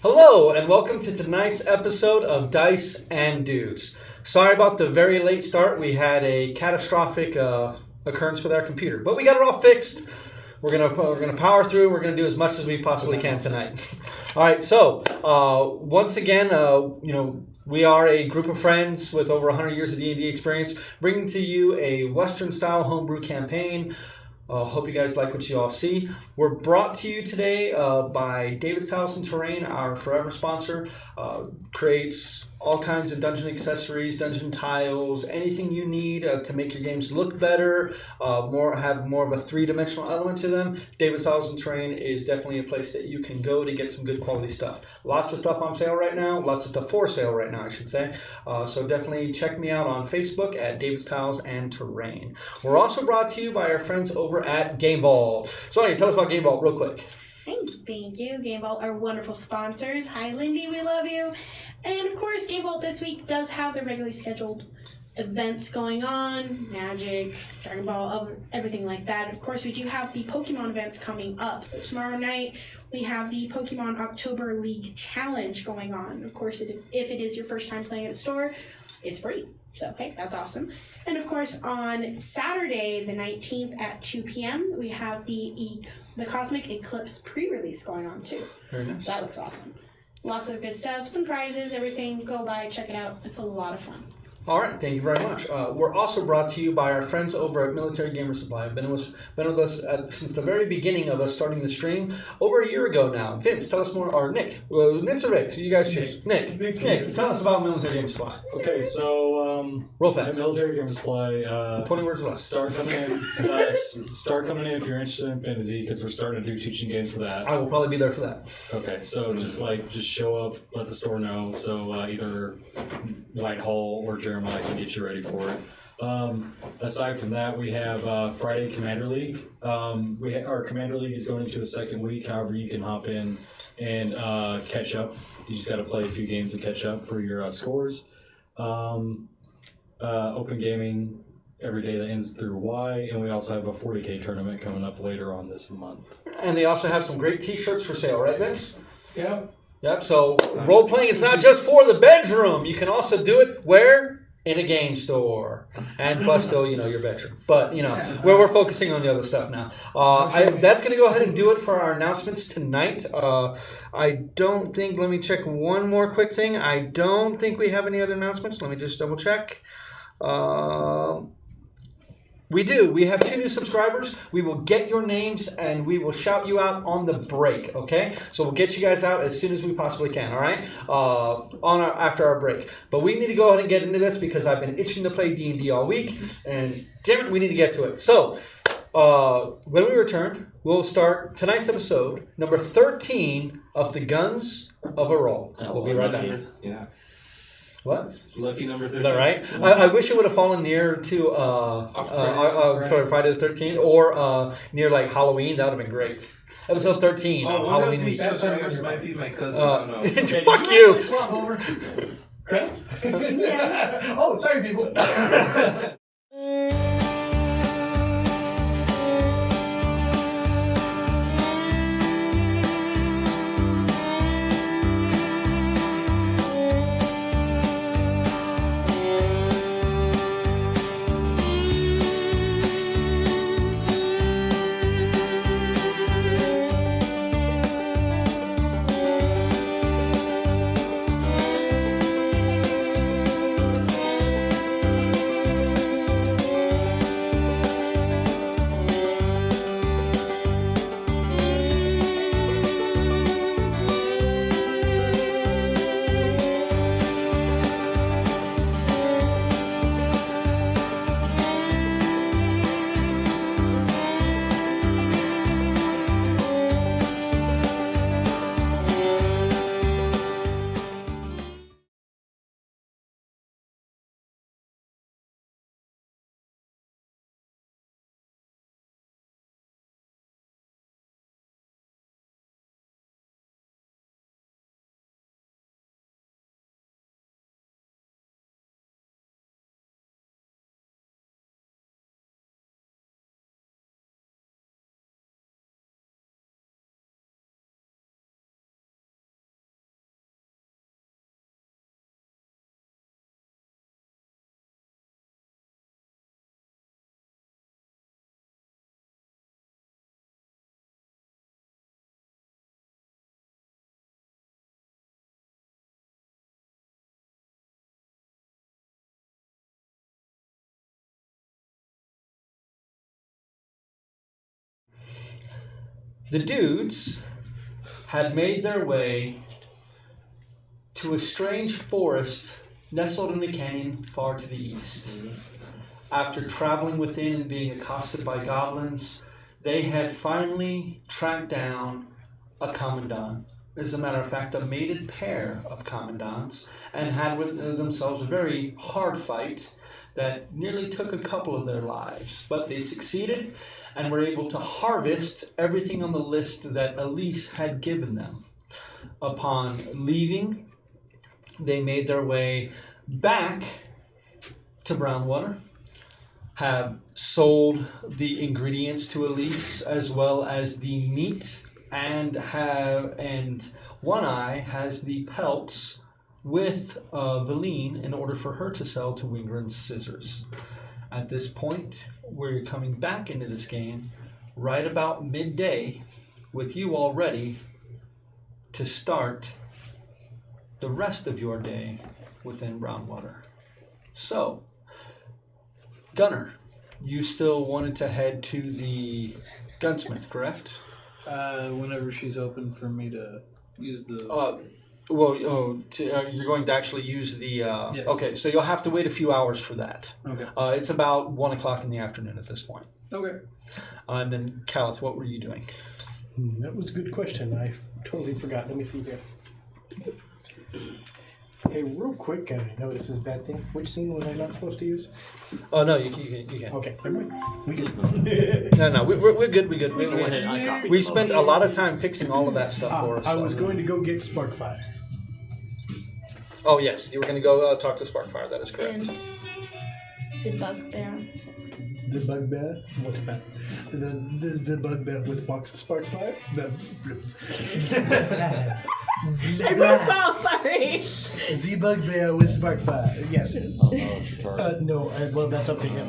Hello, and welcome to tonight's episode of Dice and Dudes. Sorry about the very late start. We had a catastrophic occurrence with our computer, but we got it all fixed. We're gonna power through. We're gonna do as much as we possibly can tonight. All right. So once again, we are a group of friends with over 100 years of D&D experience, bringing to you a Western-style homebrew campaign. Hope you guys like what you all see. We're brought to you today by David's Tiles and Terrain, our forever sponsor. Creates all kinds of dungeon accessories, dungeon tiles, anything you need to make your games look better, have more of a three-dimensional element to them. David's Tiles and Terrain is definitely a place that you can go to get some good quality stuff. Lots of stuff on sale right now. Lots of stuff for sale right now, I should say. So definitely check me out on Facebook at David's Tiles and Terrain. We're also brought to you by our friends over at Game Vault. So anyway, tell us about Game Vault real quick. Thank you. Game Vault are wonderful sponsors. Hi, Lindy. We love you. And, of course, Game Vault this week does have their regularly scheduled events going on. Magic, Dragon Ball, everything like that. Of course, we do have the Pokemon events coming up. So tomorrow night, we have the Pokemon October League Challenge going on. Of course, if it is your first time playing at the store, it's free. So, hey, that's awesome. And, of course, on Saturday, the 19th at 2 p.m., we have the Cosmic Eclipse pre-release going on, too. Very nice. That looks awesome. Lots of good stuff, some prizes, everything. Go by, check it out. It's a lot of fun. All right, thank you very much. We're also brought to you by our friends over at Military Gamer Supply. Been with us since the very beginning of us starting the stream over a year ago now. Vince, tell us more, or Nick. Well, Nick or Rick? You guys choose. Nick, tell us about Military Gamer Supply. Okay, so roll fast. Military Gamer Supply. 20 words or less. Start coming in. Start coming in if you're interested in Infinity, because we're starting to do teaching games for that. I will probably be there for that. Okay, so just show up, let the store know. So either Whitehall or Jeremiah can get you ready for it. Aside from that, we have Friday Commander League. Our Commander League is going into a second week. However, you can hop in and catch up. You just got to play a few games to catch up for your scores. Open gaming every day that ends through Y, and we also have a 40K tournament coming up later on this month. And they also have some great T-shirts for sale, right, Vince? Yeah. Yep. So role playing is not just for the bedroom. You can also do it where? In a game store, and plus still, your bedroom. But, where we're focusing on the other stuff now. That's going to go ahead and do it for our announcements tonight. I don't think, let me check one more quick thing. I don't think we have any other announcements. Let me just double check. We do. We have 2 new subscribers. We will get your names and we will shout you out on the break, okay? So we'll get you guys out as soon as we possibly can, all right? After our break. But we need to go ahead and get into this because I've been itching to play D&D all week, and damn it, we need to get to it. So when we return, we'll start tonight's episode, number 13 of The Guns of Erroll. We'll be right back. Yeah. What? Lucky number 13. Is that right? I wish it would have fallen near to for Friday the 13th or near like Halloween. That would have been great. Episode 13 on Halloween week. Subscribers might be my cousin. I don't know. Fuck you! Swap over. Credits? Yeah. Oh, sorry, people. The dudes had made their way to a strange forest nestled in a canyon far to the east. After traveling within and being accosted by goblins, they had finally tracked down a commandant. As a matter of fact, a mated pair of commandants, and had with themselves a very hard fight that nearly took a couple of their lives. But they succeeded and were able to harvest everything on the list that Elise had given them. Upon leaving, they made their way back to Brownwater, have sold the ingredients to Elise as well as the meat, and One Eye has the pelts with Valine in order for her to sell to Wingren's Scissors. At this point, we're coming back into this game right about midday with you all ready to start the rest of your day within Brownwater. So, Gunner, you still wanted to head to the gunsmith, correct? Whenever she's open for me to use the... You're going to actually use the... Yes. Okay, so you'll have to wait a few hours for that. Okay. It's about 1 o'clock in the afternoon at this point. Okay. And then, Callith, what were you doing? That was a good question. I totally forgot. Let me see here. Hey, real quick, I noticed this bad thing. Which scene was I not supposed to use? Oh, no, you can. Okay, never mind. We good. No, we're good. We're good. Go ahead, I copied We the spent a lot of time fixing all of that stuff for us. I so. was going to go get Sparkfire. Oh, yes, you were going to go talk to Sparkfire. That is correct. And the bugbear. The bugbear? What's that? The bugbear with box of Sparkfire? Oh, sorry. The bugbear with Sparkfire. Yes. No, well, that's up to him.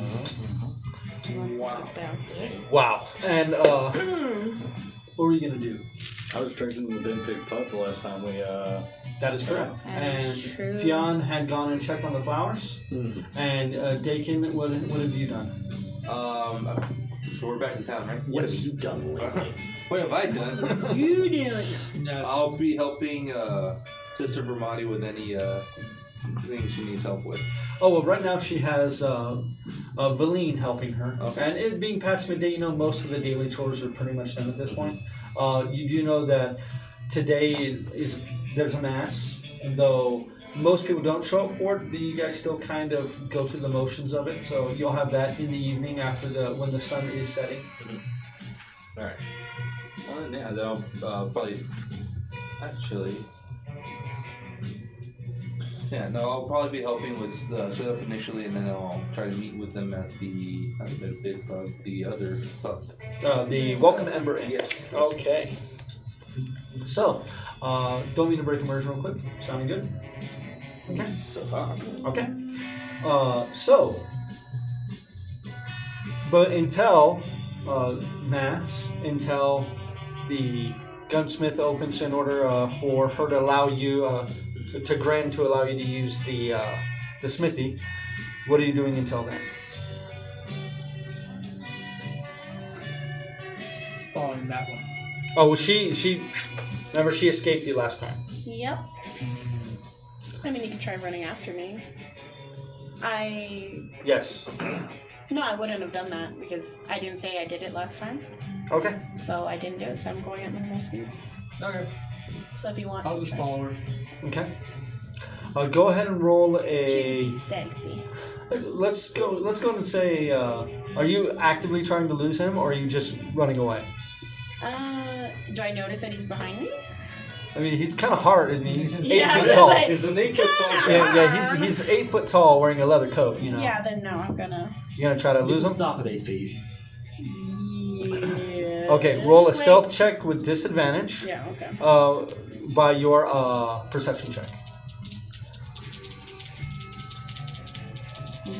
Wow. And what were you going to do? I was drinking the Ben Pig Pub the last time we. That is correct. That is And true. Fionn had gone and checked on the flowers. And Dakin, what have you done? So we're back in town, right? What have you done lately? What have I done? You doing? No. I'll be helping Sister Vermati with any things she needs help with. Oh, well, right now she has Valine helping her. Okay. And it being past midday, you know, most of the daily chores are pretty much done at this point. You do know that today there's a mass, and though most people don't show up for it, you guys still kind of go through the motions of it. So you'll have that in the evening after when the sun is setting. All right. Yeah, then I'll probably actually. Yeah, no, I'll probably be helping with setup initially, and then I'll try to meet with them at the big pub, the other pub. The Welcome Ember Inn. Yes. Okay. So, don't mean to break immersion real quick. Sounding good? Okay. So far. Okay. But until the gunsmith opens in order for her to allow you, to grant to allow you to use the smithy, what are you doing until then? Following that one. Oh, well, she remember she escaped you last time. Yep. I mean, you could try running after me. Yes. No, I wouldn't have done that because I didn't say I did it last time. Okay. So I didn't do it, so I'm going at normal speed. Okay. So if you want I'll just follow her. Okay. Go ahead and roll a. stealthy. Let's go and say, are you actively trying to lose him, or are you just running away? Do I notice that he's behind me? I mean, he's kind of hard. I mean, he's 8 Yeah, I feet was tall. like- Is an 8 foot tall. Yeah, he's 8 foot tall, wearing a leather coat. You know. Yeah, then no, I'm gonna. You gonna try to You lose can him? stop at 8 feet. Yeah. Okay, roll a Wait. stealth check with disadvantage. Yeah. Okay. By your perception check.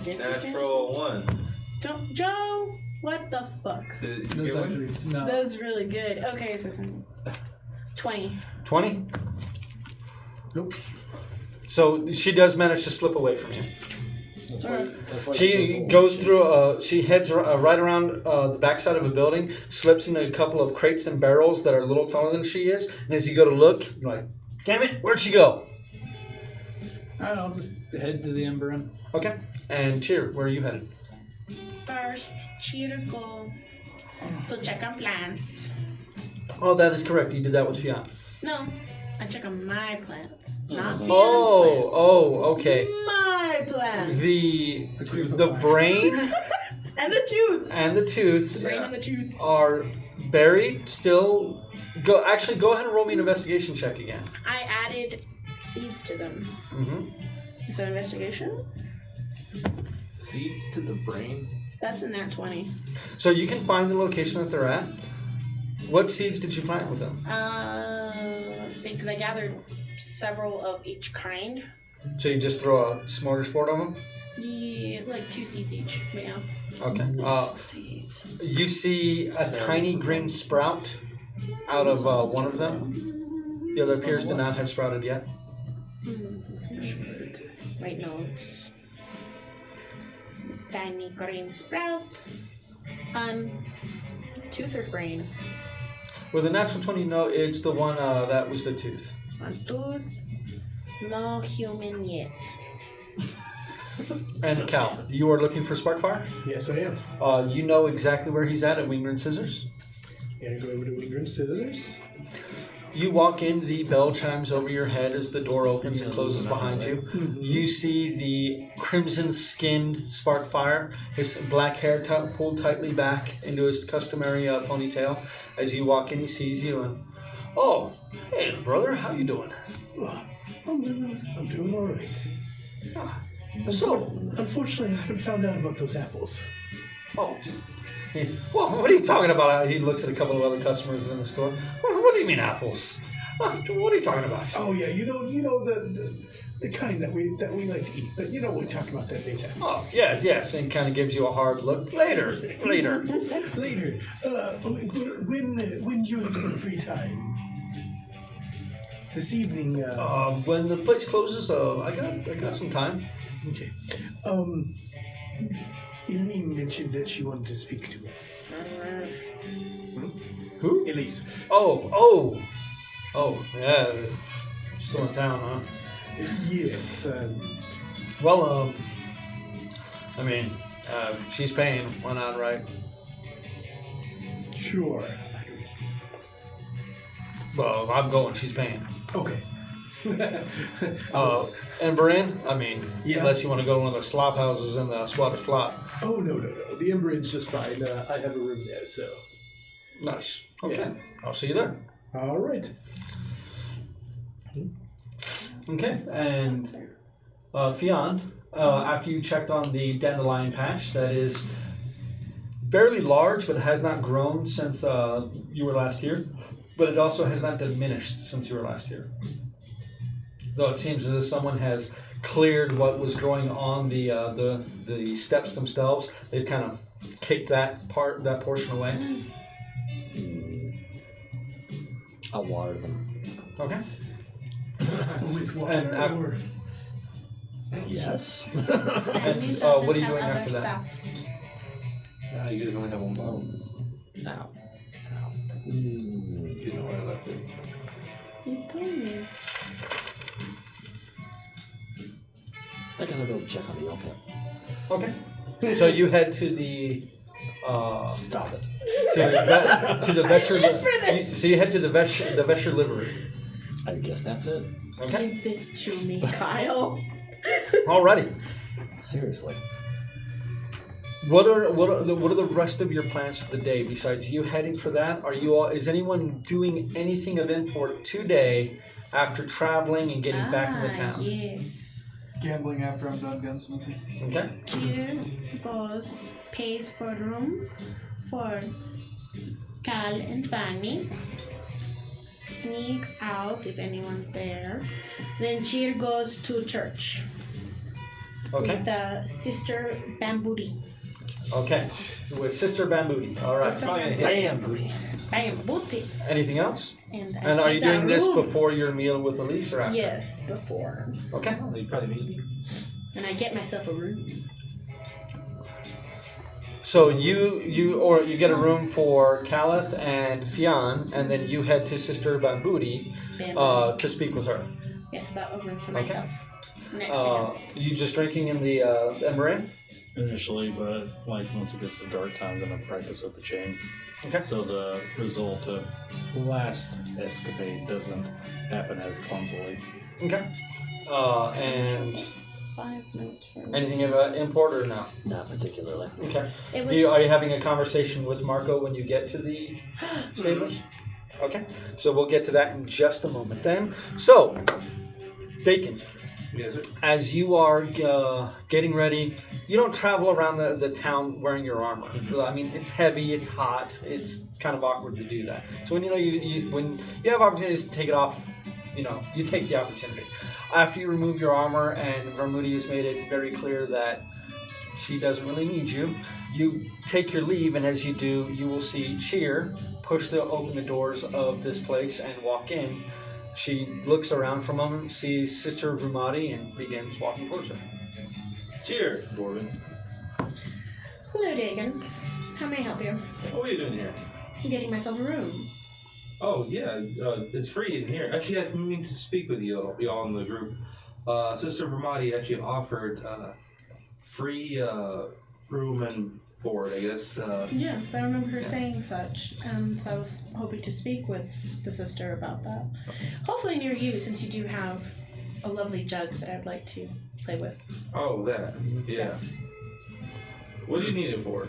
Natural 1. Don't, Joe. What the fuck? Did That you was get one? actually no. That was really good. Okay, so 20. 20. Nope. So she does manage to slip away from you. That's why She goes through. She heads right around the backside of a building, slips into a couple of crates and barrels that are a little taller than she is, and as you go to look, you're like, "Damn it, where'd she go?" Alright, I'll just head to the Ember Inn. Okay. And Cheer, where are you headed? First, Cheer go to check on plants. Oh, that is correct. You did that with Fion. No, I check on my plants, not Fion's Oh, okay. plants. My plants. The Creeper brain And the tooth. and the tooth Brain and the tooth. are buried still. Go ahead and roll me an investigation check again. I added seeds to them. Mm-hmm. So investigation? Seeds to the brain. That's a nat 20. So you can find the location that they're at. What seeds did you plant with them? Let's see, because I gathered several of each kind. So you just throw a smorgasbord on them? Yeah, like 2 seeds each. But yeah. Okay. Seeds. You see a tiny green sprout out of one of them. The other appears to not have sprouted yet. Wait, no, it's tiny green sprout on tooth or brain. With a natural 20, no, it's the one that was the tooth. On tooth, no human yet. And Cal, you are looking for Sparkfire? Yes, I am. You know exactly where he's at Winger and Scissors. And go over to Winger and Scissors. You walk in, the bell chimes over your head as the door opens and closes behind you. You see the crimson-skinned Sparkfire, his black hair pulled tightly back into his customary ponytail. As you walk in, he sees you and, "Oh, hey, brother, how you doing?" Oh, I'm doing all right. So, Unfortunately, I haven't found out about those apples. oh, well, what are you talking about? He looks at a couple of other customers in the store. What do you mean apples? What are you talking about? Oh yeah, you know the kind that we like to eat. But we'll talk about that later. Oh, yes, and kind of gives you a hard look. Later. Later. When do you have some free time? This evening. When the place closes, I got some time. Okay. Eileen mentioned that she wanted to speak to us. Who? Elise. Oh, yeah. Still in town, huh? Yes. Well, I mean, she's paying. Why not, right? Sure. Well, if I'm going, she's paying. Okay. And Baran, I mean, Yeah. unless you want to go to one of the slop houses in the squatter's plot. Oh no. The Ember Inn's just fine. I have a room there, so. Nice. Okay. Yeah. I'll see you there. All right. Okay, and Fionn, after you checked on the dandelion patch, that is fairly large, but has not grown since you were last here, but it also has not diminished since you were last here. Though it seems as if someone has cleared what was growing on the steps themselves. They've kind of kicked that portion away. I'll water them. Okay. With water And or Yes. And what are you doing after that? Nah, you guys only have one bottle. Now. You know where I left it. I guess I'll go check on the okay. Okay. So you head to the Stop it. to the Vesher. So you head to the Vesher livery. I guess that's it. Okay. Give this to me, Kyle. Alrighty. Seriously. What are the rest of your plans for the day besides you heading for that? Is anyone doing anything of import today after traveling and getting back into town? Yes. Gambling after I'm done gunsmithing. Okay. Cheer goes, pays for room for Cal and Fanny. Sneaks out if anyone's there. Then Cheer goes to church. Okay. With the Sister Bambooty. Okay. With Sister Bamboody. All right. Sister Bam, booty. Bambooty. Anything else? And And are you get that doing this room. before your meal with Elise or after? Yes, before. Okay. Oh, you probably need me. And I get myself a room. So you get a room for Calith and Fionn, and then you head to Sister Bambudi to speak with her. Yes, about a room for Okay. myself. Next to him. You just drinking in the Emerin? Initially, but like once it gets to dark time, I'm gonna practice with the chain. Okay. So the result of last escapade doesn't happen as clumsily. Okay. And 5 notes for me. anything of import or no? Not particularly. Okay. It was Are you having a conversation with Marco when you get to the stables? Okay. So we'll get to that in just a moment then. So, Dakin, Yes, sir. as you are getting ready, you don't travel around the town wearing your armor. I mean, it's heavy, it's hot, it's kind of awkward to do that. So when when you have opportunities to take it off, you take the opportunity. After you remove your armor, and Vermudi has made it very clear that she doesn't really need you, you take your leave, and as you do, you will see Cheer open the doors of this place and walk in. She looks around for a moment, sees Sister Vermudi, and begins walking towards her. Cheer, Dwarven. Hello, Dagon. How may I help you? What are you doing here? I'm getting myself a room. Oh, yeah, it's free in here. Actually, I've been meaning to speak with y'all in the group. Sister Vermati actually offered free room and board, I guess. Yes, I remember her saying such, and I was hoping to speak with the sister about that. Hopefully near you, since you do have a lovely jug that I'd like to play with. Oh, that. Yeah. Yes. What do you need it for?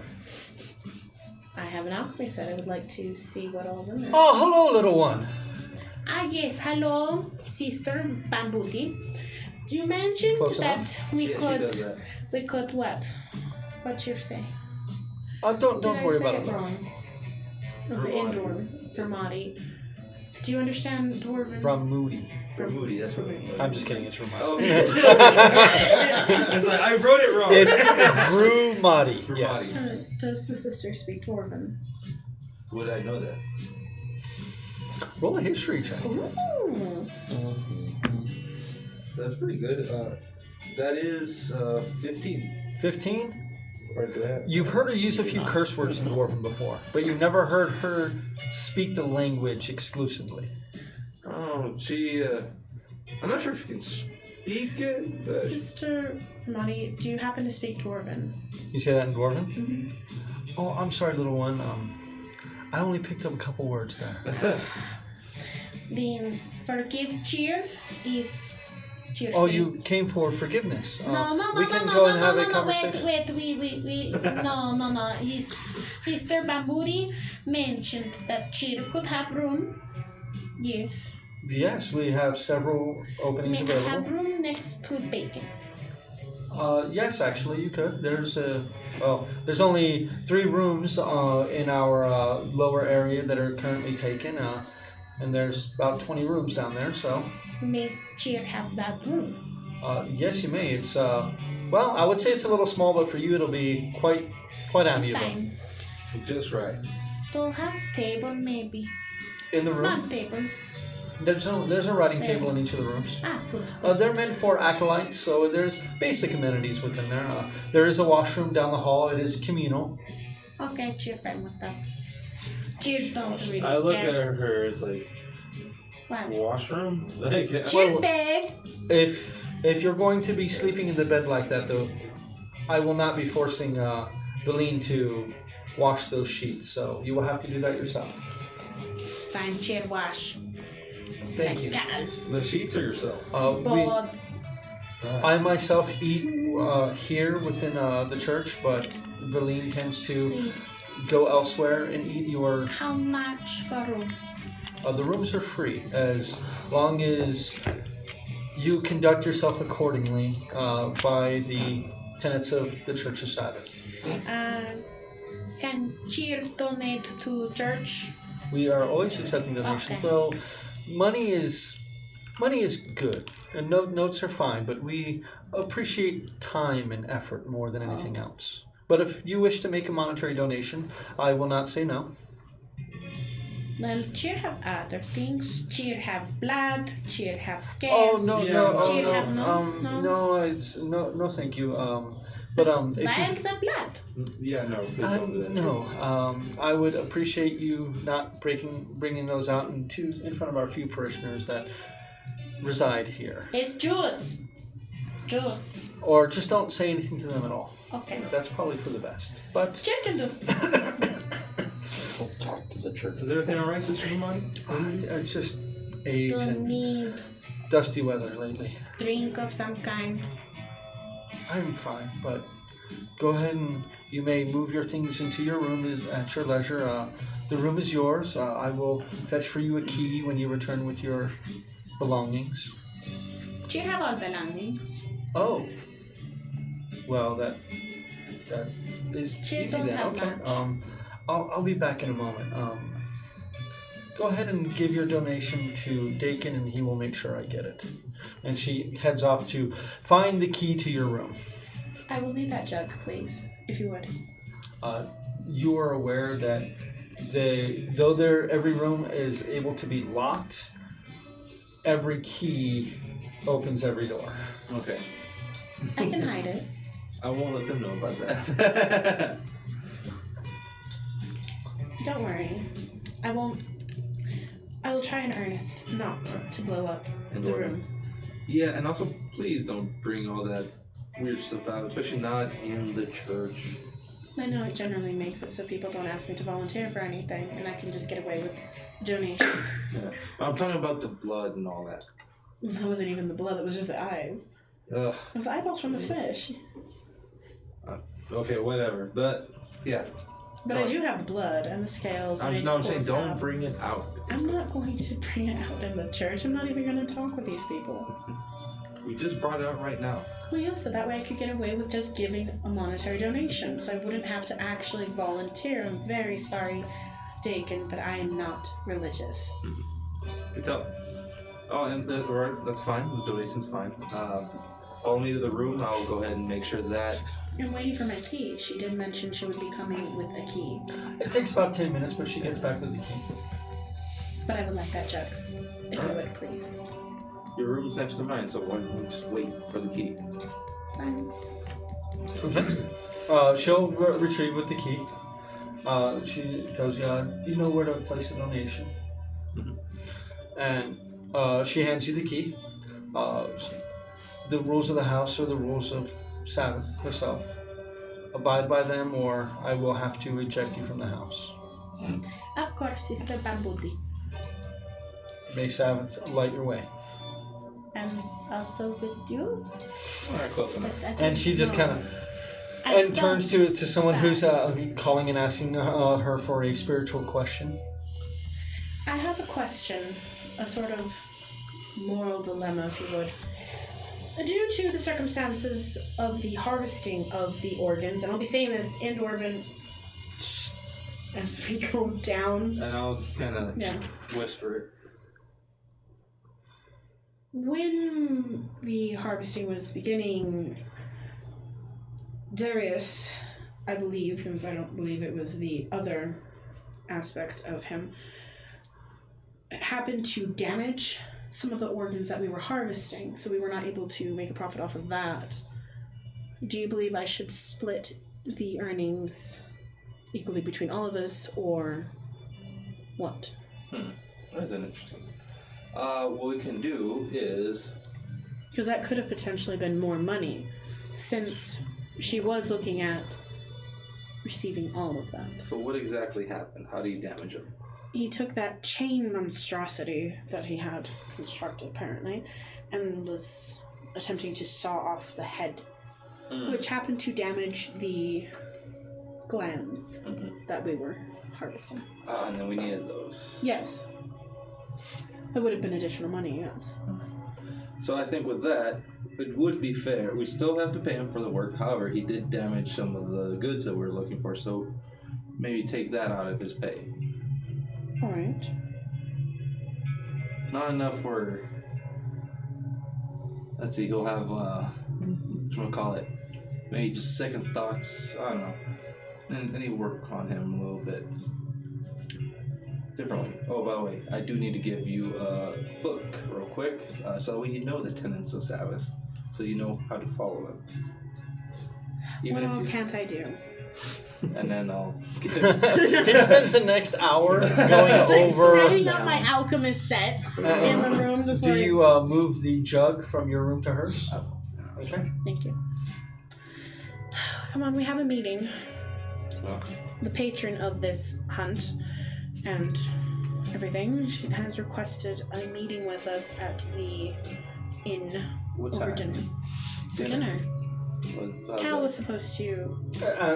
I have an alchemy set. I would like to see what all's in there. Oh, hello, little one. Yes, hello, Sister Bambuti. You mentioned Close that enough. we Yeah, she could does that. what? What's your say? Don't Did worry I say about it it. wrong? Was it Vermati. indoor? Vermati. Do you understand Dwarven? From Moody. For Moody, that's what it was. I'm just kidding, it's Vermati. Oh, it's like, I wrote it wrong. It's Brumati. Yes. Does the sister speak Dwarven? Would I know that? Roll a history check. Ooh. That's pretty good. That is 15. 15? Or do I have? You've heard her use a few curse words in Dwarven before, but you've never heard her speak the language exclusively. Oh, she. I'm not sure if she can speak it, but. Sister Vermati, do you happen to speak Dwarven? You say that in Dwarven? Mm-hmm. Oh, I'm sorry, little one. I only picked up a couple words there. Then forgive Cheer if Cheer Oh, say- you came for forgiveness. No, we can go and have a conversation. wait, no. His sister Bamburi mentioned that Cheer could have room. Yes. Yes, we have several openings May I have available. room next to Bacon? Yes, actually, you could. There's only 3 rooms in our lower area that are currently taken, and there's about 20 rooms down there. So, May Cheer have that room? yes, you may. It's well, I would say it's a little small, but for you, it'll be quite amiable. Fine. Just right. Don't have table maybe. In the room, Smart table. there's a writing table in each of the rooms. Good. They're meant for acolytes, so there's basic amenities within there. There is a washroom down the hall. It is communal. Okay, Cheer fine with that. Cheer don't really I look care. at her as like, What? washroom? Like, Cheer bag. If you're going to be sleeping in the bed like that, though, I will not be forcing Valine to wash those sheets, so you will have to do that yourself. Fine, Cheer wash. Thank you. the sheets or yourself? But I myself eat here within the church, but Valine tends to go elsewhere and eat. how much for room? The rooms are free as long as you conduct yourself accordingly by the tenets of the Church of Sabbath. Can Cheer donate to church? We are always accepting donations. Okay. Well, money is good, and notes are fine, but we appreciate time and effort more than anything else. But if you wish to make a monetary donation, I will not say no. Well, Cheer have other things. Cheer have blood. Cheer have Oh scales. no, Yeah. no, Do you oh have no, no? no, it's no, thank you. But if Like you, the blood. Yeah, no, please don't do that. no, I would appreciate you not bringing those out in front of our few parishioners that reside here, It's juice. Juice. or just don't say anything to them at all. Okay. That's probably for the best. But Chicken do. We'll talk to the church. Is everything alright, Sister Ramani? it's just age Don't and need dusty weather lately. drink of some kind. I'm fine, but go ahead and you may move your things into your room at your leisure. The room is yours. I will fetch for you a key when you return with your belongings. Cheer have all belongings. Oh, well that is Cheer easy don't then. have Okay. much. I'll be back in a moment. Go ahead and give your donation to Dakin, and he will make sure I get it. And she heads off to find the key to your room. I will need that jug, please, if you would. You are aware that every room is able to be locked, every key opens every door. Okay. I can hide it. I won't let them know about that. Don't worry. I won't. I will try in earnest not to blow up And the Laura. room. Yeah, and also please don't bring all that weird stuff out, especially not in the church. I know it generally makes it so people don't ask me to volunteer for anything, and I can just get away with donations. Yeah. I'm talking about the blood and all that. That wasn't even the blood, it was just the eyes. Ugh. It was the eyeballs from the fish. Okay, whatever. But yeah. But I do have blood and the scales. and I, I'm of saying course, don't have- bring it out. I'm not going to bring it out in the church. I'm not even going to talk with these people. We just brought it out right now. Well, yes, so that way I could get away with just giving a monetary donation, so I wouldn't have to actually volunteer. I'm very sorry, Dakin, but I am not religious. Good tell. Oh, and that's fine. The donation's fine. Follow me to the room. I'll go ahead and make sure that. I'm waiting for my key. She did mention she would be coming with a key, It takes about 10 minutes, but she gets back with the key. but I would like that jug, if you would, please. Your room's next to mine, so why don't we just wait for the key? Fine. Okay. She'll retrieve with the key. She tells you, you know where to place the donation. And she hands you the key. The rules of the house are the rules of Sabbath herself. Abide by them, or I will have to eject you from the house. Of course, Sister Bambudi. May Sabbath light your way. And also with you? Alright, close enough. And she just kind of I and turns to someone sad. who's calling and asking her for a spiritual question. I have a question, a sort of moral dilemma, if you would. Due to the circumstances of the harvesting of the organs, and I'll be saying this in Dwarven as we go down. And I'll kind of Yeah. whisper it. When the harvesting was beginning, Darius, I believe, because I don't believe it was the other aspect of him, happened to damage some of the organs that we were harvesting, so we were not able to make a profit off of that. Do you believe I should split the earnings equally between all of us, or what? That's interesting. What we can do is. Because that could have potentially been more money, since she was looking at receiving all of that. So, what exactly happened? How do you damage him? He took that chain monstrosity that he had constructed, apparently, and was attempting to saw off the head, which happened to damage the glands that we were harvesting. And then we needed those. Yes. That would have been additional money, yes. So I think with that, it would be fair. We still have to pay him for the work. However, he did damage some of the goods that we're looking for, so maybe take that out of his pay. Alright. Not enough for. Let's see, he'll have, whatchamacallit, maybe just second thoughts. I don't know. And then you work on him a little bit. Different one. Oh, by the way, I do need to give you a book real quick, so that way you know the tenets of Sabbath, so you know how to follow them. What all can't I do? And then I'll. He spends the next hour going It's like over. setting up my alchemist set in the room. Just Do like, you move the jug from your room to hers? Okay. thank you. Come on, we have a meeting. Well, The patron of this hunt and everything, she has requested a meeting with us at the inn what over time? dinner. For dinner. How's Cal that? was supposed to.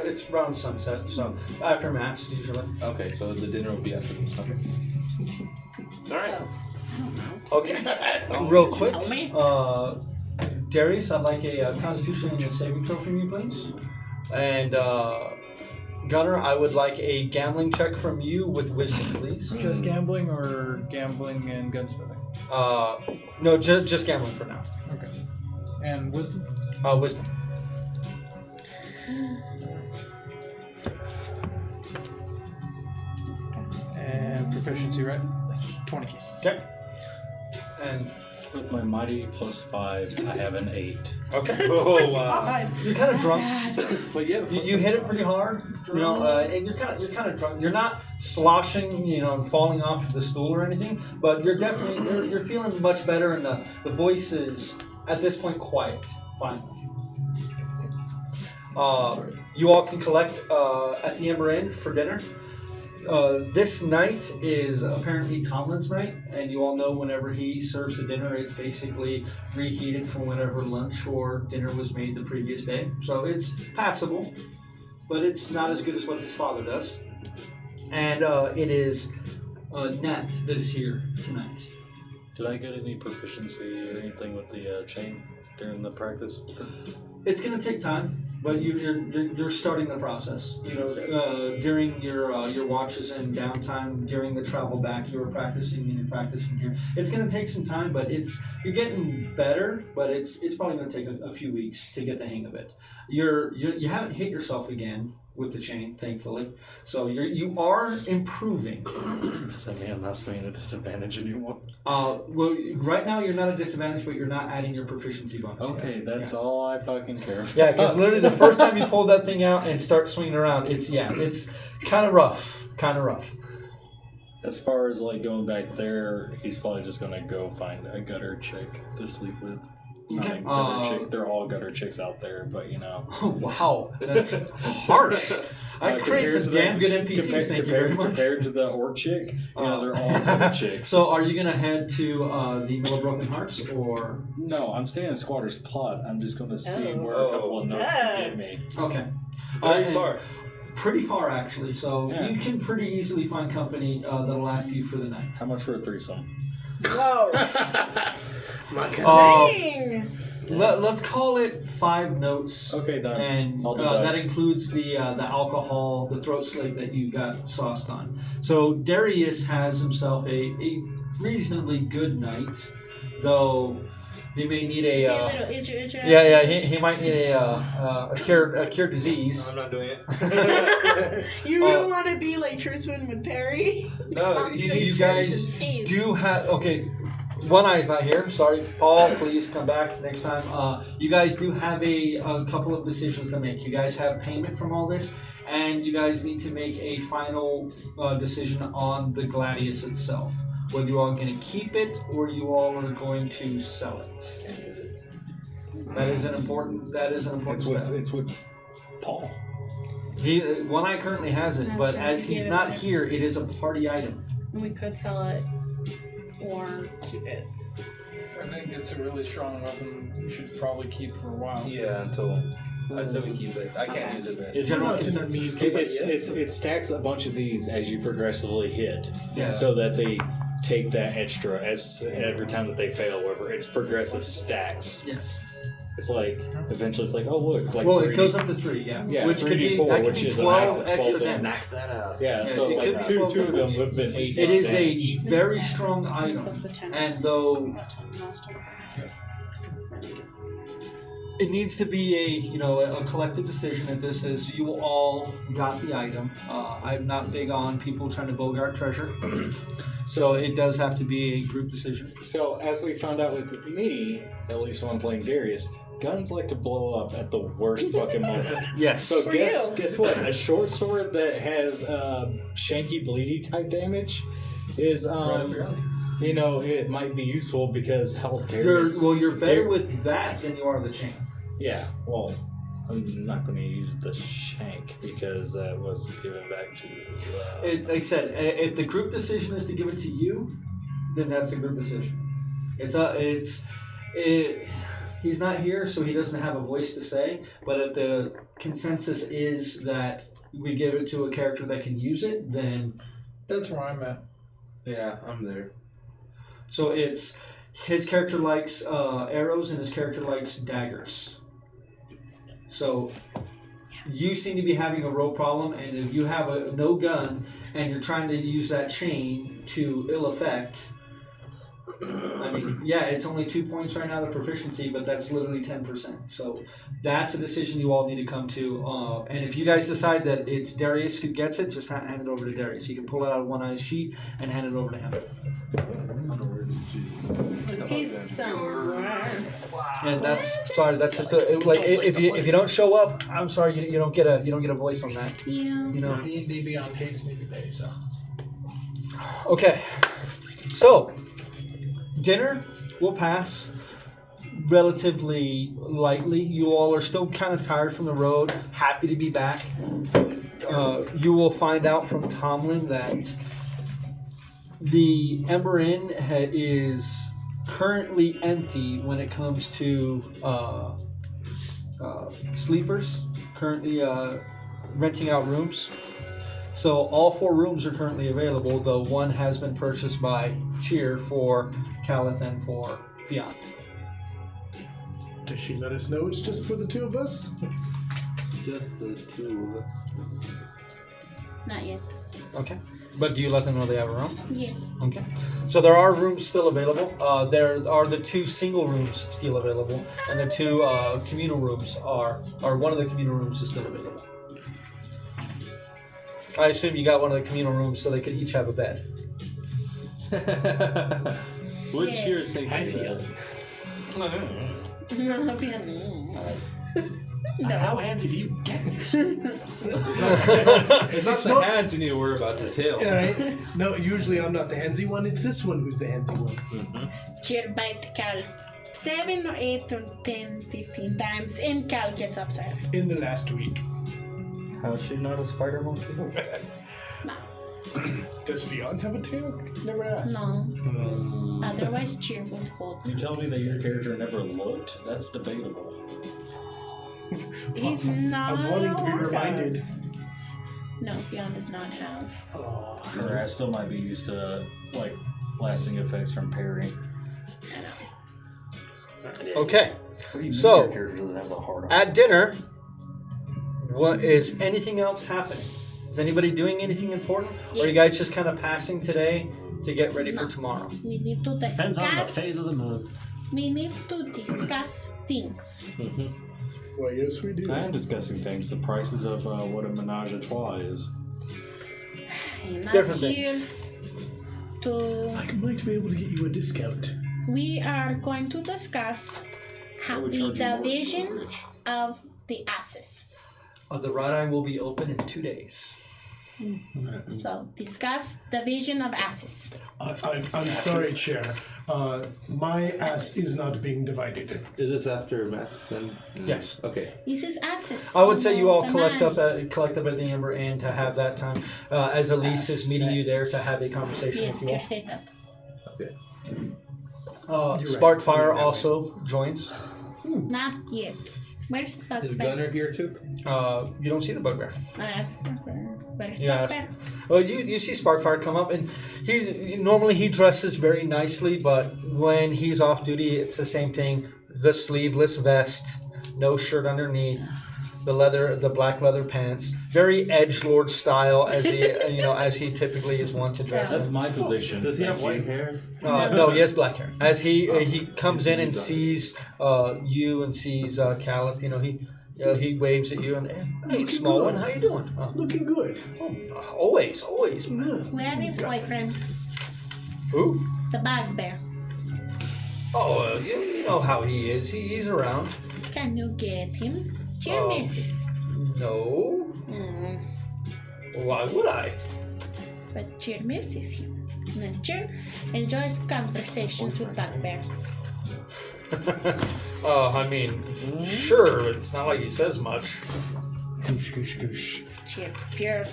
It's around sunset, so after mass usually. Okay, so the dinner will be after this. Okay. All right. Okay. Real quick, Tell me. Darius, I'd like a Constitution and a saving throw from you, please. And Gunnar, I would like a gambling check from you with wisdom, please. Just gambling or gambling and gunsmithing? No, just gambling for now. Okay. And wisdom? Wisdom. And proficiency, right? 20. Okay. And With my mighty +5, I have an 8. okay. Oh wow. God. You're kind of drunk. But yeah, You hit it pretty hard, you know, and you're kind of drunk. You're not sloshing, you know, and falling off the stool or anything, but you're definitely you're feeling much better, and the voice is at this point quiet. Finally, you all can collect at the Ember Inn for dinner. This night is apparently Tomlin's night, and you all know whenever he serves the dinner, it's basically reheated from whenever lunch or dinner was made the previous day. So it's passable, but it's not as good as what his father does. And it is Nat that is here tonight. Did I get any proficiency or anything with the chain during the practice? It's going to take time, but you're starting the process. You know, during your watches and downtime, during the travel back, you were practicing and you're practicing here. It's going to take some time, but you're getting better. But it's probably going to take a few weeks to get the hang of it. You haven't hit yourself again with the chain, thankfully. So you are improving. Does that mean I'm not swinging at disadvantage anymore? Well, right now you're not at disadvantage, but you're not adding your proficiency bonus. Okay, yet. that's Yeah. all I fucking care about. Yeah, because literally the first time you pull that thing out and start swinging around, it's kind of rough. As far as like going back there, he's probably just gonna go find a gutter chick to sleep with. Okay. They're all gutter chicks out there, but you know. Oh, wow, that's harsh. I create some damn good NPCs, thank you very much. Compared to the orc chick, you know, they're all gutter chicks. So are you going to head to the Mill of Broken Hearts, or? No, I'm staying in Squatter's Plot. I'm just going to see where a couple of notes can get me. Okay. Very far. Pretty far, actually, so Yeah. you can pretty easily find company that'll last you for the night. How much for a threesome? Whoa. Dang! Let's call it 5 notes. Okay, done. And I'll deduct. that includes the alcohol, the throat slate that you got sauced on. So Darius has himself a reasonably good night, though he may need a. See a little itch. Yeah, he might need a cure disease. I'm not doing it. You don't want to be like Tristan with Perry. No, You guys do have One Eye's not here. Sorry, Paul. Please come back next time. You guys do have a couple of decisions to make. You guys have payment from all this, and you guys need to make a final decision on the Gladius itself. Whether you all are going to keep it or you all are going to sell it. That is an important step. It's with Paul. One Eye currently has it, That's but right, as he's give it not back. here, it is a party item. We could sell it or keep it. I think it's a really strong weapon. You should probably keep for a while. Yeah, until I'd say we keep it. I can't use it there. It's General not consensus. it stacks a bunch of these as you progressively hit, Yeah. so that they take that extra as every time that they fail. Whatever, it's progressive stacks. Yes. It's like eventually it's like, oh look, like Well, 3D, it goes up to 3, yeah. yeah, Which could be 3d4, that could which be is a 12 max extra exposure. damage. Max that out. Yeah, so it like could be two 12 of them would have been 8. It is a damage. very strong item, Plus the 10. and though it needs to be a collective decision at this, as you all got the item. I'm not big on people trying to bogart treasure. So it does have to be a group decision. So, as we found out with me, at least when I'm playing Darius, guns like to blow up at the worst fucking moment. Yes. So For guess what? A short sword that has shanky bleedy type damage is it might be useful because hell, Darius. You're better with that than you are the chain. Yeah. Well, I'm not going to use the shank because that was given back to. Like I said, if the group decision is to give it to you, then that's the group decision. He's not here, so he doesn't have a voice to say. But if the consensus is that we give it to a character that can use it, then That's where I'm at. Yeah, I'm there. so it's his character likes arrows and his character likes daggers. So you seem to be having a roll problem, and if you have no gun and you're trying to use that chain to ill effect, I mean, yeah, it's only 2 points right now, the proficiency, but that's literally 10%. So that's a decision you all need to come to. And if you guys decide that it's Darius who gets it, just hand it over to Darius. You can pull it out of one-eyed sheet and hand it over to him. He's somewhere. And that's just if you don't show up, I'm sorry, you don't get a voice on that. Yeah. You know. D&D Beyond hates me today, so. Okay, so dinner will pass relatively lightly. You all are still kind of tired from the road, happy to be back. You will find out from Tomlin that the Ember Inn is currently empty when it comes to sleepers, currently renting out rooms. So all 4 rooms are currently available, though one has been purchased by Cheer for Calith and for Fionn. Does she let us know it's just for the 2 of us? Just the 2 of us. Not yet. Okay. But do you let them know they have a room? Yeah. Okay. So there are rooms still available. There are the 2 single rooms still available, and the 2 communal rooms or one of the communal rooms is still available. I assume you got one of the communal rooms so they could each have a bed. What's Yes. your thinking? I feel. No. How handsy do you get? It's not It's the not- hands you need to worry about, it's the tail. Yeah, right? No, usually I'm not the handsy one. It's this one who's the handsy one. Cheer bite Cal 7 or 8 or 10, 15 times, and Cal gets upset. In the last week. How's she not a spider monkey? No. Does Fionn have a tail? Never asked. No. Otherwise, Cheer would hold. You tell me that your character never looked? That's debatable. He's not. I was wanting to be a warrior. reminded. No, Fionn does not have. Or I still might be used to like lasting effects from parry. Okay. What do you mean So, your character doesn't have a hard on? At dinner, what is anything else happening? Is anybody doing anything important? Or are you guys just kind of passing today to get ready for tomorrow? We need to discuss. Depends on the phase of the moon. We need to discuss things. Well, yes, we do. I am discussing things. The prices of what a menage a trois is. I'm not Different here things. to. I might be able to get you a discount. We are going to discuss how I would the charge you more if you were division rich. of the asses. The right eye will be open in 2 days. So discuss division of asses. I'm sorry, Chair. My ass is not being divided. Is this after mess then? Yes. Okay. This is asses. I would say you all The collect man. up at the Amber Inn to have that time, as Elise is meeting you there to have a conversation Yes, with you just say that. Okay. all. You're Sparkfire right. also joins. Not yet. Where's Bugbear? Is Gunner here too? You don't see the bugbear. I asked where's Yes. Bugbear? Well, you see Sparkfire come up, and normally he dresses very nicely, but when he's off duty, it's the same thing: the sleeveless vest, no shirt underneath, the black leather pants, very edgelord style as he typically is wont to dress. That's in. my position. Does he have white hair? No, he has black hair. As he comes in and sees you and sees Caliph, he waves at you and hey, small one, how you doing? Looking good. Always. Where is boyfriend? Who? The bugbear. Oh, you know how he is. He's around. Can you get him? Cheer, missus. No. Why would I? But cheer misses him. And cheer enjoys conversations with bugbear. I mean, sure, but it's not like he says much. Goosh. Cheer pure.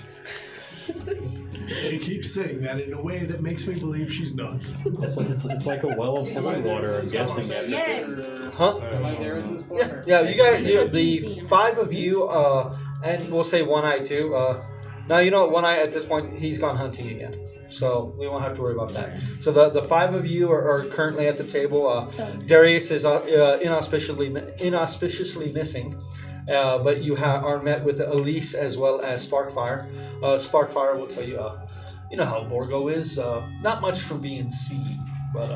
She keeps saying that in a way that makes me believe she's not. It's like a well of holy water, I'm guessing. Yes. Huh? Am I there at this point? Yeah, you guys, the five of you, and we'll say One Eye too. Now you know what, One Eye at this point he's gone hunting again, so we won't have to worry about that. So the five of you are currently at the table. Darius is inauspiciously missing. But you are met with Elise as well as Sparkfire. Sparkfire will tell you, you know how Borgo is. Not much for being seen, but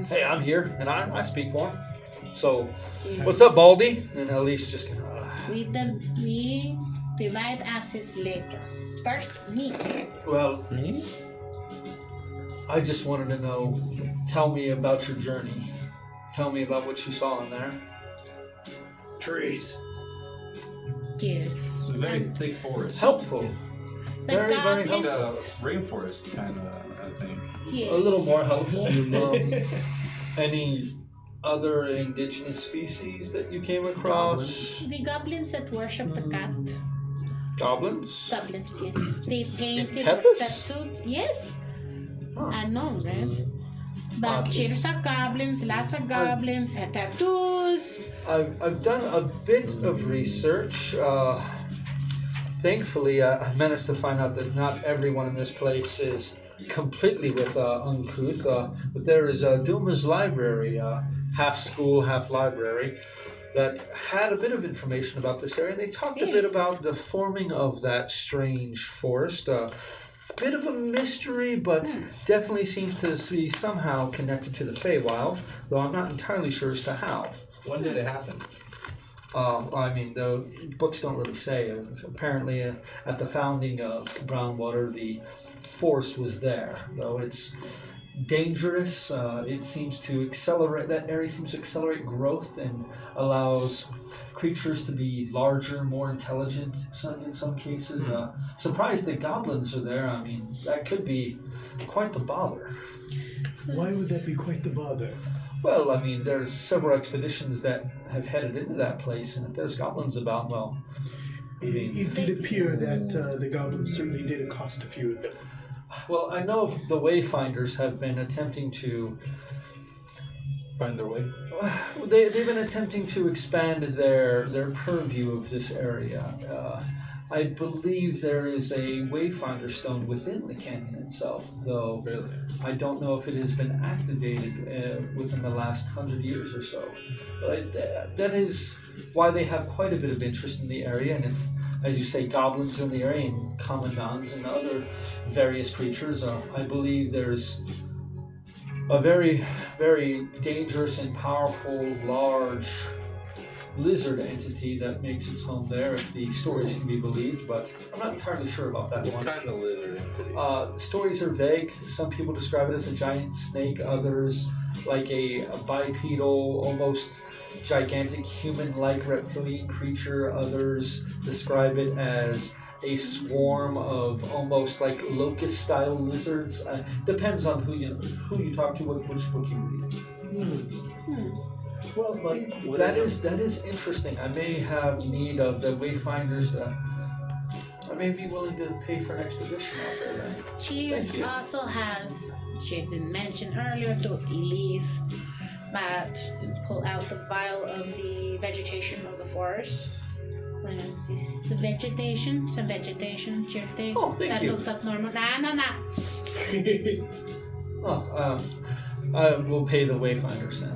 hey, I'm here and I speak for him. So, what's up, Baldy? And Elise just We divide asses later. First, meat. well, I just wanted to know. Tell me about your journey. Tell me about what you saw in there. Trees. Yes. Very thick forest. Helpful. The Very, very goblins. helpful. Rainforest kind of, I think. Yes. A little more helpful. Any other indigenous species that you came across? The goblins that worship the cat. Goblins? Goblins, yes. They painted Tethys? tattoos. Yes. Huh. I know, right? But Goblins. cheers are goblins, lots of goblins, had tattoos. I've done a bit of research. Thankfully, I managed to find out that not everyone in this place is completely with uncouth. But there is Duma's library, half school, half library, that had a bit of information about this area. They talked a bit about the forming of that strange forest. Bit of a mystery, but definitely seems to be somehow connected to the Feywild, though I'm not entirely sure as to how. When did it happen? I mean, the books don't really say. Apparently, at the founding of Brownwater, the force was there, though it's dangerous. It seems to accelerate. That area seems to accelerate growth and allows creatures to be larger, more intelligent. In some cases, surprised that goblins are there. I mean, that could be quite the bother. Why would that be quite the bother? Well, I mean, there's several expeditions that have headed into that place, and if there's goblins about, well, It did appear that the goblins certainly did accost a few of them. well, I know the Wayfinders have been attempting to. Find their way. They've been attempting to expand their purview of this area. I believe there is a Wayfinder stone within the canyon itself, though Really? I don't know if it has been activated within the last 100 years or so. But that is why they have quite a bit of interest in the area, and if, as you say, goblins are in the area and commandants and other various creatures, I believe there's a very, very dangerous and powerful, large lizard entity that makes its home there, if the stories can be believed, but I'm not entirely sure about that one. What kind of lizard entity? Stories are vague. Some people describe it as a giant snake, others like a bipedal, almost gigantic human-like reptilian creature, others describe it as a swarm of almost like locust-style lizards. Depends on who you talk to, which book you read. Well, But that is interesting. I may have need of the Wayfinders. I may be willing to pay for an expedition out there then. She Thank you. also has, she didn't mention earlier to Elise, but pull out the vial of the vegetation of the forest. This is the vegetation, some vegetation, Chirte. Oh, thank that you. looked up normal. Nah. I will pay the Wayfinders then.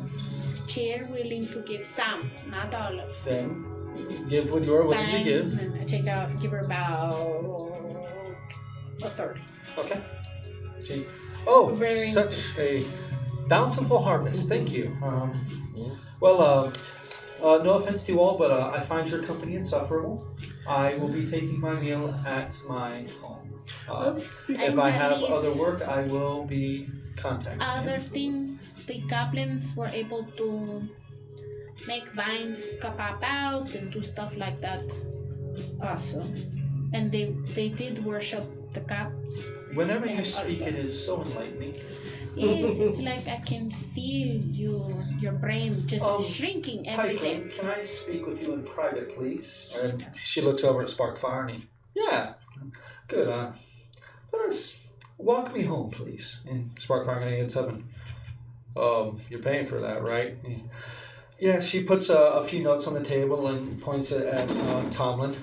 Cheer willing to give some, not all of. Then give what you are willing to Fine. give. And I give her about a third. Okay. Gee. Oh, Very- such a bountiful harvest. Thank you. Well, no offense to you all, but I find your company insufferable. I will be taking my meal at my home. If I have other work, I will be contacting Other you. thing, the goblins were able to make vines pop out and do stuff like that also. And they did worship the cats. Whenever you speak, it is so enlightening. Yes, it's like I can feel your brain just shrinking every day. Typhoon, can I speak with you in private, please? And she looks over at Sparkfire and yeah, good. Let us walk me home, please. And Sparkfire kind of gets up and, you're paying for that, right? Yeah, she puts a few notes on the table and points it at Tomlin.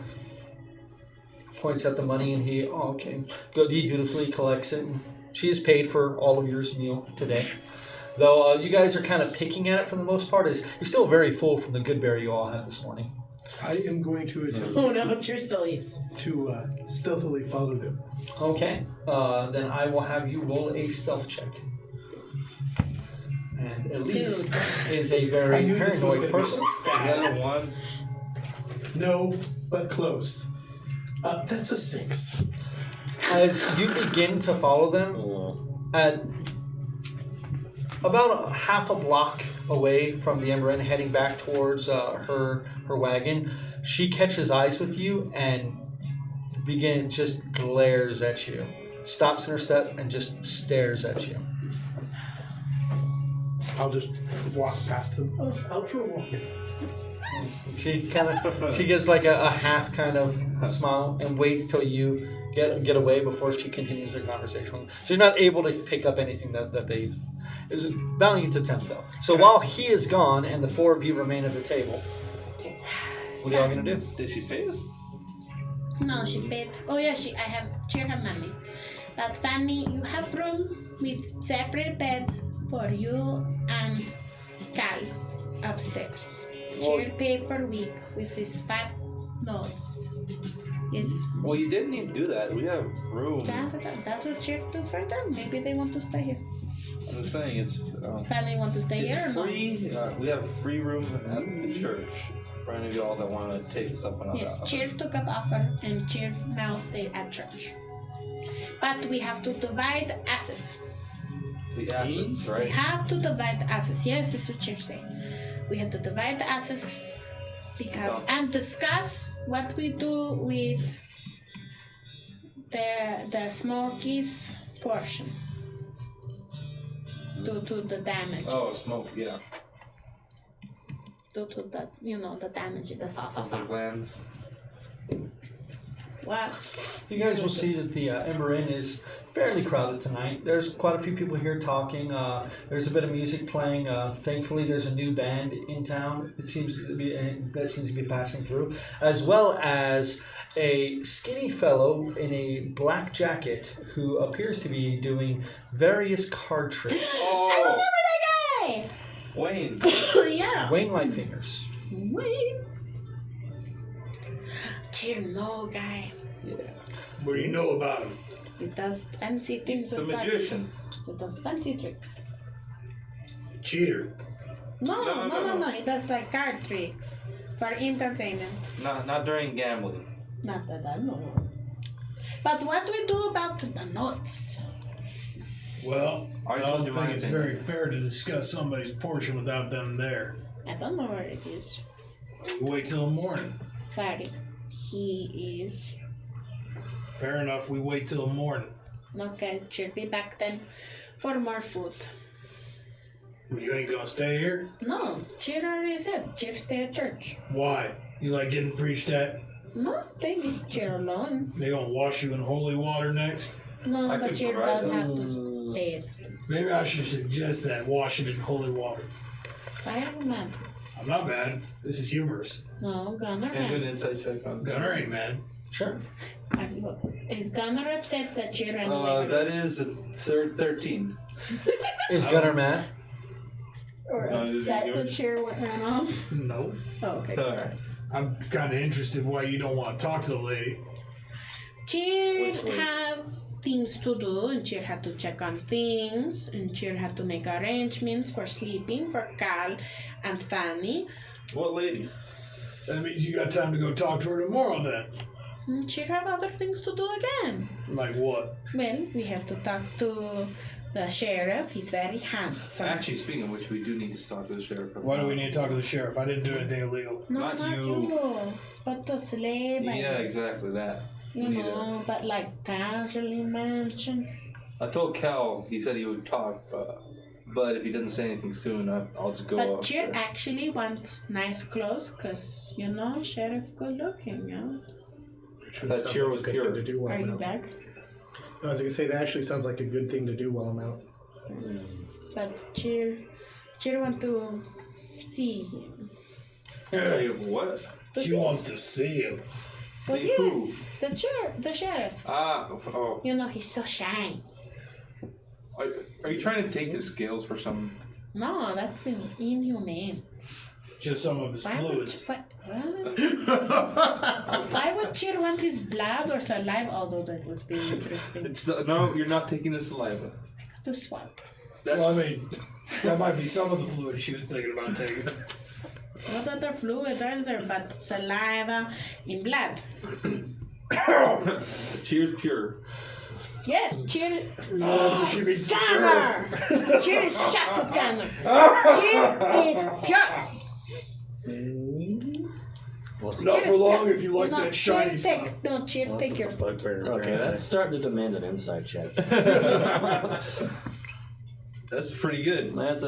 Points at the money and he, okay, good. He dutifully collects it. And she is paid for all of your meal today. Though you guys are kind of picking at it for the most part. You're still very full from the good berry you all had this morning. I am going to attempt Oh no, Cheer still eats. to stealthily follow them. Okay, then I will have you roll a stealth check. And Elise is a I very knew this was paranoid gonna be person. That's a 1. No, but close. That's a 6. As you begin to follow them, at about a half a block away from the Ember Inn, heading back towards her wagon, she catches eyes with you and just glares at you. Stops in her step and just stares at you. I'll just walk past them. Oh, out for a walk. She gives like a half kind of smile and waits till you get away before she continues her conversation. So you're not able to pick up anything that they. It's a valiant attempt though. So while he is gone and the four of you remain at the table, what are y'all gonna do? Did she pay us? No, she paid. Oh yeah, I have Cheer her money. But Fanny, you have room with separate beds for you and Cal upstairs. Cheer pay per week with his 5 notes. Yes. Well, you didn't need to do that. We have room. That's what Cheer do for them. Maybe they want to stay here. I'm just saying it's Fanny want to stay here or no? free. We have free room at the church for any of y'all that want to take us up on Yes, that. Cheer took an offer and Cheer now stay at church. But we have to divide assets. The assets, We right? have to divide the assets. Yes, this is what you're saying. We have to divide the assets because and discuss what we do with the Smokies portion due to the damage. Oh, smoke, yeah. Due to the the damage in the sauce. Something glands. What? You guys will see that the Ember Inn is fairly crowded tonight. There's quite a few people here talking. There's a bit of music playing. Thankfully, there's a new band in town. That seems to be passing through, as well as a skinny fellow in a black jacket who appears to be doing various card tricks. Oh, Hey! Wayne. Yeah. Wayne Lightfingers. Wait. Cheer no guy. Yeah. What do you know about him? He does fancy things It's a with cards. magician. He does fancy tricks. Cheater. No. He does like card tricks for entertainment. Not during gambling. Not that I know. But what we do about the notes? Well, I I told don't you think my it's opinion. very fair to discuss somebody's portion without them there. I don't know where it is. Wait till the morning. Sorry. He is. Fair enough, we wait till the morning. Okay, she'll be back then for more food. You ain't gonna stay here? No, Cheer already said Cheer stay at church. Why? You like getting preached at? No, they leave Cheer alone. They gonna wash you in holy water next? No, I but could Cheer provide does them. have to pay it. Maybe I should suggest that. Wash it in holy water. Fireman. I'm not mad. This is humorous. No, Gunner. Can I do an insight check on Gunner ain't mad. Sure. Is Gunner upset that Cheer ran away? that is a 13. Is Gunner mad? Or No, this is upset that yours. Cheer ran off? No. Oh, okay. Alright. I'm kind of interested why you don't want to talk to the lady. Cheer have things to do, and Cheer had to check on things, and Cheer had to make arrangements for sleeping for Cal and Fanny. What lady? That means you got time to go talk to her tomorrow then. And Cheer have other things to do again. Like what? Well, we have to talk to the sheriff. He's very handsome. Actually, speaking of which, we do need to talk to the sheriff. Why do we need to talk to the sheriff? I didn't do anything illegal. No, Not not you. you. But the slave. Yeah, exactly that. You We need know, but like casually mention. I told Cal, he said he would talk, but if he doesn't say anything soon, I'll just go But up Cheer there. actually want nice clothes, cause you know, sheriff good looking, you know. I thought Cheer was pure. To do while Are I'm you out. back? I was gonna say that actually sounds like a good thing to do while I'm out. But Cheer want to see him. Hey, what? But She wants to see him. Well, See yes, who? the sheriff. Oh. You know, he's so shy. Are you trying to take his scales for some? No, that's inhumane. Just some of his Why would, fluids. what? Why would Cheer want his blood or saliva? Although that would be interesting. No, you're not taking the saliva. To swap. That's, Well, I mean, that might be some of the fluid she was thinking about taking. What other fluid is there but saliva in blood? Cheer's pure. Yes, Cheer. She means the Gunner! Cheer is shut up, Gunner. Cheer is pure. Not for long if you like that shiny Cheer, stuff. Cheer, take your foot. Okay, that's starting to demand an insight check. That's pretty good. That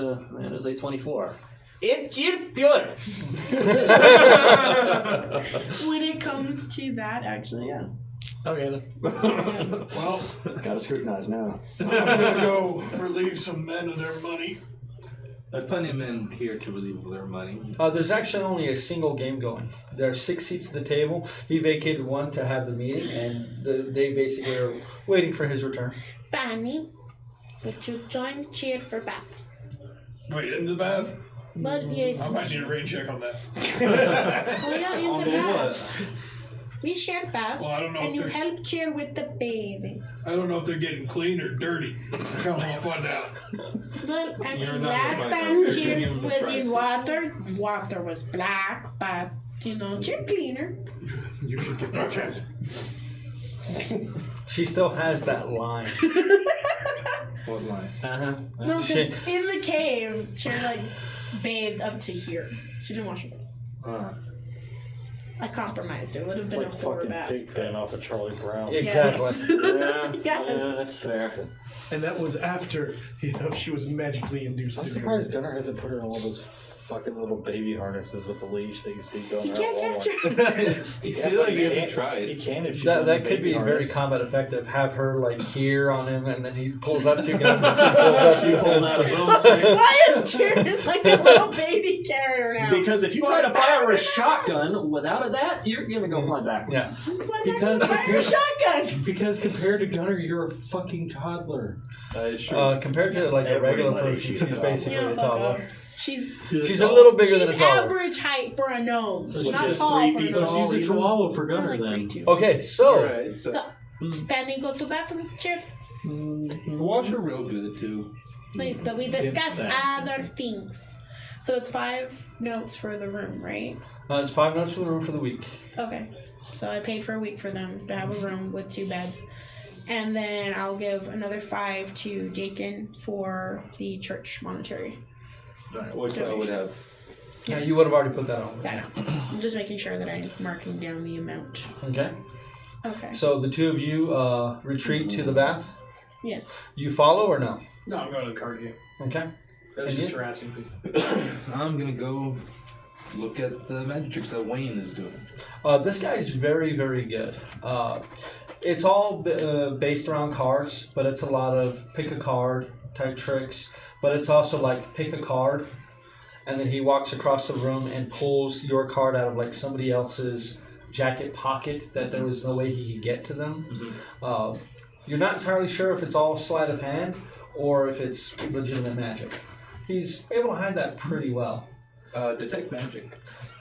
is a 24. It's pure. When it comes to that, actually, yeah. Okay then. Well, Gotta scrutinize now. I'm gonna go relieve some men of their money. There's plenty of men here to relieve their money. There's actually only a single game going. There are 6 seats at the table. He vacated one to have the meeting, and they basically are waiting for his return. Fanny, would you join Cheer for bath? Wait, in the bath? But yes. I might need a rain check on that. Oh, yeah, in On the the bath. We share bath, Well, I don't know and if you they're- help Cheer with the bathing. I don't know if they're getting clean or dirty. I kind of want to find out. Well, I You're mean, not last gonna find time out. Cheer You're gonna was try in to. water was black, but, you know, Cheer cleaner. You should get that checked. She still has that line. What line? Uh-huh. No, because She- in the cave, Cheer, like, bathed up to here. She didn't wash her face. I compromised. It would have It's been like a 4 fucking bath. Pigpen off of Charlie Brown. Exactly. Yeah, Yes. yeah, that's fair. And that was after, she was magically induced I'm to surprised Gunnar hasn't put her in one of those fucking little baby harnesses with the leash that you see going You around can't Walmart. catch her. You see, like he hasn't He tried. can if she's That in the could baby be very harness. combat effective. Have her like here on him, and then he pulls out 2 guns, and she pulls out 2 guns. Why is Cheer like a little baby carrier now? Because if you try to fire a shotgun without that, you're gonna go flying backwards. Yeah. That's why Because I'm fire a shotgun. Because compared to Gunnar, you're a fucking toddler. That is true. Compared to like a regular Everybody, person, she's she's a basically You a know, fuck toddler. off. She's She's a little bigger than a she's toddler. average height for a gnome. So Not she's just tall 3 for feet a gnome. tall. So she's a chihuahua for Gunnar Like then. 3'2". Okay, so Alright, so So, Fanny, go to bathroom, Cheer, wash her real good too. please. But we discuss other things. So it's 5 notes for the room, right? it's 5 notes for the room for the week. Okay. So I paid for a week for them to have a room with 2 beds. And then I'll give another 5 to Jakin for the church monetary. Which I would have. Yeah, you would have already put that on. Yeah, I know. I'm just making sure that I'm marking down the amount. Okay. Okay. So the 2 of you retreat to the bath. Yes. You follow or no? No, I'm going to the card game. Okay. That's And just you? harassing people. I'm gonna go look at the magic tricks that Wayne is doing. This guy is very, very good. It's all based around cards, but it's a lot of pick a card type tricks. But it's also like pick a card, and then he walks across the room and pulls your card out of like somebody else's jacket pocket that there was no way he could get to them. You're not entirely sure if it's all sleight of hand or if it's legitimate magic. He's able to hide that pretty well. Detect magic.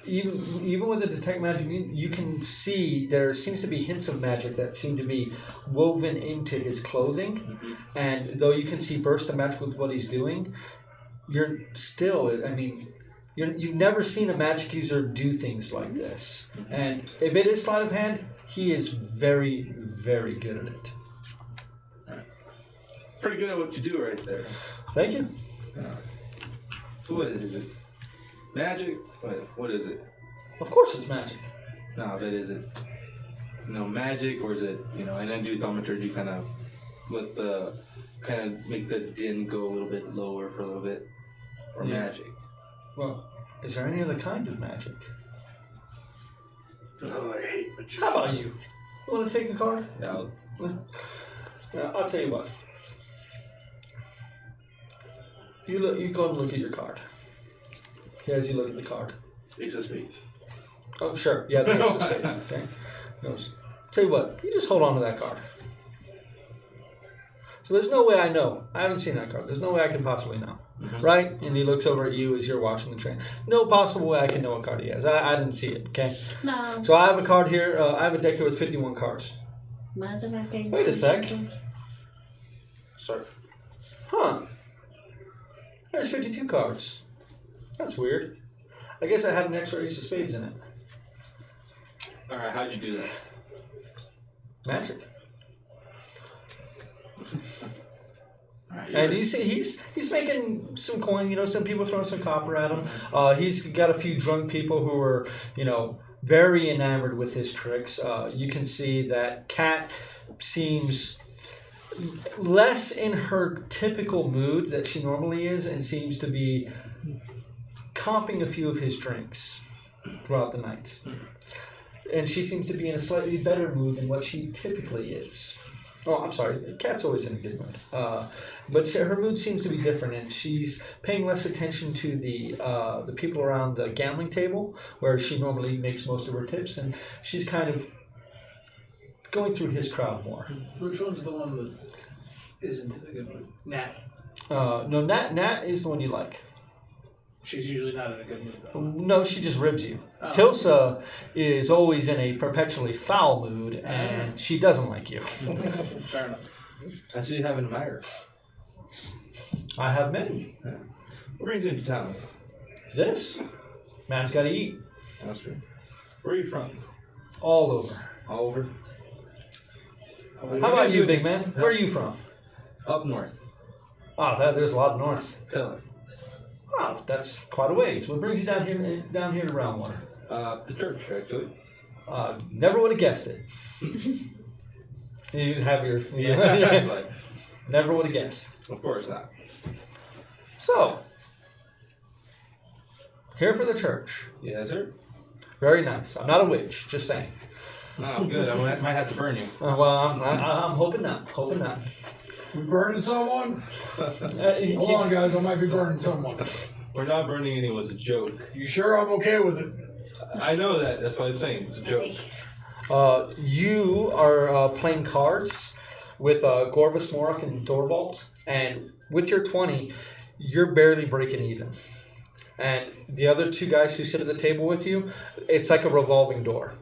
even with the detect magic, you can see there seems to be hints of magic that seem to be woven into his clothing, and though you can see bursts of magic with what he's doing, you're still. I mean, you've never seen a magic user do things like this, and if it is sleight of hand, he is very, very good at it. Pretty good at what you do right there. Thank you. So what is it? Magic? What is it? Of course, it's magic. No, that is it. Magic, or is it, and then do thaumaturgy kind of make the din go a little bit lower for a little bit, or magic. Well, is there any other kind of magic? Oh, I hate magic. How about you? You want to take a card? Yeah. I'll tell you what. You go and look at your card. As you look at the card. Ace of Spades. Oh, sure. Yeah, the Ace of Spades. Okay. Goes. Tell you what. You just hold on to that card. So there's no way I know. I haven't seen that card. There's no way I can possibly know. Mm-hmm. Right? And he looks over at you as you're watching the train. No possible way I can know what card he has. I didn't see it. Okay. No. So I have a card here. I have a deck here with 51 cards. Wait a sec. Sorry. Huh. There's 52 cards. That's weird. I guess I had an extra Ace of Spades in it. Alright, how'd you do that? Magic. Right, And you see, he's making some coin. Some people throwing some copper at him. He's got a few drunk people who are, very enamored with his tricks. You can see that Kat seems less in her typical mood that she normally is, and seems to be comping a few of his drinks throughout the night. And she seems to be in a slightly better mood than what she typically is. Oh, I'm sorry. Kat's always in a good mood. But her mood seems to be different, and she's paying less attention to the people around the gambling table, where she normally makes most of her tips, and she's kind of going through his crowd more. Which one's the one that isn't in a good mood? Nat. No, Nat is the one you like. She's usually not in a good mood, though. No, she just ribs you. Tilsa is always in a perpetually foul mood, and she doesn't like you. Fair enough. I see you have an admirer. I have many. Yeah. What brings you into town? This. Man's got to eat. That's true. Where are you from? All over. All over? How about you, big man? Where are you from? Up north. Oh, there's a lot north. Tell her. Wow, that's quite a ways. What brings you down here to Brownwater? The church, actually. Never would have guessed it. You have your... Never would have guessed. Of course not. So, here for the church. Yes, sir. Very nice. I'm not a witch, just saying. Oh, good. I might have to burn you. Well, I'm hoping not. Hoping not. We burning someone? Hold on, guys. I might be burning someone. We're not burning anyone. It's a joke. You sure I'm okay with it? I know that. That's what I'm saying. It's a joke. You are playing cards with Gorvis, Morak, and Dorvalt, and with your 20, you're barely breaking even. And the other two guys who sit at the table with you, it's like a revolving door.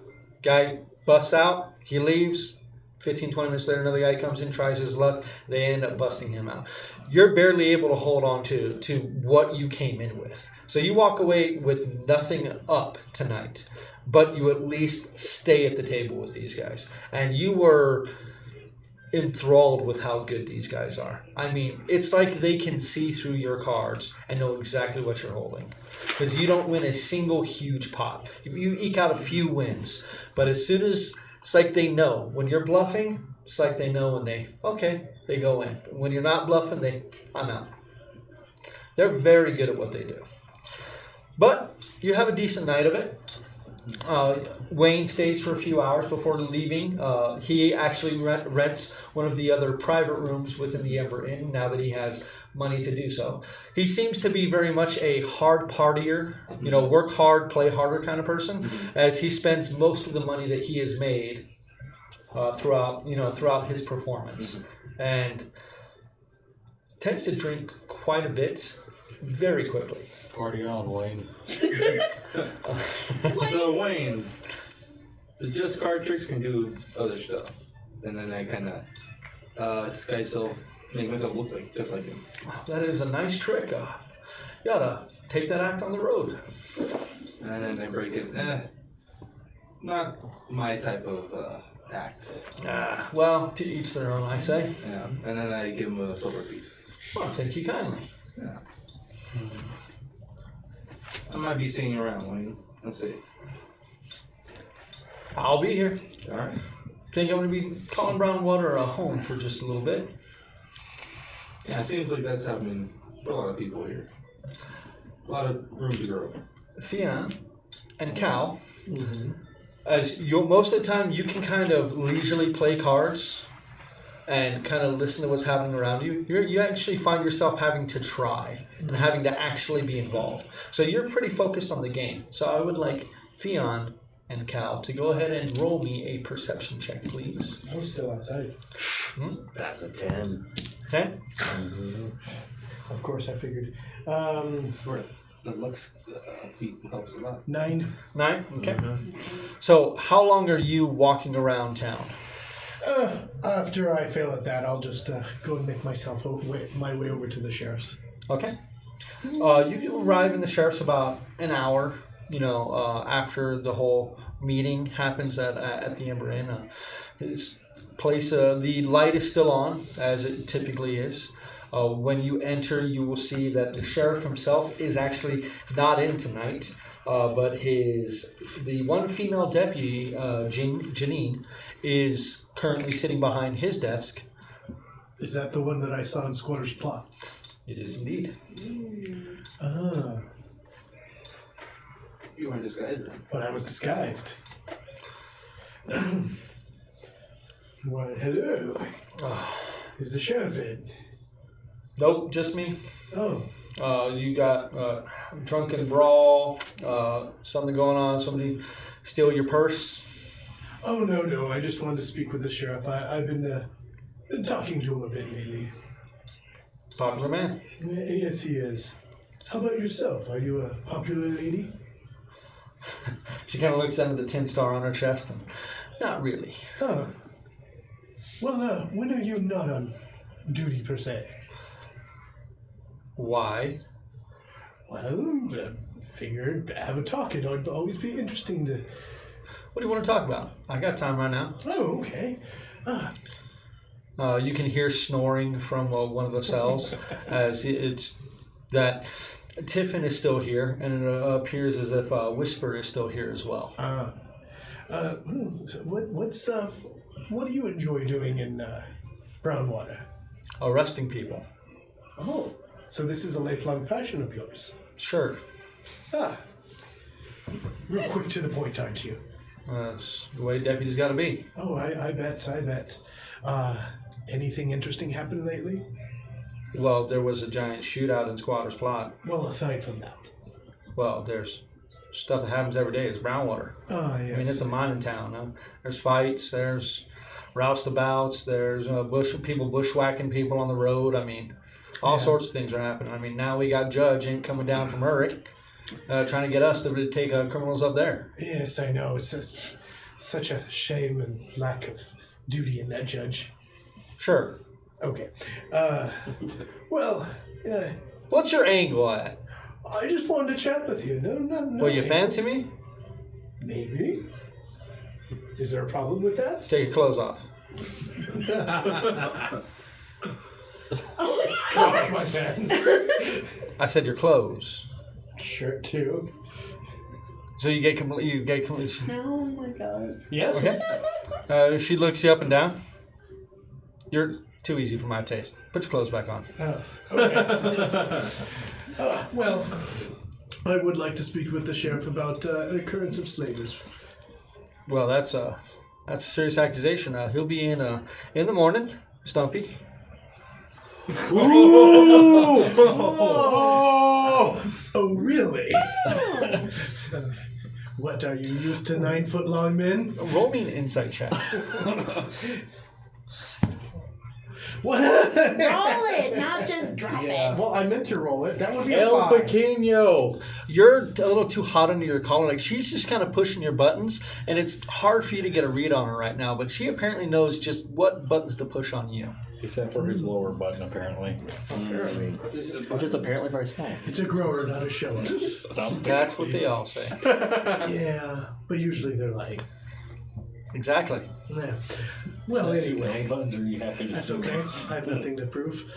Guy busts out, he leaves. 15, 20 minutes later, another guy comes in, tries his luck. They end up busting him out. You're barely able to hold on to what you came in with. So you walk away with nothing up tonight, but you at least stay at the table with these guys. And you were enthralled with how good these guys are. I mean, it's like they can see through your cards and know exactly what you're holding. Because you don't win a single huge pot. You eke out a few wins. But as soon as... It's like they know. When you're bluffing, it's like they know when they go in. When you're not bluffing, I'm out. They're very good at what they do. But you have a decent night of it. Wayne stays for a few hours before leaving. He actually rents one of the other private rooms within the Ember Inn now that he has money to do so. He seems to be very much a hard partier, work hard, play harder kind of person, as he spends most of the money that he has made throughout his performance, and tends to drink quite a bit. very quickly. Party on, Wayne. So Wayne, so just card tricks can do other stuff, and then I kind of disguise self, make myself look like just like him. That is a nice trick. You oughta take that act on the road. And then I break it. Not my type of act. Well, to each their own, I say. Yeah. And then I give him a silver piece. Well, thank you kindly. Yeah. I might be seeing you around, Wayne. Let's see. I'll be here. All right. Think I'm going to be calling Brownwater a home for just a little bit. Yeah, it seems like that's happening for a lot of people here. A lot of room to grow. Fian and Cal, as you most of the time you can kind of leisurely play cards and kind of listen to what's happening around you. You actually find yourself having to try and having to actually be involved. So you're pretty focused on the game. So I would like Fian and Cal to go ahead and roll me a perception check, please. I'm still outside. That's a 10. 10? Of course, I figured. That's where the Lux feat helps a lot. 9. 9? Okay. So how long are you walking around town? After I fail at that, I'll just go and make myself my way over to the sheriff's. Okay. You arrive in the sheriff's about an hour, after the whole meeting happens at the Ember Inn. His place, the light is still on, as it typically is. When you enter, you will see that the sheriff himself is actually not in tonight, but the one female deputy, Janine, is currently sitting behind his desk. Is that the one that I saw in Squatter's Plot? It is indeed. You weren't disguised then. But I was disguised. Why, hello. Is the sheriff in? Nope, just me. Oh. You got drunken brawl, something going on, somebody steal your purse. Oh, no. I just wanted to speak with the sheriff. I've been talking to him a bit lately. Popular man. Yes, he is. How about yourself? Are you a popular lady? She kind of looks down at the 10 star on her chest and, not really. Oh. Well, when are you not on duty, per se? Why? Well, figured have a talk. It would always be interesting to... What do you want to talk about? I got time right now. Oh, okay. You can hear snoring from one of the cells as it's that Tiffin is still here, and it appears as if Whisper is still here as well. What do you enjoy doing in Brownwater? Arresting people. Oh, so this is a lifelong passion of yours? Sure. Real quick to the point, aren't you? That's the way deputies got to be. Oh, I bet. Anything interesting happened lately? Well, there was a giant shootout in Squatter's Plot. Well, aside from that. Well, there's stuff that happens every day. It's Brownwater. Ah, yes. I mean, it's a mining town. Huh? There's fights. There's roustabouts. There's people bushwhacking people on the road. I mean, all sorts of things are happening. I mean, now we got Judge coming down from Urich, trying to get us to take criminals up there. Yes, I know. It's such a shame and lack of duty in that judge. Sure. Okay. Well, what's your angle at? I just wanted to chat with you. No. Well, you fancy me? Maybe. Is there a problem with that? Take your clothes off. Drop my pants. I said your clothes. Shirt too. So you get complete. Oh my god. Yes. Okay. She looks you up and down. You're too easy for my taste. Put your clothes back on. Okay. Well, I would like to speak with the sheriff about the occurrence of slavers. Well, that's a serious accusation. He'll be in the morning, Stumpy. Ooh! Oh, really? What, are you used to 9-foot-long men? Roll me an insight check. What? Roll it, not just drop Yeah. it. Well, I meant to roll it. That would be a El 5. Pequeño. You're a little too hot under your collar. Like she's just kind of pushing your buttons, and it's hard for you to get a read on her right now. But she apparently knows just what buttons to push on you. Except for his lower button, apparently. Apparently. Which is apparently very small. It's a grower, not a shower. That's what they all say. Yeah, but usually they're like. Exactly. Yeah. Well, anyway. Buttons are you happy to That's see? okay. I have nothing to prove.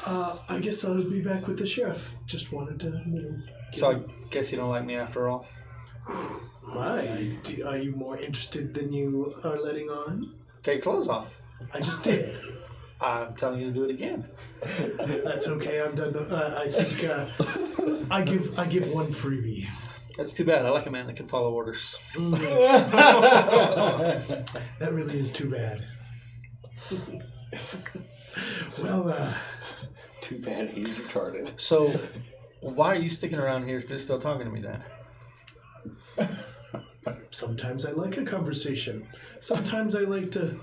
I guess I'll be back with the sheriff. Just wanted to, So I guess you don't like me after all. Why? Are you more interested than you are letting on? Take your clothes off. I just did. I'm telling you to do it again. That's okay. I'm done. I think I give one freebie. That's too bad. I like a man that can follow orders. That really is too bad. Well, Too bad he's retarded. So, why are you sticking around here still talking to me then? sometimes I like a conversation. Sometimes I like to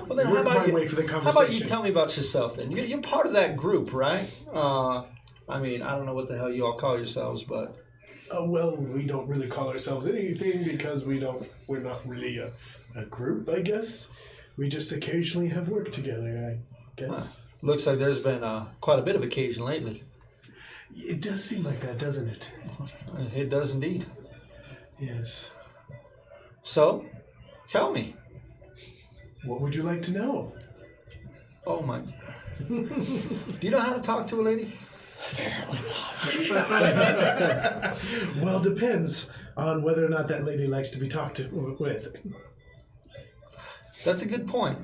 Well, then work my way for the how conversation. about you tell me about yourself then? You're part of that group, right? I mean, I don't know what the hell you all call yourselves, but Well, we don't really call ourselves anything because we're not really a group, I guess. We just occasionally have work together, I guess. looks like there's been quite a bit of occasion lately. It does seem like that, doesn't it? It does indeed. Yes. So, tell me. What would you like to know? Oh my. Do you know how to talk to a lady? Well, depends on whether or not that lady likes to be talked to with. That's a good point.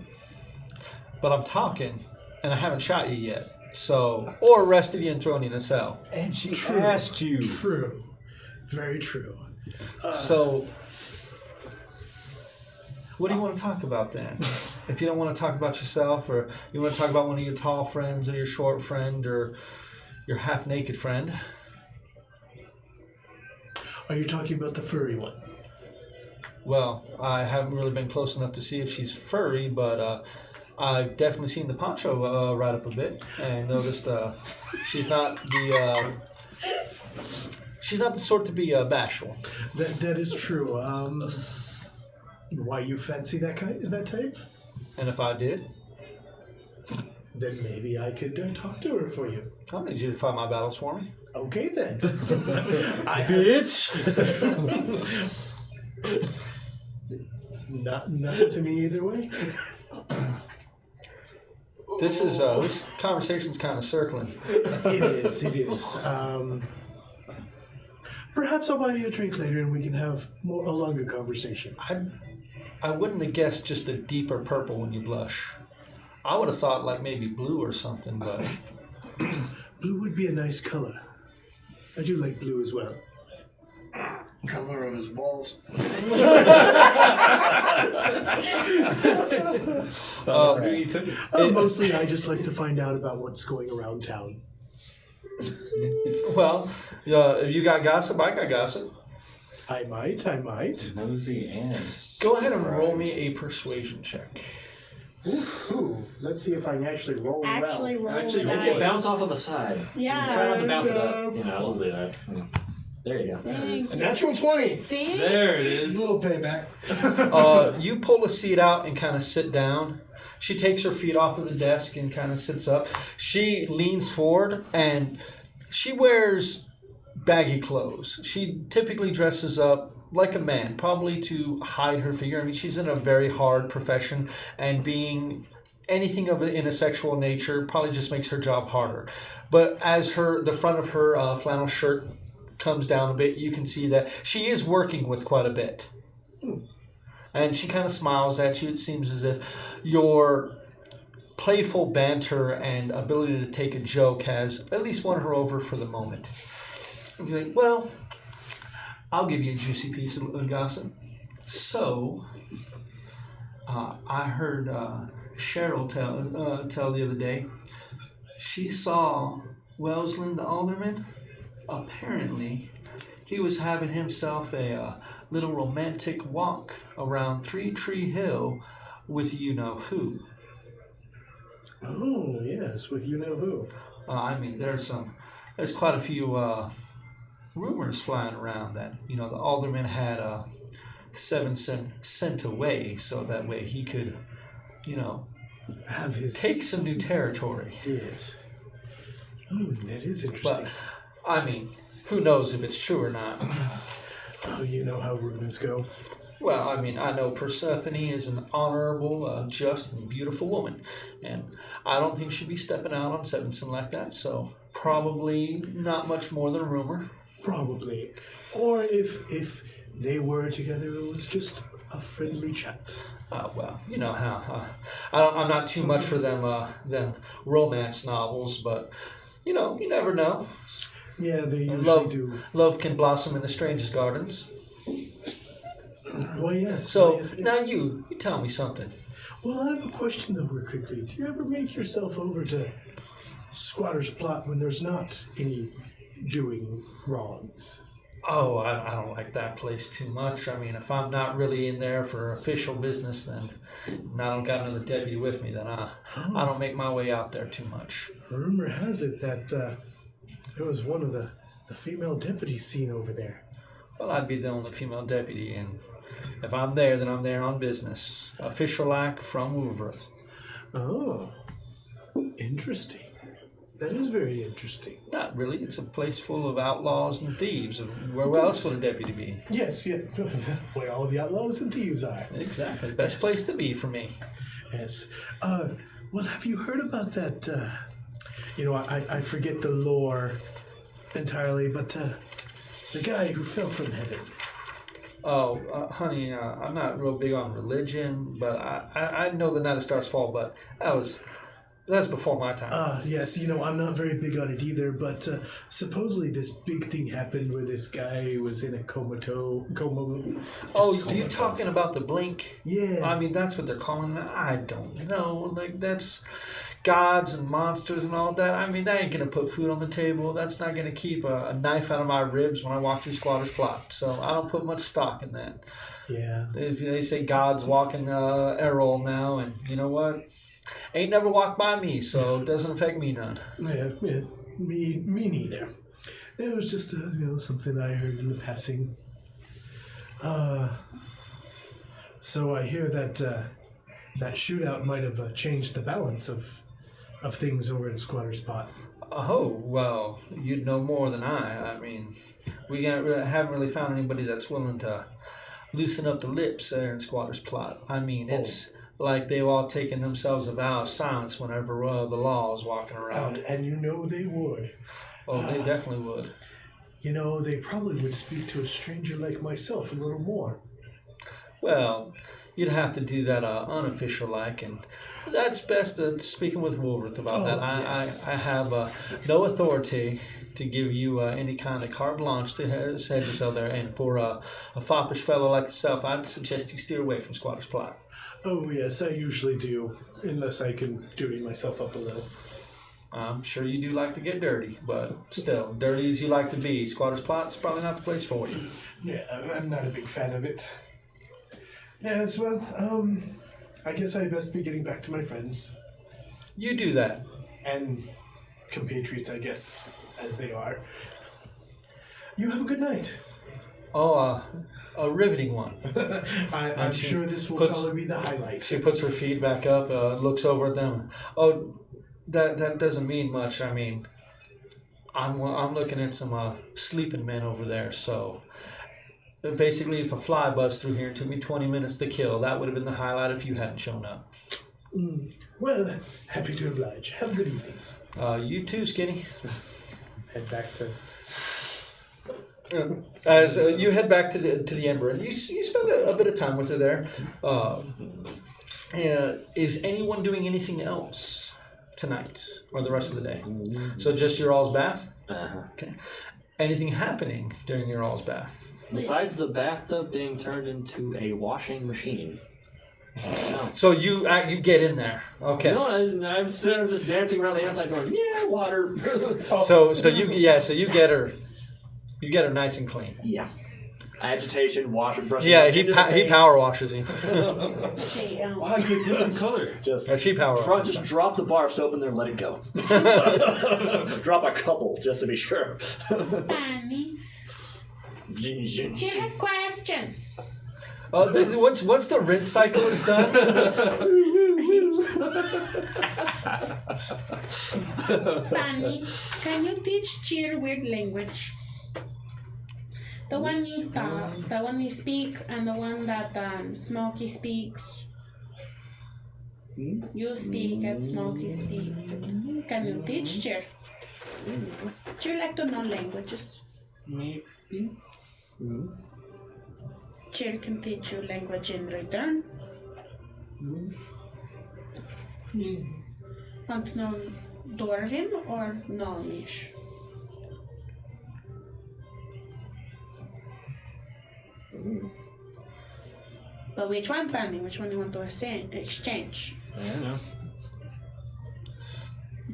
But I'm talking, and I haven't shot you yet. So, or arrested you and thrown you in a cell. And she asked you. True. Very true. So, what do you want to talk about then? If you don't want to talk about yourself, or you want to talk about one of your tall friends, or your short friend, or your half-naked friend. Are you talking about the furry one? Well, I haven't really been close enough to see if she's furry, but I've definitely seen the poncho right up a bit, and noticed she's not the sort to be bashful. That is true. Why you fancy that type? And if I did, Then maybe I could talk to her for you. I'll need you to fight my battles for me. Okay then. Bitch! Nothing to me either way. This conversation's kind of circling. It is. Perhaps I'll buy you a drink later and we can have a longer conversation. I wouldn't have guessed just a deeper purple when you blush. I would have thought like maybe blue or something, but Blue would be a nice color. I do like blue as well. Color of his balls. You took it. Mostly I just like to find out about what's going around town. well, if you got gossip, I got gossip. I might. Nosy and Go ahead and roll me a persuasion check. Ooh, let's see if I can actually roll Actually, roll Actually, the make it dice. bounce off of the side. Yeah. Try not to bounce it up. You know, we'll do that. There you go. Thank A you. natural 20. See? There it A is. little payback. You pull a seat out and kind of sit down. She takes her feet off of the desk and kind of sits up. She leans forward and she wears baggy clothes. She typically dresses up like a man, probably to hide her figure. I mean, she's in a very hard profession, and being anything of it in a sexual nature probably just makes her job harder. But as the front of her flannel shirt comes down a bit, you can see that she is working with quite a bit. And she kind of smiles at you. It seems as if your playful banter and ability to take a joke has at least won her over for the moment. And you're like, well, I'll give you a juicy piece of gossip. So, I heard Cheryl tell the other day she saw Wellesley, the alderman. Apparently, he was having himself a little romantic walk around Three Tree Hill with you know who. Oh, yes, with you know who. I mean, there's quite a few rumors flying around that the alderman had 7 cents sent away so that way he could, Have his... take some new territory. Yes. That is interesting. But I mean, who knows if it's true or not? Oh, you know how rumors go. Well, I mean, I know Persephone is an honorable, just, and beautiful woman, and I don't think she'd be stepping out on Sevenson like that, so probably not much more than a rumor. Probably. Or if they were together, it was just a friendly chat. Well, you know how. I'm not too much for them romance novels, but, you never know. Yeah, they usually do. Love can blossom in the strangest gardens. Well, yes. So, yes. now you tell me something. Well, I have a question, though, real quickly. Do you ever make yourself over to Squatter's Plot when there's not any doing wrongs? Oh, I don't like that place too much. I mean, if I'm not really in there for official business, then and I don't got another deputy with me, then I don't make my way out there too much. Rumor has it that there was one of the female deputies seen over there. Well, I'd be the only female deputy, and if I'm there, then I'm there on business. Official act from Woolworth. Oh, interesting. That is very interesting. Not really. It's a place full of outlaws and thieves. Where else would a deputy be? Yes, yeah. Where all the outlaws and thieves are. Exactly. Best place to be for me. Yes. Well, have you heard about that? I forget the lore entirely, but the guy who fell from heaven. Oh, honey, I'm not real big on religion, but I know the Night of Stars Fall, but that's before my time. Yes, I'm not very big on it either, but supposedly this big thing happened where this guy was in a coma. Oh, are you talking about the blink? Yeah. I mean, that's what they're calling it. I don't know. Like, that's gods and monsters and all that. I mean, that ain't going to put food on the table. That's not going to keep a knife out of my ribs when I walk through Squatter's Plot. So I don't put much stock in that. Yeah. If they say God's walking Erroll now, and you know what? Ain't never walked by me, so it doesn't affect me none. Yeah, me neither. It was just something I heard in the passing. So I hear that that shootout might have changed the balance of things over in Squatter's Pot. Oh, well, you'd know more than I. I mean, we haven't really found anybody that's willing to loosen up the lips there in Squatter's Plot. I mean, it's like they've all taken themselves a vow of silence whenever the law is walking around. And they would. Oh, they definitely would. They probably would speak to a stranger like myself a little more. Well, you'd have to do that unofficial-like, and that's best speaking with Woolworth about that. Yes. I have no authority to give you any kind of carte blanche to head yourself there, and for a foppish fellow like yourself, I'd suggest you steer away from Squatter's Plot. Oh, yes, I usually do, unless I can dirty myself up a little. I'm sure you do like to get dirty, but still, dirty as you like to be, Squatter's Plot's probably not the place for you. Yeah, I'm not a big fan of it. Yes, well, I guess I best be getting back to my friends. You do that. And compatriots, I guess, as they are. You have a good night. Oh, a riveting one. I'm sure this will probably be the highlight. She puts her feet back up, looks over at them. Oh, that doesn't mean much. I mean, I'm looking at some sleeping men over there, so basically if a fly buzzed through here, it took me 20 minutes to kill. That would have been the highlight if you hadn't shown up. Well, happy to oblige. Have a good evening. You too, Skinny. Head back to... As you head back to the Ember, and you spend a bit of time with her there. Is anyone doing anything else tonight or the rest of the day? So just your all's bath? Okay. Anything happening during your all's bath? Besides the bathtub being turned into a washing machine. So you get in there. Okay. No, I'm just dancing around the outside going, yeah, water. So you get her. You get her nice and clean. Yeah. agitation, brushing. Yeah, up he into the face. power washes you. Okay, Wow, you get different color. Just She power washes. just drop the bar of soap in there and let it go. Drop a couple just to be sure. Fanny, do you have question? Once the rinse cycle is done, Fanny, can you teach Cheer weird language? The one you talk, the one you speak, and the one that Smokey speaks. You speak and Smokey speaks. Can you teach Cheer? Do you like to know languages? Maybe. Cheer can teach you language in return. Want to know Dwarven or Gnomish? But which one, Fanny? Which one do you want to exchange? I don't know.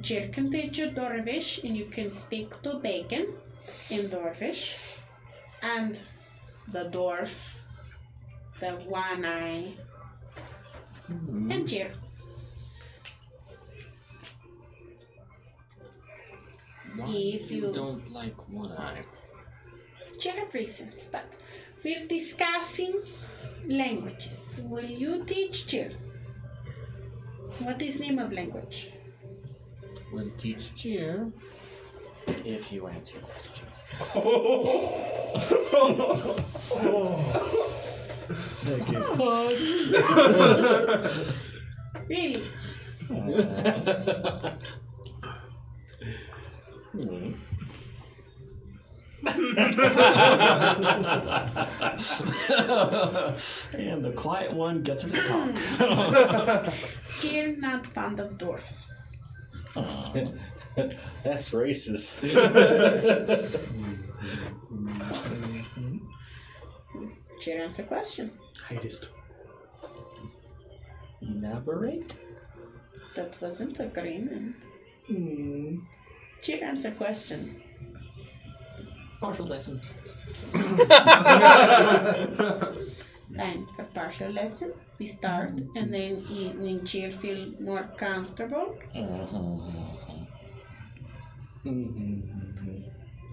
Cheer can teach you Dwarvish, and you can speak to Bacon in Dwarvish. And the dwarf, the one eye, and Cheer. If you don't like one eye. Cheer have reasons, but we're discussing languages. Will you teach Cheer? What is name of language? We'll teach cheer if you answer question. Second. Really? And the quiet one gets her to talk. Cheer not fond of dwarfs. That's racist. Cheer answer question. Heightest. Elaborate? That wasn't agreement. Cheer answer question. Partial lesson. And for partial lesson, we start, and then when Cheer feel more comfortable,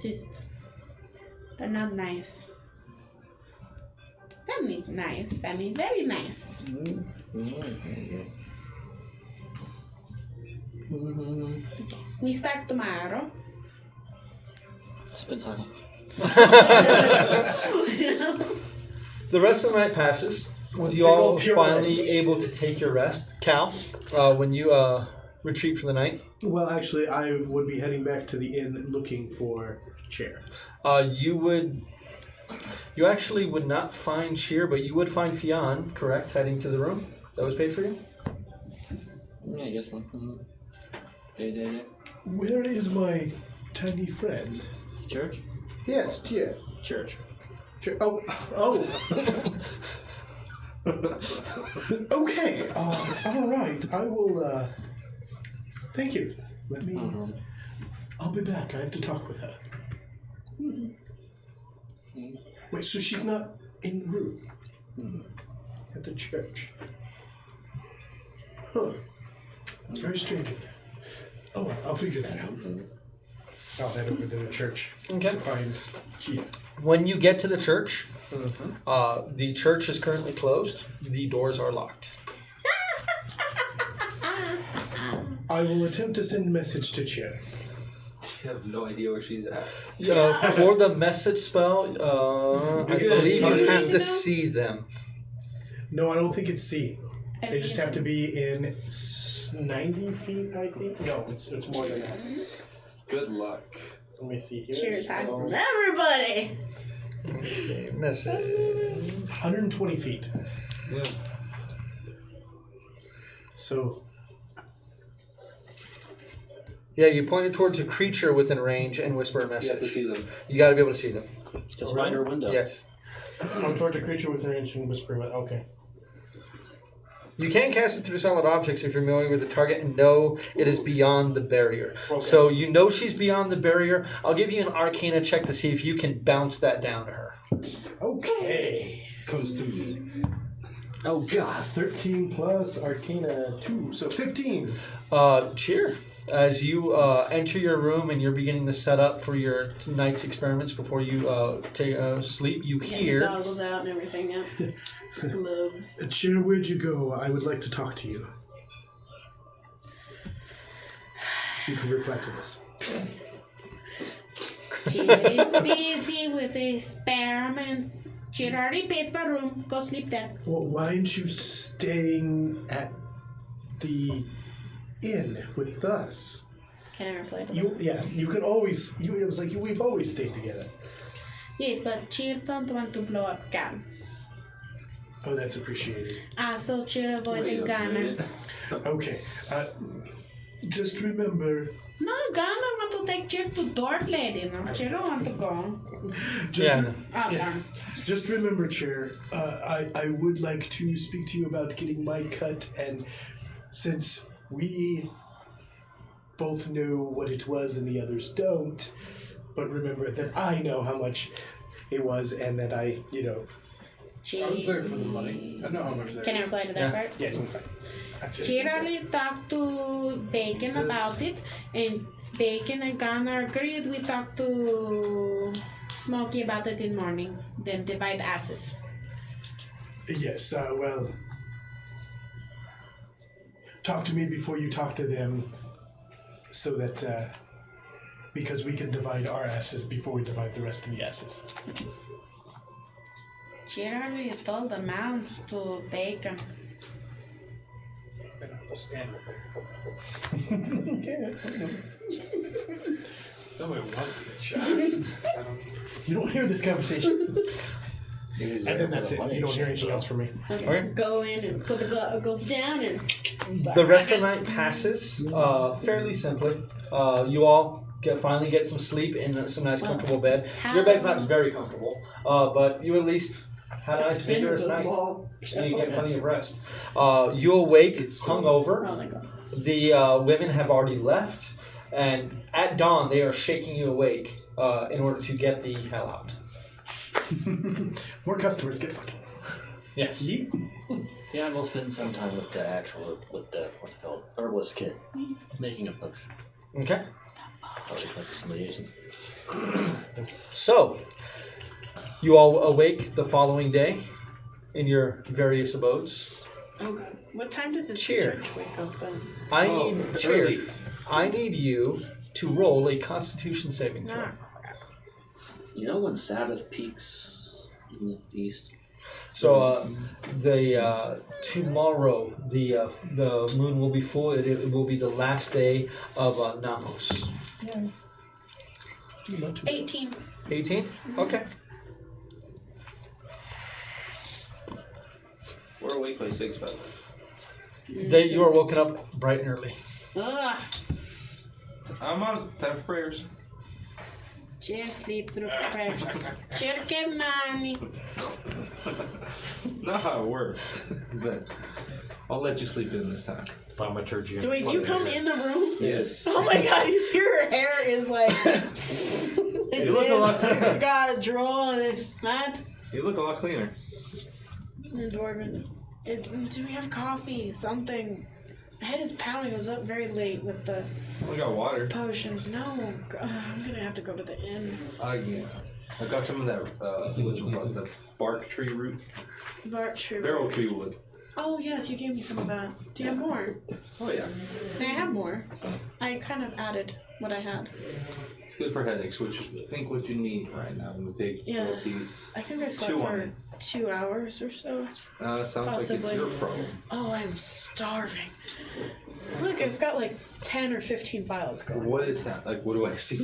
just they're not nice. Fanny's nice. Fanny's very nice. We start tomorrow. Spin cycle. the rest of the night passes with you all finally able to take your rest. Cal, when you retreat for the night, Well, actually, I would be heading back to the inn looking for Chair. you actually would not find Sheer, but you would find Fionn, correct, heading to the room that was paid for you? Yeah, I guess one. Yeah. Where is my tiny friend? Church? Yes, Chair. Church. Oh. Okay. All right. I will. Thank you. Let me. I'll be back. I have to talk with her. Wait. So she's not in the room at the church. Huh. It's very strange of them. Oh, well, I'll figure that out. I'll head over to the church. Okay. To find Chia. When you get to the church, the church is currently closed. The doors are locked. I will attempt to send a message to Chia. You have no idea where she's at. For the message spell, I believe you have to see them. No, I don't think it's C. They just have to be in 90 feet, I think. No, it's more than that. Good luck. Let me see here. Cheers time from everybody. Let's see. Message. 120 feet. Yeah. So, Yeah, you pointed towards a creature within range and whisper a You have to message. see them. You got to be able to see them. Just find her window. Yes. I'm towards a creature within range and whisper. Okay. You can cast it through solid objects if you're familiar with the target and know it is beyond the barrier. Okay. So you know she's beyond the barrier. I'll give you an Arcana check to see if you can bounce that down to her. Okay. Comes to me. Oh God. 13 plus Arcana 2, so 15. Cheer. As you enter your room and you're beginning to set up for your night's experiments before you take sleep, you hear. Goggles out and everything. Yeah. Gloves. Cheer, where'd you go? I would like to talk to you. You can reply to this. Cheer is busy with the experiments. Cheer already paid for a room. Go sleep there. Well, why aren't you staying at the inn with us? Can I reply to that? You can always. It was like we've always stayed together. Yes, but Cheer don't want to blow up gun. Oh, that's appreciated. So Cheer avoiding gun. Okay. Just remember. No, Ghana want to take Cheer to Dwarf Lady. No, Cheer don't want to go. Just remember, Chair, I would like to speak to you about getting my cut, and since we both know what it was and the others don't, but remember that I know how much it was and that I I was there for the money. I know how much there Can I is. reply to that part? Yeah. Cheer already talked to Bacon about it, and Bacon and Ghana agreed. We talked to Smokey about it in morning, then divide asses. Yes, well, talk to me before you talk to them so that, because we can divide our asses before we divide the rest of the asses. Cheer already told the mounts to Bacon. Somebody wants to get shot. You don't hear this conversation. And then that's it. You don't hear anything else from me. Okay. Go in and put the goggles down and The rest of the night passes fairly simply. You all finally get some sleep in some nice comfortable bed. Your bed's not very comfortable, but you at least had a nice vigorous night. And you get plenty of rest. You awake hungover. Oh my God. The women have already left, and at dawn they are shaking you awake in order to get the hell out. More customers get fucking. Yes. Yeet. Yeah, we'll spend some time with the what's it called, herbalist kit, making a potion. Okay. Probably collect some of the agents. So, you all awake the following day in your various abodes. Oh God. What time did the Cheer. church wake up then? I need you to roll a Constitution saving throw. You know when Sabbath peaks in the east? So tomorrow the moon will be full. It will be the last day of Namos. 18. 18? Okay. We're awake by 6, by the way. You are woken up bright and early. Ugh. I'm on time for prayers. Cheer sleep through prayers. Cheer get money. Not how it works, but I'll let you sleep in this time. Thaumaturgy. Do wait, do you come in the room? Yes. Oh my God, you see her hair is like. You look a lot cleaner. She got a draw and what? You look a lot cleaner. The dwarven. Do we have coffee? Something. My head is pounding. I was up very late with the We got water. potions. No, I'm gonna have to go to the inn. Yeah. I got some of that, the bark tree root. Bark tree. Barrel tree wood. Oh yes, you gave me some of that. Do you have more? Oh, yeah. May I have more? I kind of added what I had. It's good for headaches, which I think what you need right now. I'm going to take Yes. these. I think I slept Chew on for it. 2 hours or so. That sounds like it's Possibly. your problem. Oh, I'm starving. Look, I've got like 10 or 15 files going. What is that? Like, what do I see?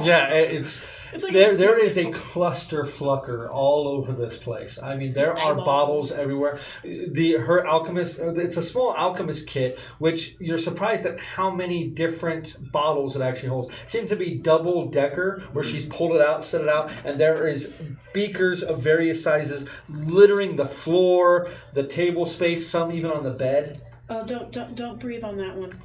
Yeah, it's like there is a cluster flucker all over this place. I mean, there are Eyeballs. bottles everywhere. Her alchemist, it's a small alchemist kit, which you're surprised at how many different bottles it actually holds. It seems to be double decker, where she's pulled it out, set it out, and there is beakers of various sizes littering the floor, the table space, some even on the bed. Oh, don't breathe on that one.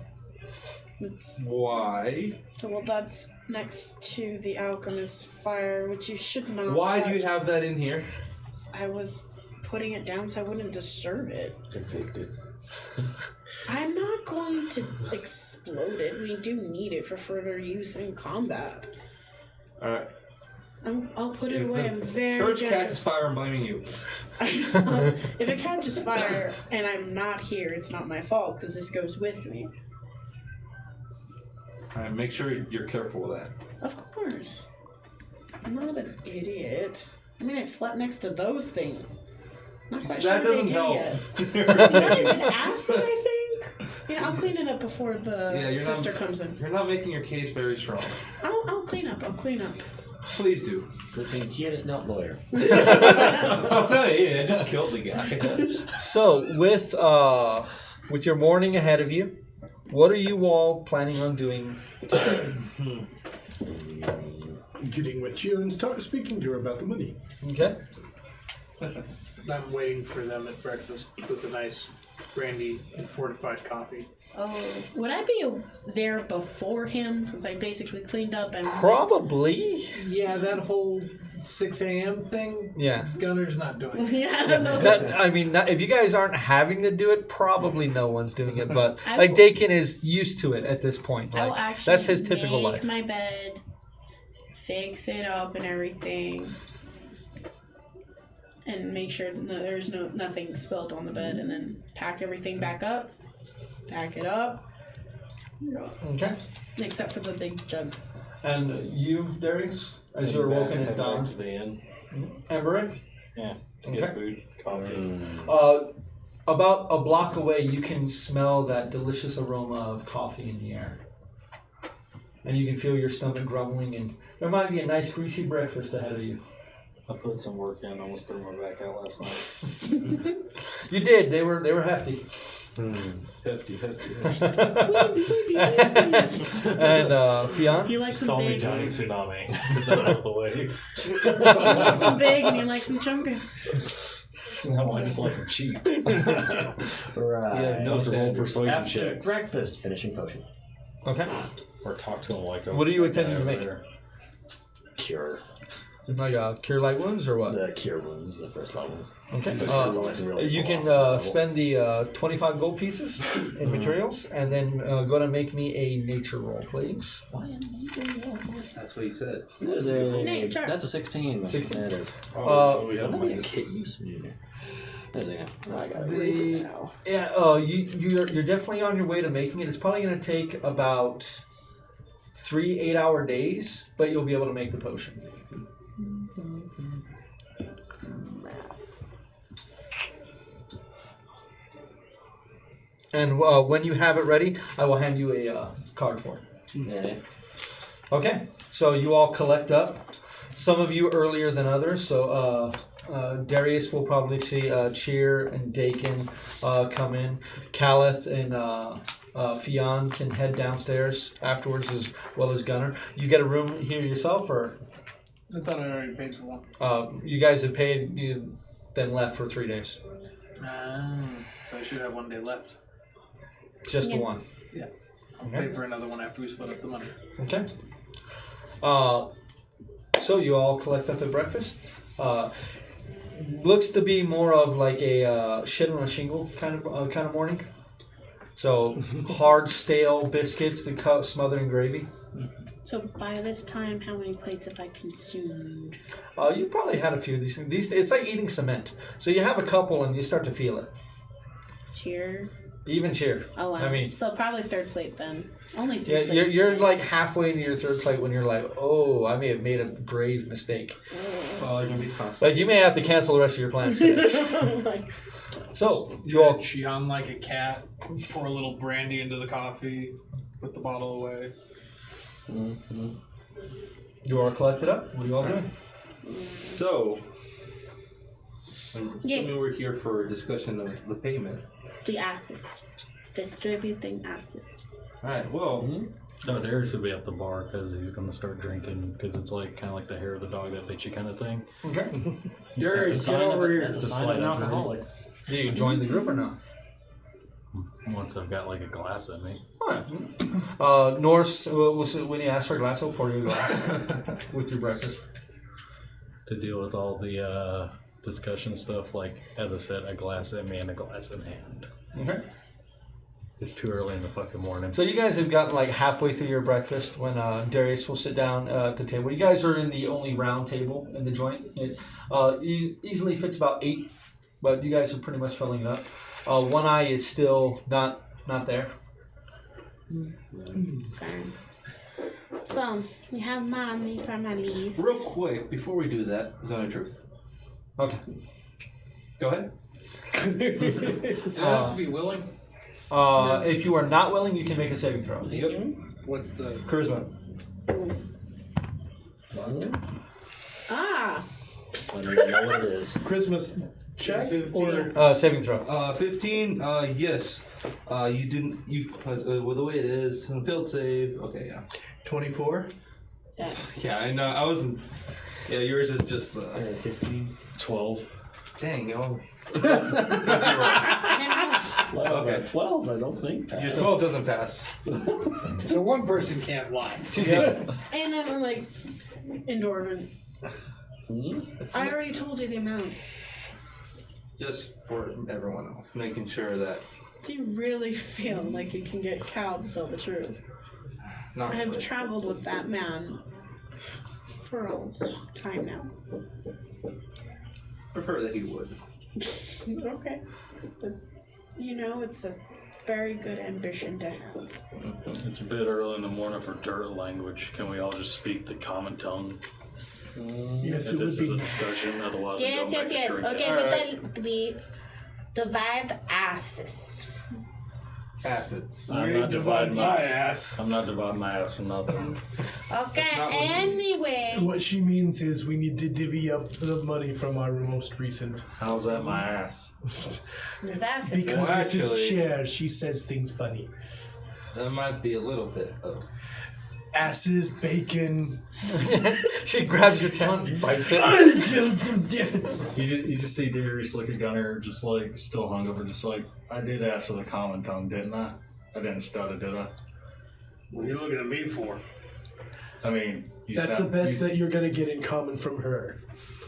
Why? Well, that's next to the alchemist fire, which you should not. Why do you touch. have that in here? I was putting it down so I wouldn't disturb it. Convicted. I'm not going to explode it. We do need it for further use in combat. Alright. I'll put it away. I'm very Church gentle. catches fire, I'm blaming you. If it catches fire and I'm not here, it's not my fault because this goes with me. Alright, make sure you're careful with that. Of course. I'm not an idiot. I mean, I slept next to those things. Not quite sure That what they doesn't do help. yet. What is it? Acid, I think? Yeah, I'll clean it up before the sister comes in. You're not making your case very strong. I'll clean up. I'll clean up. Please do. Good thing Jen is not lawyer. Oh, no, yeah, I just killed the guy. So with your morning ahead of you, what are you all planning on doing? Getting with Cheer and speaking to her about the money. Okay. I'm waiting for them at breakfast with a nice brandy and fortified coffee. Oh, would I be there before him since I basically cleaned up and... Probably. Yeah, that whole 6 a.m. thing, Yeah. Gunner's not doing it. Yeah, If you guys aren't having to do it, probably no one's doing it. But I like will- Dakin is used to it at this point. I will Like, actually that's his typical make life. my bed, fix it up and everything, and make sure there's nothing spilled on the bed, and then pack everything back up, pack it up, Okay. except for the big jug. And you, Darius, as you're woken at dawn, to the inn. Emberick? Yeah. To Okay. get food, coffee. About a block away, you can smell that delicious aroma of coffee in the air. And you can feel your stomach grumbling, and there might be a nice greasy breakfast ahead of you. I put some work in. Almost threw my back out last night. You did. They were hefty. Hefty. And Fionn? You like some Call me big? Johnny Tsunami. Is that out the way? You like some big, and you like some chunky. No, I just like them cheap. Right. Yeah, no Those are all standards. persuasion After checks. breakfast, finishing potion. Okay. Or talk to them like. What are you intending to make? Cure. Like cure light wounds or what? The cure wounds, the first level. Okay. That's all I can really You pull can off that level. spend the 25 gold pieces in materials, and then go to make me a nature roll, please. That's what he said. That is a, Nature. that's a 16. 16? That is. We have Let me minus. get you. There's a, I gotta erase it now. Yeah. You're definitely on your way to making it. It's probably going to take about 3 8-hour days, but you'll be able to make the potion. And when you have it ready, I will hand you a card for it. Yeah. Okay, so you all collect up. Some of you earlier than others. So Darius will probably see Cheer and Dakin come in. Calith and Fionn can head downstairs afterwards, as well as Gunner. You get a room here yourself, or I thought I already paid for one. you guys have paid, you then left for 3 days. So I should have 1 day left. Just the one. Yeah. I'll Okay. pay for another one after we split up the money. Okay. So you all collect up at breakfast. Looks to be more of like a shit on a shingle kind of morning. So hard, stale biscuits that smother in gravy. So by this time, how many plates have I consumed? You probably had a few of these things. It's like eating cement. So you have a couple and you start to feel it. Cheer. Even Cheer. Oh wow. I mean, so probably third plate then. Only 3 yeah, plates. you're today. like halfway into your third plate when you're like, oh, I may have made a grave mistake. Well, you're gonna be constant. Like you may have to cancel the rest of your plans today. Like, So you all Yawn like a cat, pour a little brandy into the coffee, put the bottle away. You all collected up? What are you all doing? So, I'm Yes. assuming we're here for a discussion of the payment. the asses. Distributing asses. Alright, well, No, Darius will be at the bar because he's going to start drinking because it's like kind of like the hair of the dog that bit you kind of thing. Okay. Darius, get over here. That's a It's a sign of an slight alcoholic. Do you join the group or not? Once I've got like a glass in me. Alright. Norse, was it when you asked for a glass, I'll pour you a glass with your breakfast. To deal with all the discussion stuff, like, as I said, a glass in me and a glass in hand. Okay. It's too early in the fucking morning. So you guys have gotten like halfway through your breakfast when Darius will sit down at the table. You guys are in the only round table in the joint. It easily fits about 8, but you guys are pretty much filling it up. One eye is still not there. Okay. So, we have money from Elise. Real quick, before we do that, Zone of Truth. Okay. Go ahead. Does it have to be willing? If you are not willing, you can make a saving throw. Yep. What's the Charisma. Ah! I don't even know what it is. Christmas check or 15. Saving throw. 15. Yes. You didn't. You with the way it is, failed save. Okay, yeah. 24. Yeah, I know. I wasn't. Yeah, yours is just the 15. 12. Dang, yo. Well, Okay. 12, I don't think. Your 12 doesn't pass. So one person can't lie. And then, like, endorphin. I already told you the amount. Just for everyone else, making sure that. Do you really feel like you can get Cal to tell the truth? Not I have really. traveled with that man for a long time now. Prefer that he would. Okay. But, you know, it's a very good ambition to have. It's a bit early in the morning for dirt language. Can we all just speak the common tongue? Yes, If it would this is a be. discussion, otherwise we Yes, go yes, back yes. to drinking. Okay, we divide asses. Assets. I'm We not ain't dividing dividing my my ass. I'm not dividing my ass for nothing. Okay, not what you- anyway. What she means is we need to divvy up the money from our most recent. How's that my ass? This ass is Because Well, this is actually- Cher, she says things funny. That might be a little bit of. Asses, bacon. She grabs your tail and bites it. You just see Darius look at Gunner, just like still hungover, just like, I did ask for the common tongue, didn't I? I didn't stutter, did I? What are you looking at me for? I mean, you That's the sound- best you that you're gonna get in common from her.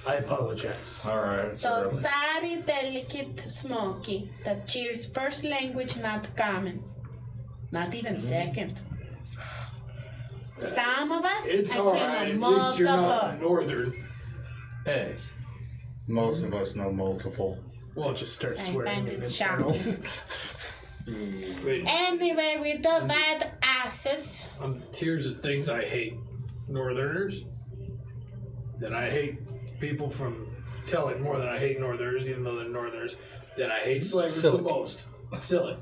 I apologize. Alright, it's so early. sorry, delicate Smoky. That cheers first language not common. Not even second. Some of us It's actually alright. At know least you're not multiple. northern. Hey. Most of us know multiple. We'll just start I swearing. find in it Infernal. shocking. Wait, Anyway, we divide asses. tiers of things I hate. Northerners. Then I hate people from telling more than I hate Northerners, even though they're Northerners. Then I hate slavers Silic. the most. Silic.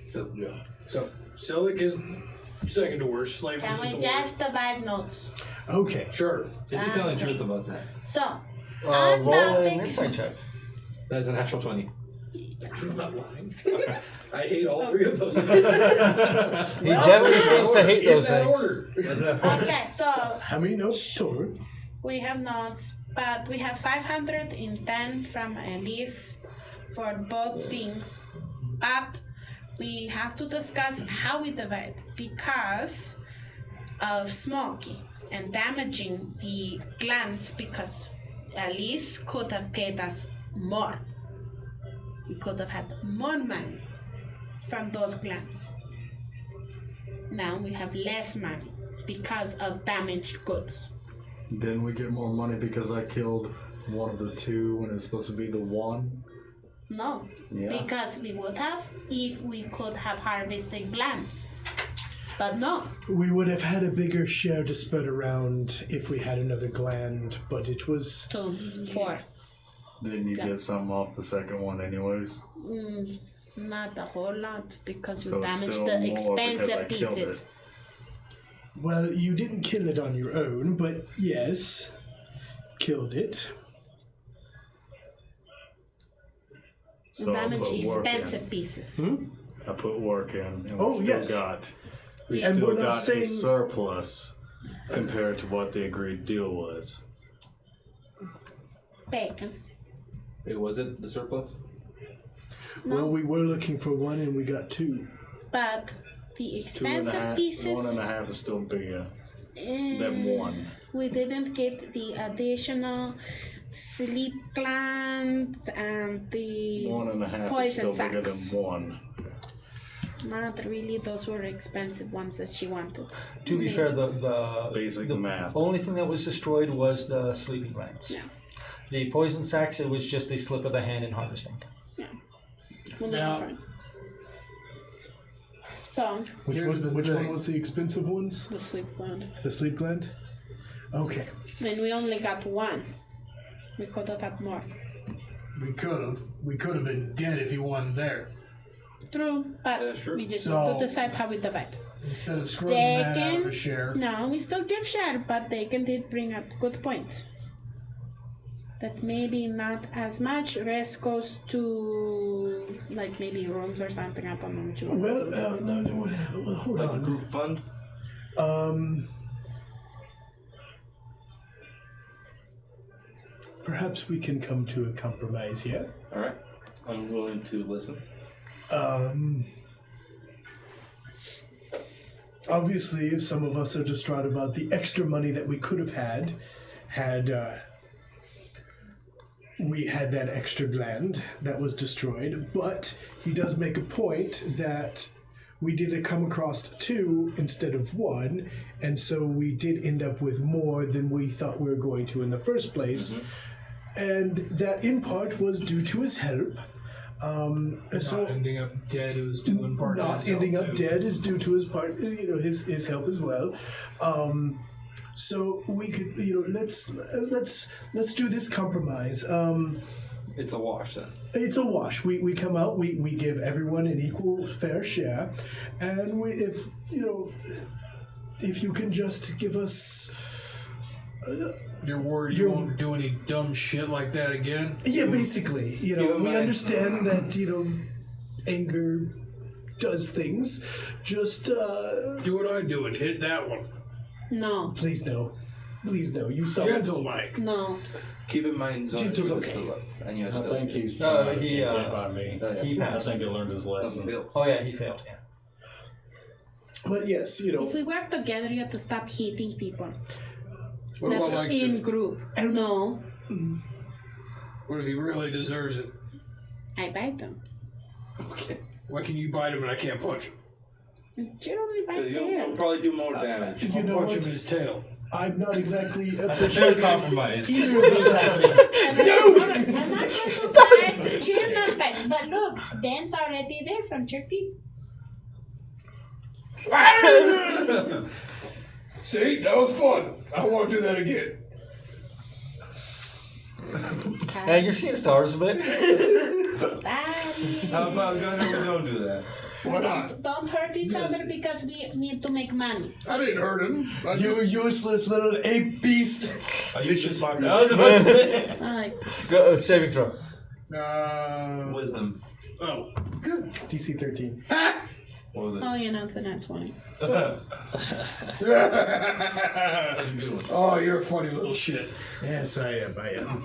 So, yeah. So Silic is second to worst. Slavers Can is we the just divide notes? Okay. worst. Sure. Is he telling the truth about that? So, Roll an topic. insight check. That's an actual 20. I'm not lying. I hate all three of those things. He definitely seems to hate In those that things. order. Okay, so How many notes total? we have notes, but we have 510 from Elise for both things. But we have to discuss how we divide because of Smokey and damaging the glands because Elise could have paid us more. We could have had more money from those glands. Now we have less money because of damaged goods. Didn't we get more money because I killed one of the two when it's supposed to be the one? No, Yeah. because we would have if we could have harvested glands. But no, We would have had a bigger share to spread around if we had another gland, but it was 2, 4. Didn't you Yeah. get something off the second one anyways? Not a whole lot because So you it's damaged still the more because I expensive killed pieces. well, you didn't kill it on your own, but yes, killed it. You So I damaged put work expensive in. pieces. I put work in, and Oh, we still yes. got we And still we're not got a saying- surplus compared to what the agreed deal was. Bacon. Wait, was it the surplus? Well, we were looking for one and we got two. But the 2.5. expensive pieces. 1.5 is still bigger than one. We didn't get the additional sleep glands and the 1.5 is poison still bigger sacks. than one. Not really. Those were expensive ones that she wanted. To be fair, the Basic math. only thing that was destroyed was the sleeping glands. Yeah. The poison sacks, it was just a slip of the hand in harvesting. We'll Now- never find. So, Which one was the expensive ones? the sleep gland. The sleep gland? Okay. And we only got one. We could have had more. We could have. We could have been dead if you wasn't there. True, but That's true. we just So- need to decide how we divide. Instead of screwing They that out of can- a share. No, we still give share, but they did bring up good point. That maybe not as much. Rest goes to like maybe rooms or something. I don't know what you want. Well, no, hold Like a on. group fund. Perhaps we can come to a compromise here. All right. I'm willing to listen. Obviously, some of us are distraught about the extra money that we could have had we had that extra gland that was destroyed. But he does make a point that we did come across two instead of one, and so we did end up with more than we thought we were going to in the first place. And that in part was due to his help. Not ending up dead. It was due in part to Not his help, ending up too. dead is due to his part, his help as well. So we could, let's do this compromise. It's a wash then. It's a wash. We come out. We give everyone an equal, fair share, and if you can just give us. You're worried you won't do any dumb shit like that again? Yeah, basically, Keep in we mind- understand that anger does things. Just Do what I do and hit that one. No, please no. You saw Gentle like. no. Keep in mind, Zone Gentle is okay. still up, and you have I to. think he's No, he he, get by me. He I passed. think he learned his Doesn't lesson. feel. Oh yeah, he failed. Yeah. But yes, If we work together, you have to stop hitting people. What Not about like in group. No, what if he really deserves it? I bite them. Okay. Why can you bite him and I can't punch him? You only bite Because the you'll head. probably do more damage. you know Punch what? him in his tail. I'm not exactly That's a fair compromise. either of those happening. I'm not going to fight. Cheer not fight. But look, Dan's already there from your teeth. See, that was fun. I won't do that again. Yeah, you're seeing stars a bit. Bye. How about we don't do that? Why not? Don't hurt each other because we need to make money. I didn't hurt him. You useless little ape beast. Are you just my Alright. Go, saving throw. Wisdom. Oh. Good. DC 13. What was it? Oh, it's a nat 20. That's a good one. Oh, you're a funny little shit. Yes, I am.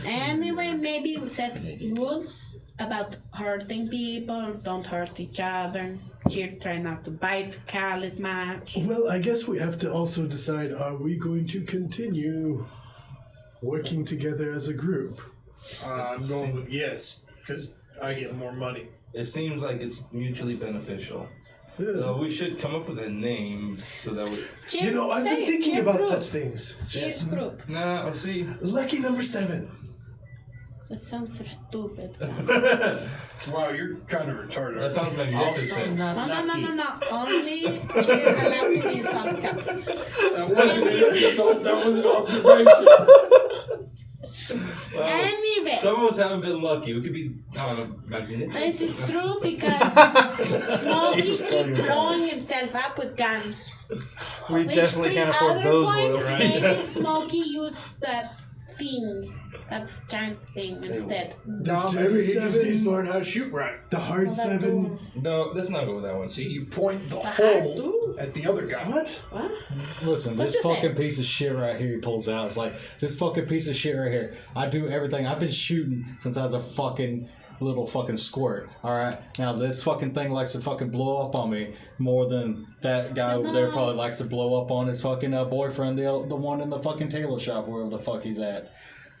Anyway, maybe we set rules about hurting people. Don't hurt each other. Try not to bite Cal as much. Well, I guess we have to also decide, are we going to continue working together as a group? I'm going with yes, because I get more money. It seems like it's mutually beneficial. We should come up with a name so that we. Cheers, I've say been it, thinking cheer about group. such things. Cheers group. Nah, I'll see. Lucky number 7. That sounds so stupid. Wow, you're kind of retarded. That sounds magnificent. No. Only cheer allowed to be insult Cal. That wasn't an insult, that was an observation. Anyway. Some of us haven't been lucky. We could be, I don't know, magnificent. This is true because Smokey keeps blowing himself up with guns. We Which definitely brings can't afford other those points. royalties. Maybe Smokey used that thing, that giant thing instead. No, maybe he just needs to learn how to shoot right. The hard Well, that 7. No, let's not go with that one. See, you point the hard hole two? at the other guy. What? What? Listen, What this you say? fucking piece of shit right here he pulls out. It's like, this fucking piece of shit right here. I do everything. I've been shooting since I was a fucking, little fucking squirt. Alright? Now, this fucking thing likes to fucking blow up on me more than that guy over there probably likes to blow up on his fucking boyfriend, the one in the fucking tailor shop, wherever the fuck he's at.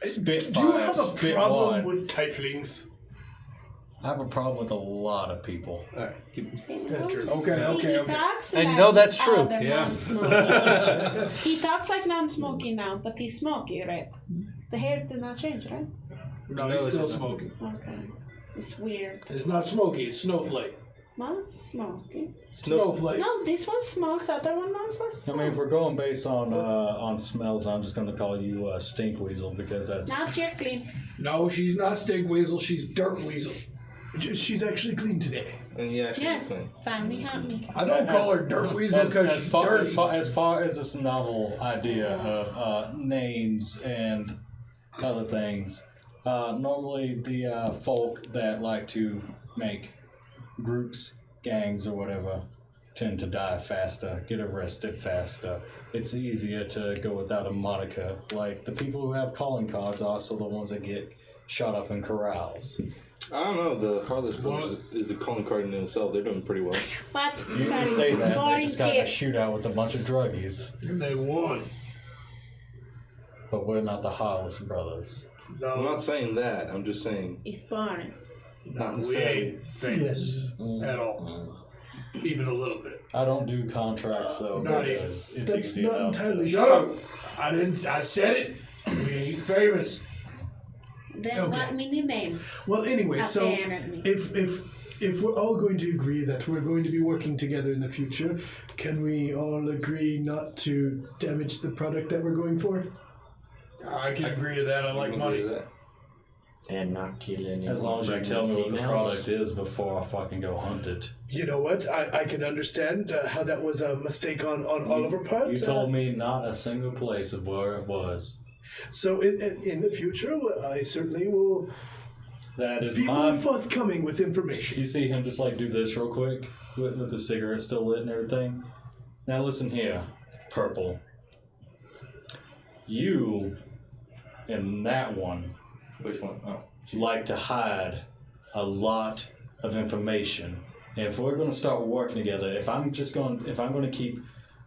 Spitfire, Do you have a spit problem wine. with tieflings? I have a problem with a lot of people. Alright, keep Okay. Talks And you like know that's true. they're Yeah. non-smoking. He talks like non-smoking now, but he's smoky, right? The hair did not change, right? No, he's still smoking. Okay. It's weird. It's not smoky, it's snowflake. Not smoky. Snowflake. No, this one smokes, other one not smokes. I mean, if we're going based on smells, I'm just gonna call you Stink Weasel because that's. Not you're clean. No, she's not stink weasel, she's dirt weasel. She's actually clean today. And yeah, she's Yes. clean. Family help me. I don't call her dirt weasel because she's dirty. as far as this novel idea of names and other things, normally the folk that like to make groups, gangs, or whatever tend to die faster, get arrested faster. It's easier to go without a moniker. Like the people who have calling cards are also the ones that get shot up in corrals. I don't know. The Harless Brothers is the calling card in itself. They're doing pretty well. What? You can say that, they Boring just got in a kid. shootout with a bunch of druggies. They won. But we're not the Hollis brothers. I'm No, not saying that. I'm just saying It's boring. not we necessarily. ain't famous at all. Even a little bit. I don't do contracts, so Not because it's That's easy not enough. entirely Shut up! I said it. We ain't famous. Then Okay. what mean name? Well, anyway, so Apparently. if we're all going to agree that we're going to be working together in the future, can we all agree not to damage the product that we're going for? I can agree to that. I like money. And not kill anyone. As long as you tell me what the females. product is before I fucking go hunt it. You know what? I can understand how that was a mistake on all of our parts. You told me not a single place of where it was. So in the future, I certainly will That is be more my. forthcoming with information. You see him just like do this real quick with the cigarette still lit and everything. Now listen here, Purple. You and that one Which one? Oh. like to hide a lot of information. And if we're going to start working together, if I'm going to keep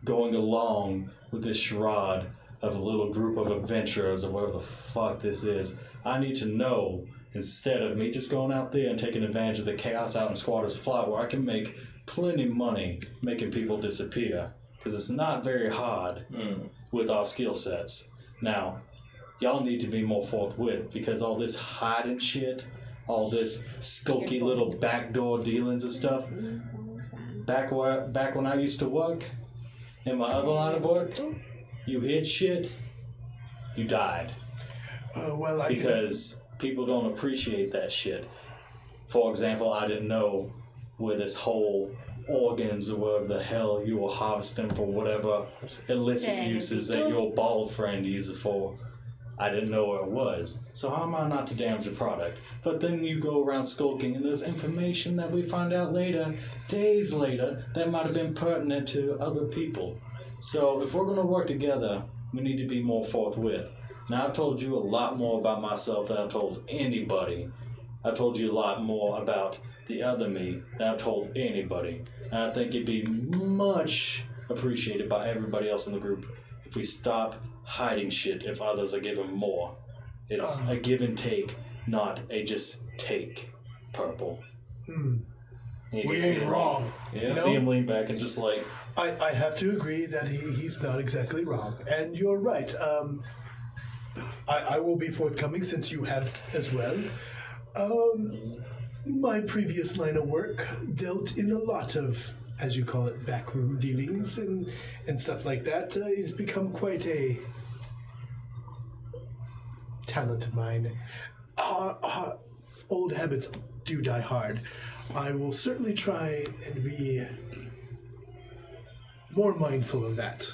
going along with this charade of a little group of adventurers or whatever the fuck this is, I need to know, instead of me just going out there and taking advantage of the chaos out in Squatter's Plot, where I can make plenty money making people disappear, because it's not very hard with our skill sets. Now, y'all need to be more forthwith, because all this hiding shit, all this skulky little backdoor dealings and stuff, back when I used to work, in my other line of work, you hid shit, you died. Well, Because people don't appreciate that shit. For example, I didn't know where this whole organs or whatever the hell you were harvesting for whatever illicit uses that your bald friend uses it for. I didn't know where it was. So how am I not to damage the product? But then you go around skulking and there's information that we find out later, days later, that might have been pertinent to other people. So if we're going to work together, we need to be more forthwith. Now I've told you a lot more about myself than I've told anybody. I've told you a lot more about the other me than I've told anybody. And I think it'd be much appreciated by everybody else in the group if we stop hiding shit if others are given more. It's a give and take, not a just take, Purple. We ain't wrong. Yeah, see him lean back and just like, I have to agree that he's not exactly wrong. And you're right. I will be forthcoming since you have as well. My previous line of work dealt in a lot of, as you call it, backroom dealings and stuff like that. It's become quite a talent of mine. Old habits do die hard. I will certainly try and be more mindful of that.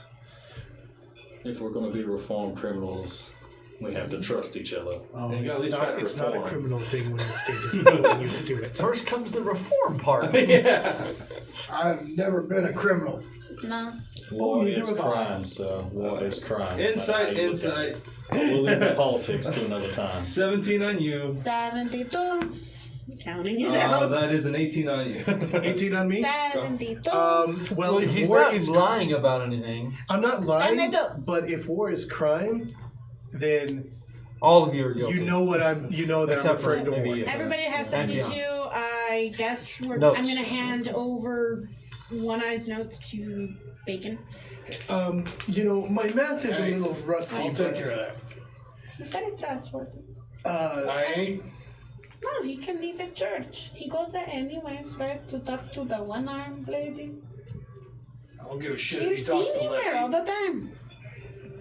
if we're going to be reformed criminals, we have to trust each other. Oh, And you gotta it's at least try not, to it's not a reform. criminal thing when the state doesn't know you to do it. First comes the reform part. I've never been a criminal. No. War neither is have I. crime, so war is crime. Insight, I look at it. insight. But we'll leave the politics to another time. 17 on you. 72. Counting it out. That is an 18 on you. 18 on me? 72. Well, if he's war not is lying about anything. I'm not lying, 72. but if war is crime, then All of you are guilty. you know what I'm. You know that Except I'm for referring to maybe war. you. Everybody has Thank you. 72. I guess I'm Notes. going to hand over One Eye's notes to Bacon. My math is a little rusty. I'll take but, care of that. He's very trustworthy. I ain't. No, he can leave at church. He goes there anyways, right? To talk to the one-armed lady. I don't give a shit You if he see talks to him there all Lefty. the time.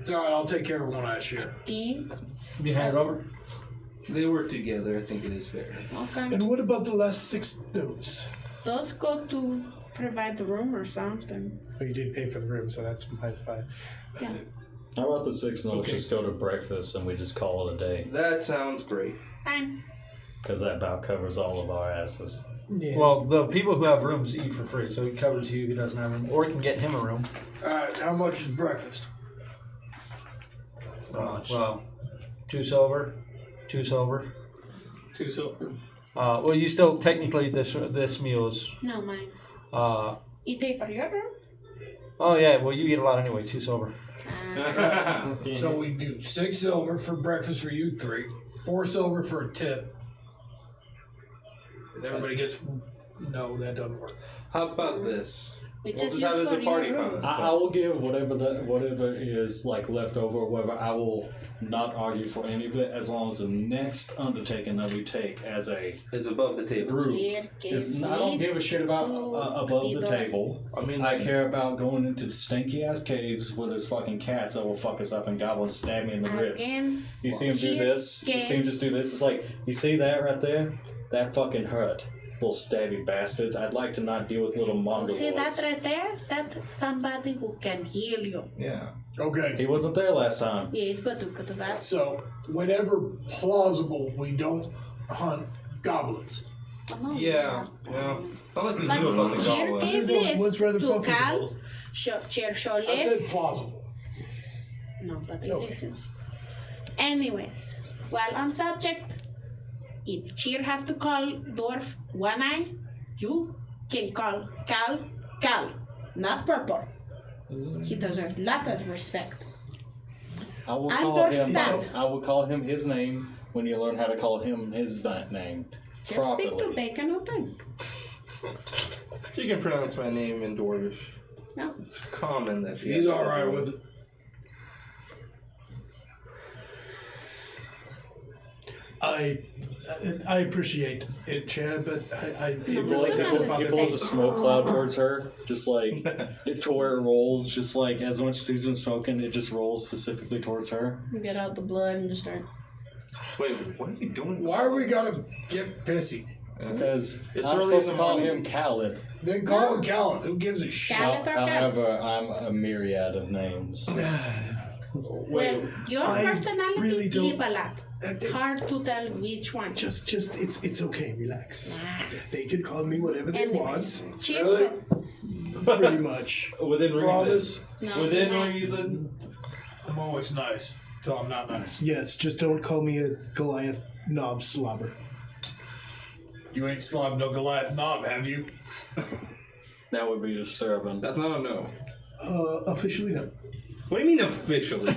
It's alright, I'll take care of One Eye share. Think. You hand it over? They work together. I think it is fair. Okay. And what about the last 6 notes? Those go to provide the room or something. Oh, you did pay for the room, so that's -5. Yeah. How about the 6 notes just go to breakfast and we just call it a day? That sounds great. Fine. Because that about covers all of our asses. Yeah. Well, the people who have rooms eat for free, so he covers you who doesn't have a room. Or he can get him a room. Alright, how much is breakfast? Well, 2 silver. 2 silver. 2 silver. Well, you still, technically, this meal is... No, mine. You pay for your room? Oh, yeah, well, you eat a lot anyway, 2 silver. So we do 6 silver for breakfast for you 3, 4 silver for a tip. And everybody gets. No, that doesn't work. How about this? We We'll just just have use it as a for your party room. fund. I will give whatever is like left over or whatever. I will not argue for any of it as long as the next undertaking that we take as a It's above the table. group Here, is. I don't give a shit about above the table. I mean, I care about going into stinky ass caves where there's fucking cats that will fuck us up and goblins stab me in the ribs. Again. You see him do this? You see him just do this? It's like, you see that right there? That fucking hurt. Little stabby bastards. I'd like to not deal with little mongoloids. See that right there? That's somebody who can heal you. yeah. Okay. He wasn't there last time. Yes, but look at that. So, whenever plausible, we don't hunt goblins. Yeah. Well, not like we But knew about the Chair goblins. gave What's list rather to Cal. comfortable? Chair show I said list. plausible. No, but he listens. Anyways, while on subject, if Cheer have to call Dwarf One Eye, you can call Cal, not Purple. He deserves lot of respect. I will call him. Understand. I will call him his name when you learn how to call him his name Just properly. speak to Bacon open. You can pronounce my name in Dwarvish. No. It's common that she He's has to alright do with it. I appreciate it, Chad, but I People like he pulls a smoke cloud towards her, just like to where it rolls, just like as much as he's been smoking, it just rolls specifically towards her. Get out the blood and just start. Wait, what are you doing? Why are we gotta get pissy? Because It's I'm early supposed in to the call morning. him Khaled. Then call him Caliph. Who gives a shit? Caliph or Cal? However, I'm a myriad of names. Well, your I personality really don't- leave a lot. Hard to tell which one. just it's okay. Relax. They can call me whatever they Anyways, want. Cheer. Pretty much. Within reason. Promise? No, Within nice. reason. I'm always nice till I'm not nice. Yes, just don't call me a Goliath knob slobber. You ain't slobbed no Goliath knob, have you? That would be disturbing. That's not a no. Officially no. What do you mean officially?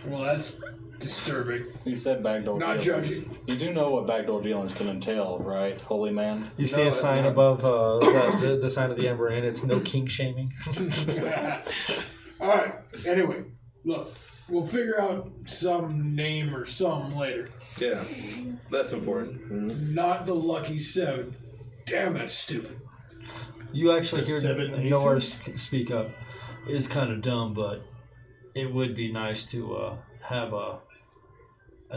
Well, that's disturbing. You said backdoor Not dealings. judging. You do know what backdoor dealings can entail, right, holy man? You see a sign above the sign of the Ember Inn. It's no kink shaming. Alright, anyway, look, we'll figure out some name or something later. Yeah. That's important. Not the Lucky Seven. Damn, that's stupid. You actually The hear 7 Norris speak up. It's kind of dumb, but it would be nice to have a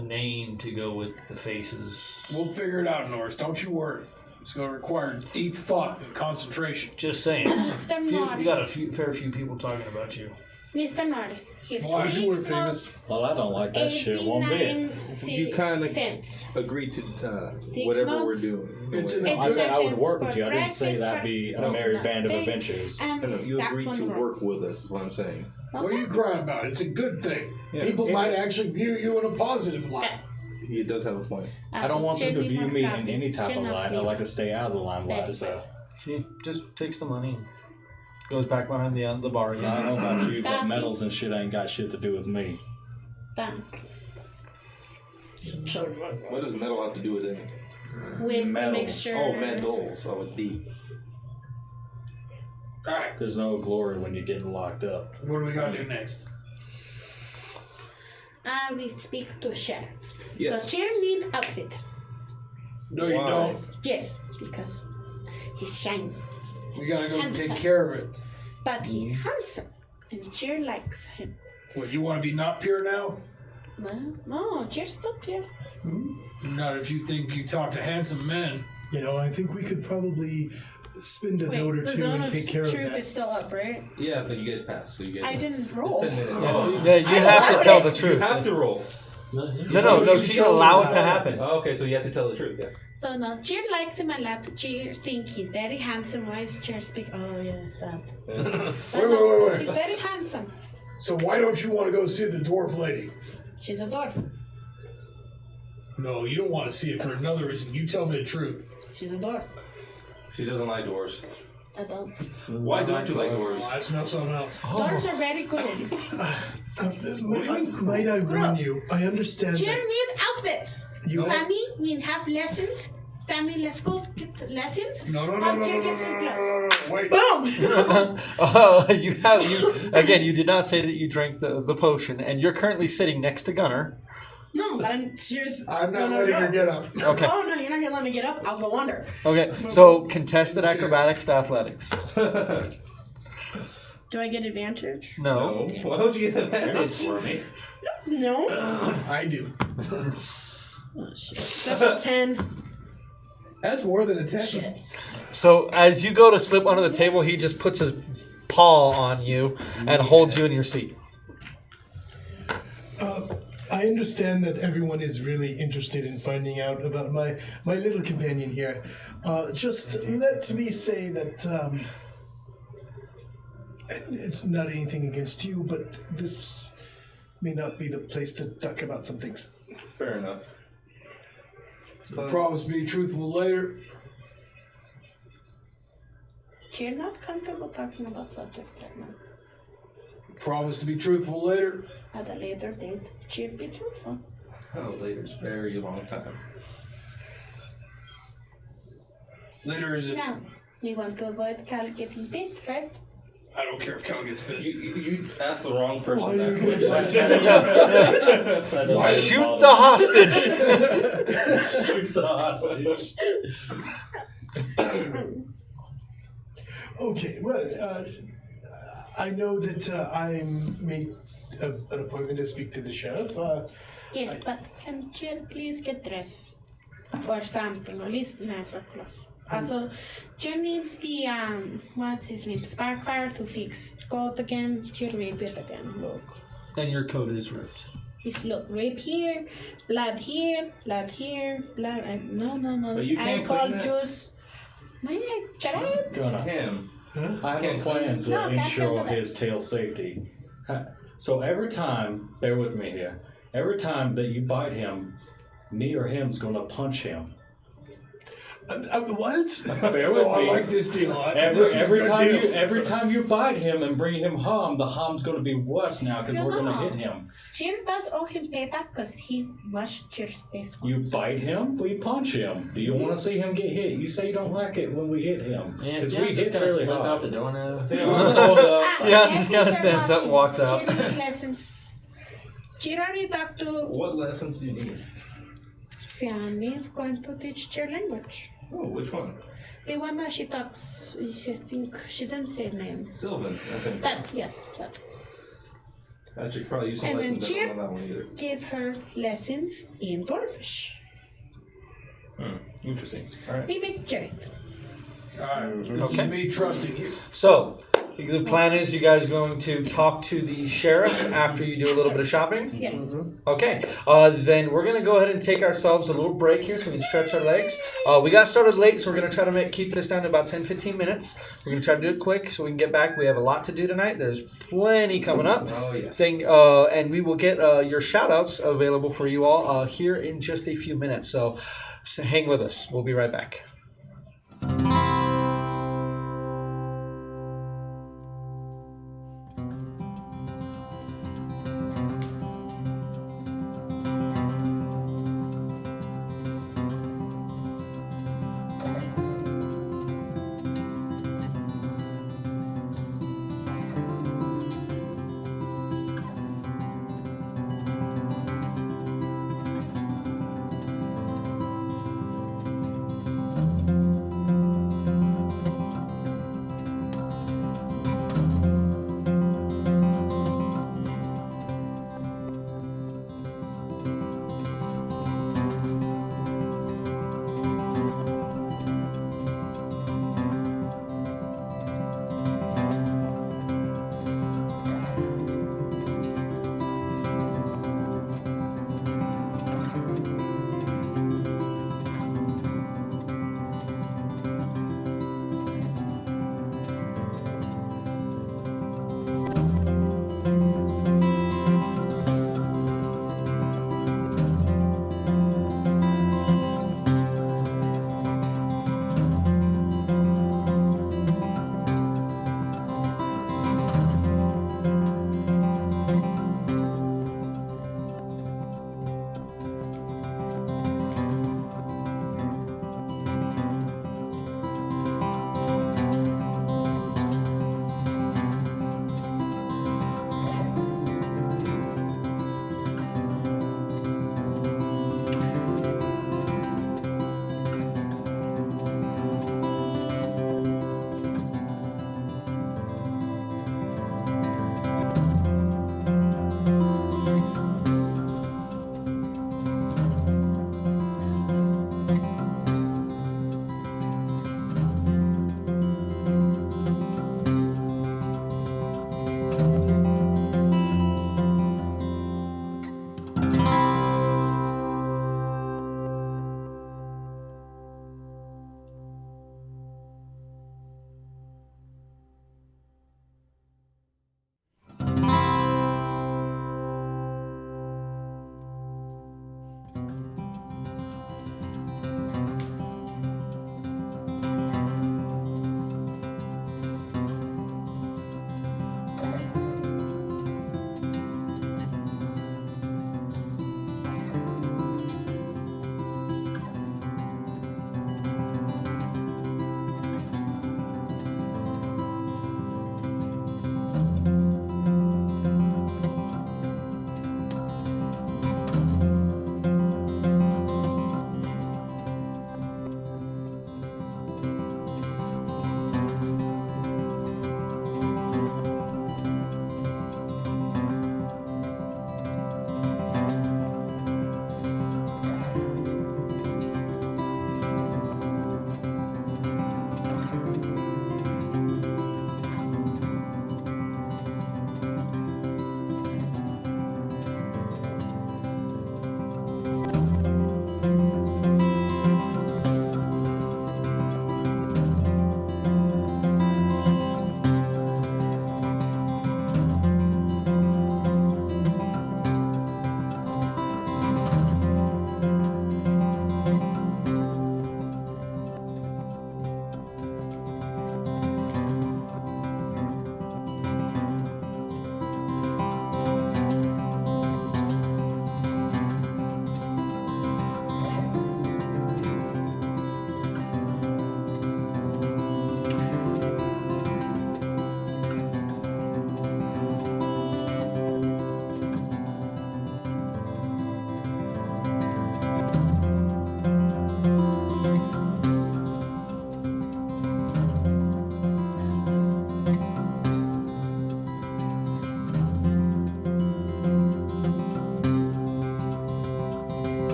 name to go with the faces. We'll figure it out, Norris. Don't you worry. It's going to require deep thought and concentration. Just saying. Mr. You got a Norris. fair few people talking about you. Mr. Norris. Here's Why you were 6 famous? notes, Well, I don't like that shit one bit. 89 You kind of cents. agreed to 6 whatever months. we're doing. It's an- I said I would 89 work cents with you. I for didn't say breakfast, that'd be for a merry band of nothing, adventures. and No, you that agreed one to wrong. work with us, is what I'm saying. What are you crying about? It's a good thing. Yeah. People Yeah. might actually view you in a positive light. He does have a point. I don't want them to view me in any type of light. I like to stay out of the limelight. So He just takes the money and goes back behind the bar I again. don't know about you, but medals and shit ain't got shit to do with me. Done. What does metal have to do with it? With the Medals. mixture. Oh, medals. Oh, with D. Alright, There's no glory when you're getting locked up. what do we gotta do next? We speak to sheriff. Yes. The sheriff needs outfit. No, you Why? don't. Yes, because he's shiny. We gotta go Handsome. take care of it. But he's handsome. And Cheer likes him. What, you wanna be not pure now? Well, no, Cheer's still pure. Not if you think you talk to handsome men. You know, I think we could probably spend a note or the two zone and of take care of truth that. is still up, right? Yeah, but you guys passed, so you guys. I didn't roll. Yeah, you have to tell the You truth. have to roll. No, she can allow it to happen. Oh, okay, so you have to tell the truth. Yeah. So now Cheer likes him a lot. Cheer think he's very handsome. Why is Cheer speak? Oh yes, that. Wait. He's very handsome. So why don't you want to go see the dwarf lady? She's a dwarf. No, you don't want to see it for another reason. You tell me the truth. She's a dwarf. She doesn't like dwarves. I don't. Why don't you like Oh, dwarves? I smell something else. Dwarves are very good. Might I warn you? I understand Cheer that needs outfit. you Fanny, we have lessons. Fanny, let's go get the lessons. No. While Cheer gets some clothes. Wait. Boom! You did not say that you drank the potion, and you're currently sitting next to Gunnar. No, but I'm Cheer's. I'm not no, letting no. her get up. Okay. Oh no, you're not gonna let me get up. I'll go under. Okay, so contested acrobatics to athletics. Do I get advantage? No. Why don't you get advantage? No. I do. Oh shit. That's a 10. That's more than a 10. Shit. So as you go to slip under the table, he just puts his paw on you and holds you in your seat. I understand that everyone is really interested in finding out about my little companion here. Just let me say that it's not anything against you, but this may not be the place to talk about some things. Fair enough. Promise to be truthful later. You're not comfortable talking about subjects right now. Promise to be truthful later. At a later date, cheer be truthful. Oh, later's very long time. Later is it? Now, we want to avoid Cal getting bit, right? I don't care if Cal gets bit. You asked the wrong person that question. Shoot the hostage! Shoot the hostage. Okay, well, I know that I made an appointment to speak to the sheriff. Yes, but can Cheer please get dressed? Or something, or at least nicer clothes. Also, Cheer needs the, what's his name, Sparkfire to fix coat again. Cheer rape it again, look. And your coat is ripped. Just look, rape here, blood here, blood here, blood, no. But you can't alcohol clean that? juice. Man, shut up. Gonna. Him. I have a plan No, to can't ensure do that. his tail safety. So every time, bear with me here, every time that you bite him, me or him's gonna punch him. What? Bear with Oh, I me. like this deal. This is a good deal. Every time you bite him and bring him harm, the harm's gonna be worse now because we're gonna hit him. Cheer does owe him payback because he washed Cheer's face. You bite him, we punch him. Do you want to see him get hit? You say you don't like it when we hit him. Yeah, Because if we John's hit just gonna fairly slip hard. out the door now. Yeah, just kinda stands up and walks out. Cheer needs lessons. Cheer already talked to What lessons do you need? Fiani is going to teach Cheer language. Oh, which one? The one that she talks, I think she didn't say name. Sylvan, I think. That, yes, that. I should probably use some And then lessons. I Chip don't know that one either. gave her lessons in Dwarfish. Interesting. Alright. We make Jerry. Alright, this Okay. is me trusting you. So, The plan is you guys going to talk to the sheriff after you do a little bit of shopping? Yes. Okay, then we're going to go ahead and take ourselves a little break here so we can stretch our legs. We got started late, so we're going to try to keep this down to about 10-15 minutes. We're going to try to do it quick so we can get back. We have a lot to do tonight. There's plenty coming up. Oh, yeah. And we will get your shout-outs available for you all here in just a few minutes. So hang with us. We'll be right back.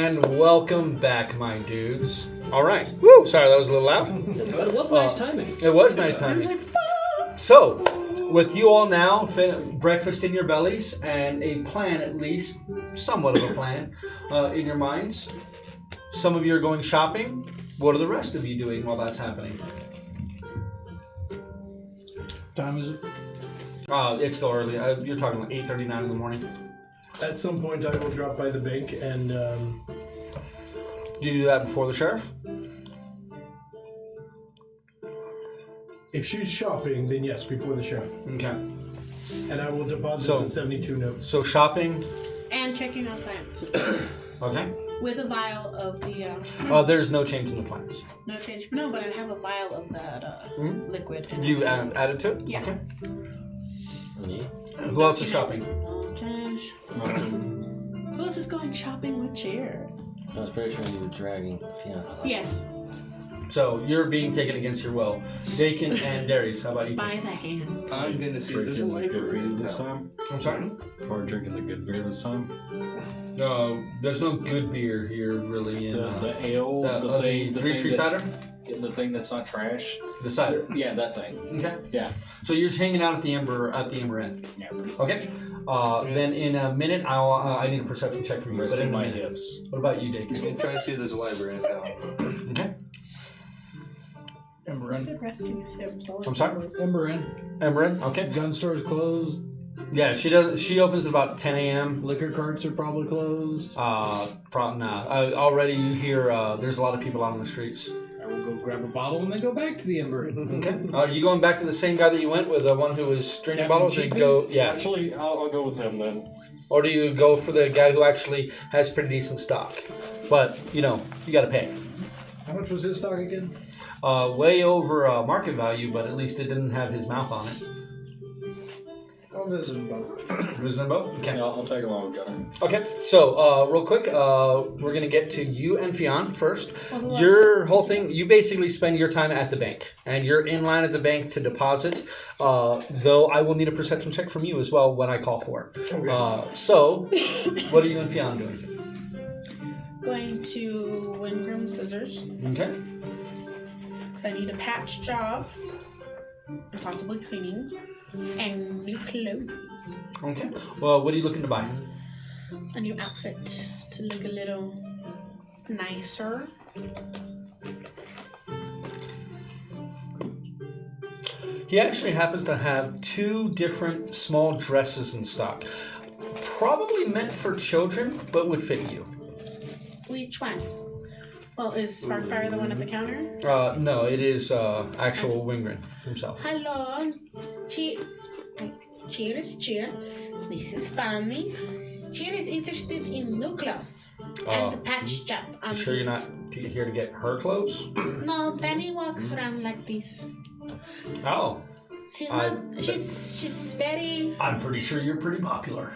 And welcome back, my dudes. All right. Woo! Sorry, that was a little loud. But it was nice timing. It was nice timing. So, with you all now, breakfast in your bellies, and a plan, at least, somewhat of a plan, in your minds. Some of you are going shopping. What are the rest of you doing while that's happening? Time is it? It's still early. You're talking like 8:39 in the morning. At some point, I will drop by the bank and. You do that before the sheriff? If she's shopping, then yes, before the sheriff. Okay. And I will deposit So- the 72 notes. So shopping. And checking out plants. Okay. With a vial of the, There's no change in the plans. no change. No, but I have a vial of that, liquid. in You it. add it to it? Yeah. Okay. Yeah. Who else is shopping? No change. Who else is going shopping with Cheer? I was pretty sure you were dragging Fiona. Yes, So you're being taken against your will. Dakin and Darius, how about you? by the hand. I'm gonna see if there's a Drinking the good library beer in this town. time. I'm sorry? Or drinking the good beer this time. There's no good beer here, really. In, The ale, the thing, Three Tree Cider? the thing that's not trash. The cider. Yeah, that thing. Okay. Yeah. So you're just hanging out at the Ember Inn. Yeah. Okay. Then in a minute, I need a perception check from you. But Resting in a my minute. hips. What about you, I'm Dakin? gonna try to see if there's a library in town. Okay. Ember I Inn. said resting his hips. I'm sorry? Ember Inn. Ember Inn. Okay. Gun store's closed. Yeah, she does. She opens at about 10 a.m. Liquor carts are probably closed. Already you hear there's a lot of people out on the streets. I will go grab a bottle and then go back to the Ember Inn. Okay. Are you going back to the same guy that you went with, the one who was drinking Captain bottles, or you go? Yeah. Actually, I'll go with him then. Or do you go for the guy who actually has pretty decent stock? But you got to pay. How much was his stock again? Way over market value, but at least it didn't have his mouth on it. I'll visit them both. Was them both? Okay. Yeah, I'll tag along with Gunner. Okay. So real quick, we're gonna get to you and Fionn first. Well, who else? Your whole thing, you basically spend your time at the bank, and you're in line at the bank to deposit. Though I will need a perception check from you as well when I call for it. So, what are you and Fionn doing? Going to Wingram Scissors. Okay. So I need a patch job, and possibly cleaning, and new clothes. Okay. Well, what are you looking to buy? A new outfit to look a little nicer. He actually happens to have 2 different small dresses in stock. Probably meant for children, but would fit you. Which one? Well, is Sparkfire the one at the counter? No, it is actual Wingren himself. Hello. Cheers, cheer. This is Fanny. Cheer is interested in new clothes and the patch job. You sure you're not here to get her clothes? No, Fanny walks around like this. Oh. She's not. She's very. I'm pretty sure you're pretty popular.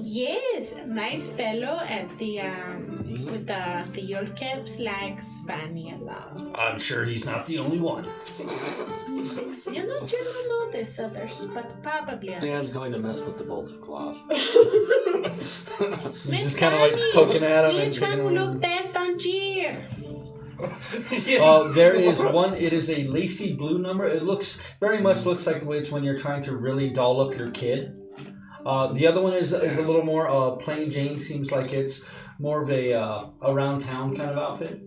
Yes, nice fellow at the with the yellow caps likes Fanny a lot. I'm sure he's not the only one. You don't notice others, but probably Dan's others. going to mess with the bolts of cloth. You're just kind of like poking at him and Which one picking will him. look best on cheer? There is one. It is a lacy blue number. It very much looks like it's when you're trying to really doll up your kid. The other one is a little more plain Jane. Seems like it's more of a around town kind of outfit.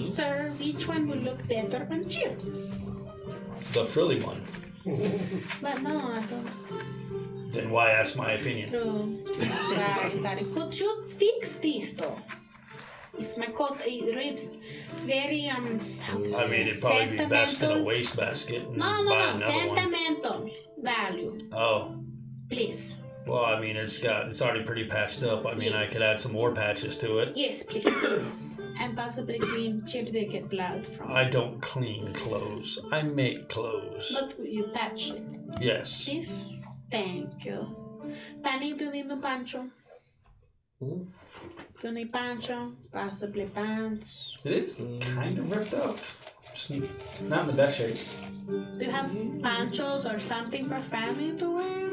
Sir, which one will look better on cheer? The frilly one. But no, I don't. Then why ask my opinion? True. Sorry. Could you fix this though? It's my coat. It rips very how to I say, mean, it'd probably be best in a sentimental. wastebasket and No, buy another one. sentimental value, Oh, please. well, I mean, it's already pretty patched up. I mean, I could add some more patches to it. Yes, please. And possibly clean cheer to get blood from. I don't clean clothes. I make clothes. But you patch it, Yes. please. Thank you. Fanny, do you need a pancho? Do you need pancho? Possibly pants. It is kind of ripped up. Just not in the best shape. Do you have panchos or something for Fanny to wear?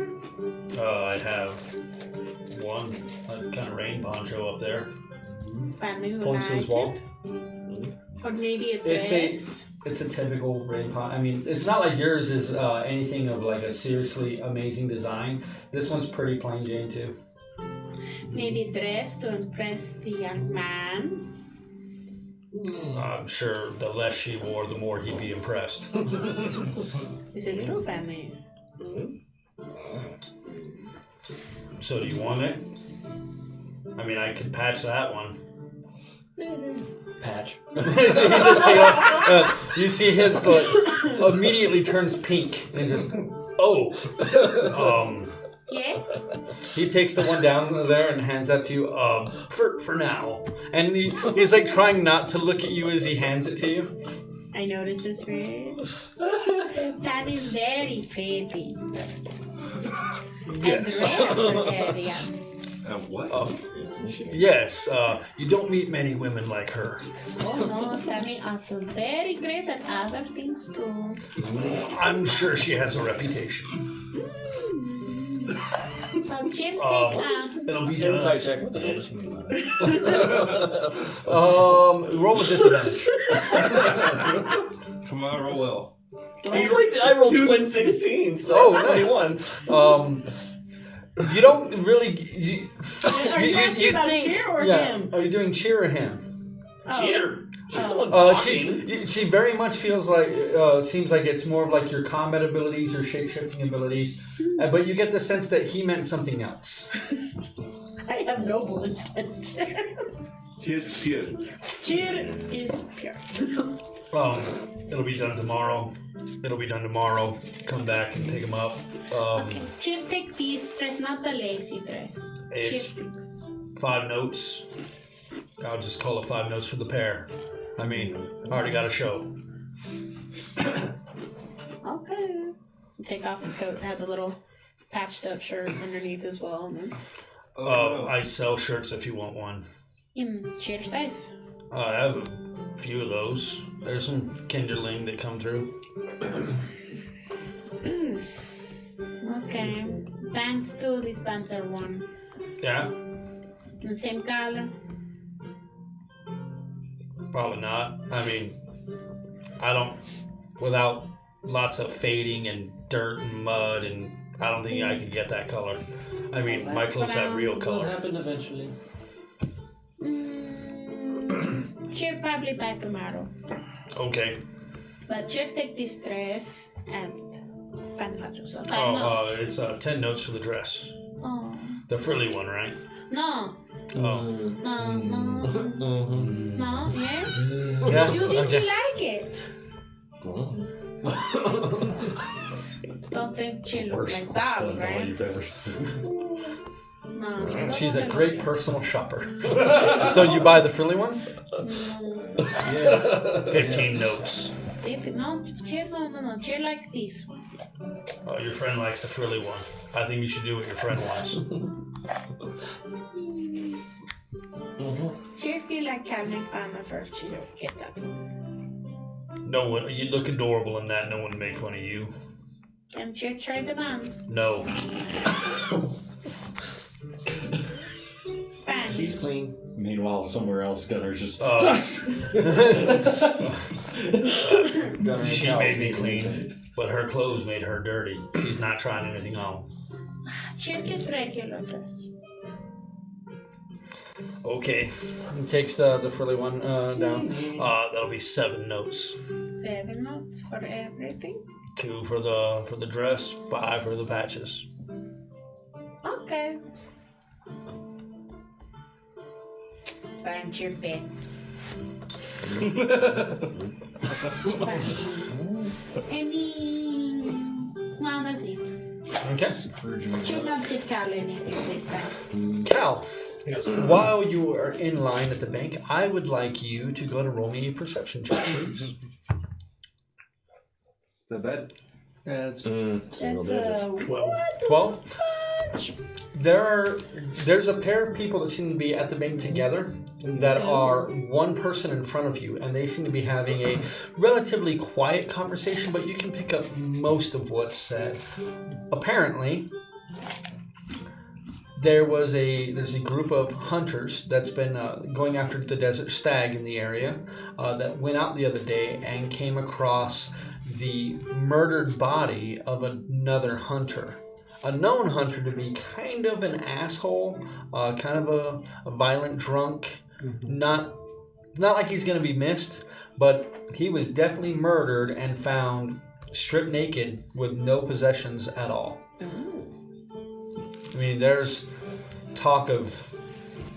I have one. Kind of rain poncho up there. Family who Points to his wall. Or maybe a dress. It's a typical rain poncho. I mean, it's not like yours is anything of like a seriously amazing design. This one's pretty plain Jane too. Maybe dress to impress the young man. I'm sure the less she wore, the more he'd be impressed. Is it true, family? So do you want it? I mean, I could patch that one. Patch. You see his immediately turns pink and just Yes. He takes the one down there and hands that to you. For now, and he's like trying not to look at you as he hands it to you. I noticed this ring. Family's very pretty. Yes. And rare for the area. What? Yes. You don't meet many women like her. Oh no, family also very great at other things too. I'm sure she has a reputation. So Jim, It'll be Insight check. What the hell does she mean by that? Roll with disadvantage. Come on, roll well. I rolled twin 16, so that's nice. 21. You don't really. Are you asking about cheer or him? Are you doing cheer or him? Cheer. She's the one talking. She very much feels like seems like it's more of like your combat abilities, your shape-shifting abilities, but you get the sense that he meant something else. I have noble intentions. Cheers, pure. Cheer is pure. It'll be done tomorrow. Come back and pick him up. Okay, Cheer, take these dress, not the lazy dress. It's Cheer takes. 5 notes. I'll just call it 5 notes for the pair. I mean, I already got a show. Okay. Take off the coats, have the little patched up shirt underneath as well. And then, I sell shirts if you want one. cheer size. I have a few of those. There's some Kinderling that come through. Okay. Pants too. These pants are one. Yeah? The same color. Probably not. I mean, I don't... Without lots of fading and dirt and mud, and I don't think I could get that color. I mean, my clothes have real Will color. happen eventually. Cheer probably by tomorrow. Okay. But Cheer take this dress and pantaloons. So 5 notes. It's 10 notes for the dress. Oh. The frilly one, right? No. Oh. No, yes? Yeah. You think Okay. you like it? Don't think she look like that, right? you've ever seen. No. She's a great personal shopper. So you buy the frilly one? Yes. 15 notes. No, Cheer like this one. Oh, your friend likes the frilly one. I think you should do what your friend wants. Cheer feel like Calvin fan of her. She don't get that one. No one, you look adorable in that. No one would make fun of you. Can Cheer try them on? No. Fine. She's clean. Meanwhile, somewhere else, Gunner's just. Gunner and She Cal made me season. clean, but her clothes made her dirty. She's not trying anything on. Cheer get regular dress. Okay. He takes the frilly one down. That'll be 7 notes. 7 notes for everything. 2 for the dress, 5 for the patches. Okay. Find your bed. Well, that's it. Okay. Should not get Cal anything this time. Cal, Yes. while you are in line at the bank, I would like you to go to roll me a perception check, please. The bed. Yeah, it's Single That's digits. 12? There's a pair of people that seem to be at the bank together that are one person in front of you, and they seem to be having a relatively quiet conversation, but you can pick up most of what's said. Apparently, there's a group of hunters that's been going after the desert stag in the area that went out the other day and came across the murdered body of another hunter. A known hunter to be kind of an asshole, kind of a violent drunk, not like he's going to be missed, but he was definitely murdered and found stripped naked with no possessions at all. I mean, there's talk of,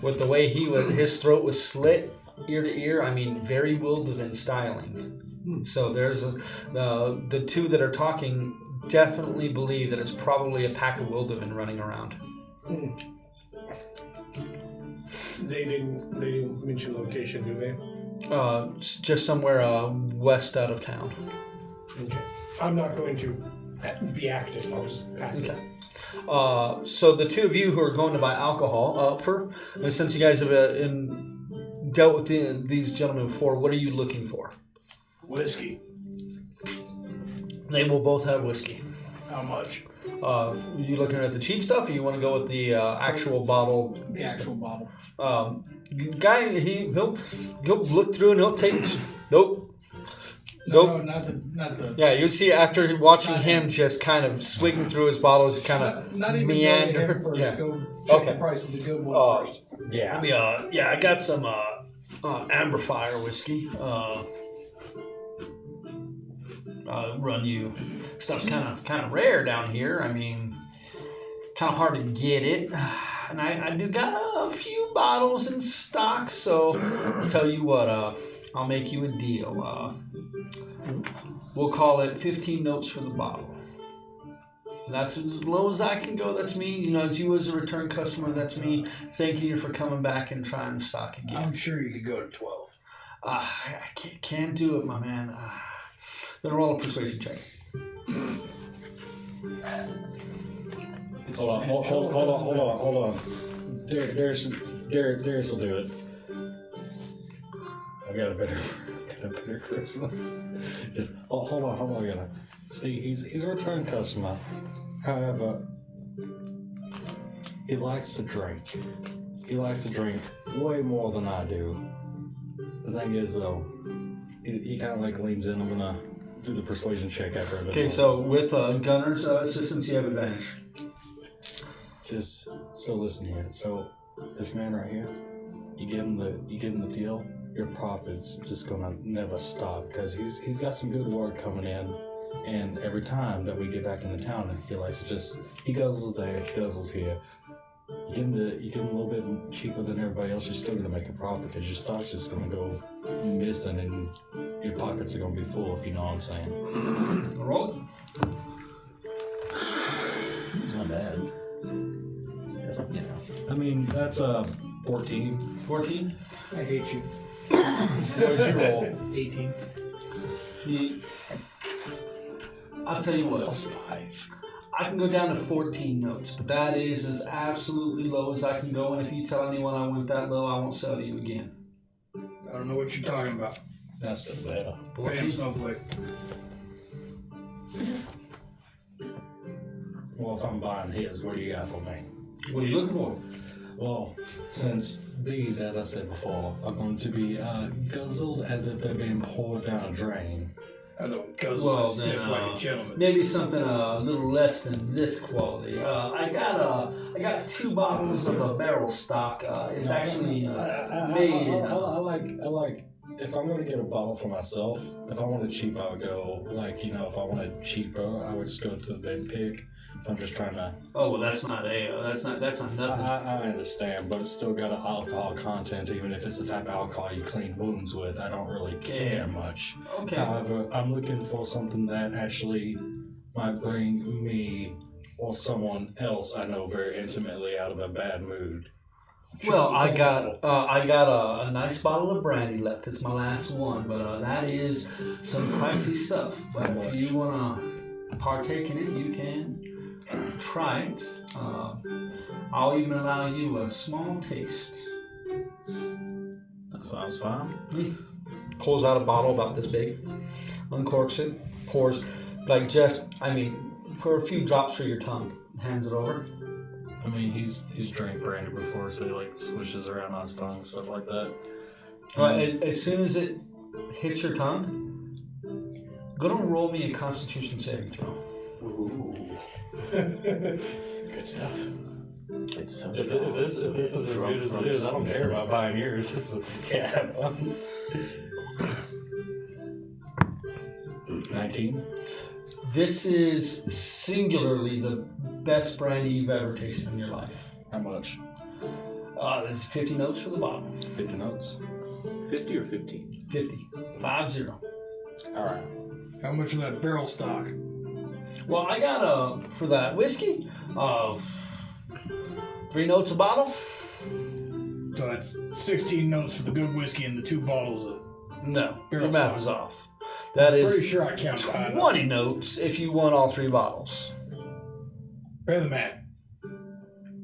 with the way his throat was slit ear to ear, I mean, very Wildervan styling. So there's the two that are talking definitely believe that it's probably a pack of Wildervan running around. They didn't mention location, do they? Just somewhere west out of town. Okay. I'm not going to be active. I'll just pass it. So the two of you who are going to buy alcohol, since you guys have dealt with these gentlemen before, what are you looking for? Whiskey. They will both have whiskey. How much? You looking at the cheap stuff, or you want to go with the actual bottle? The actual bottle. Guy, he'll look through and he'll take. Nope. No, not the. Yeah, you see after watching him just kind of swigging through his bottles, kind of not even meander. go to him first. Yeah. Go check the price of the good one first. Yeah. I got some Amber Fire whiskey. Run you. Stuff's kind of rare down here. I mean, kind of hard to get it. And I do got a few bottles in stock, so I'll tell you what, I'll make you a deal. We'll call it 15 notes for the bottle. That's as low as I can go. That's me. It's you as a return customer. That's me thanking you for coming back and trying to stock again. I'm sure you could go to 12. I can't do it, my man. Gonna roll a persuasion check. Hold on. Darius will do it. I got a better charisma. Hold on. I gotta see. He's a return customer. However, he likes to drink. He likes to drink way more than I do. The thing is, though, he kind of like leans in. I'm gonna do the persuasion check after a bit. Okay, so with Gunner's assistance, you have advantage. So listen here. So this man right here, you give him the deal. Your profit's just gonna never stop because he's got some good work coming in, and every time that we get back into town, he likes to he guzzles there, guzzles here. You give him a little bit cheaper than everybody else. You're still gonna make a profit because your stock's just gonna go missing, and your pockets are gonna be full. If you know what I'm saying. Roll it. It's not bad. I mean, that's 14. 14? I hate you. What did you roll? 18. I'll tell you what. I can go down to 14 notes, but that is as absolutely low as I can go, and if you tell anyone I went that low, I won't sell to you again. I don't know what you're talking about. That's the better. Bam, snowflake. Well, if I'm buying his, what do you got for me? What are you looking for? Well, since these, as I said before, are going to be guzzled as if they're being poured down a drain. I don't guzzle and sip like a gentleman. Maybe something a little less than this quality. I got 2 bottles of a barrel stock. It's actually made in. I like. If I'm going to get a bottle for myself, if I want it cheap, I would go if I wanted cheaper, I would just go to the bin pick. If I'm just trying to. Oh well, that's not nothing. I understand, but it's still got an alcohol content, even if it's the type of alcohol you clean wounds with. I don't really care much. Okay. However, I'm looking for something that actually might bring me or someone else I know very intimately out of a bad mood. Well, I got a nice bottle of brandy left. It's my last one, but that is some pricey stuff. But if you want to partake in it, you can try it. I'll even allow you a small taste. That sounds fine. He pulls out a bottle about this big, uncorks it, pours for a few drops for your tongue, hands it over. I mean, he's drank brandy before, so he like swishes around on his tongue and stuff like that. As soon as it hits your tongue, go to roll me a Constitution saving throw. Good stuff. It's so If strong. this is as good as it is, I don't care about buying yours. Yeah, have fun. 19. This is singularly the best brandy you've ever tasted in your life. How much? There's 50 notes for the bottle. 50 notes. 50 or 15? 50. 5-0. All right. How much of that barrel stock? Well, I got for that whiskey, 3 notes a bottle. So that's 16 notes for the good whiskey and the 2 bottles of. No, Barrel your math stock. is off. That is Pretty sure I counted high enough. 20 notes if you want all 3 bottles. Pay the man.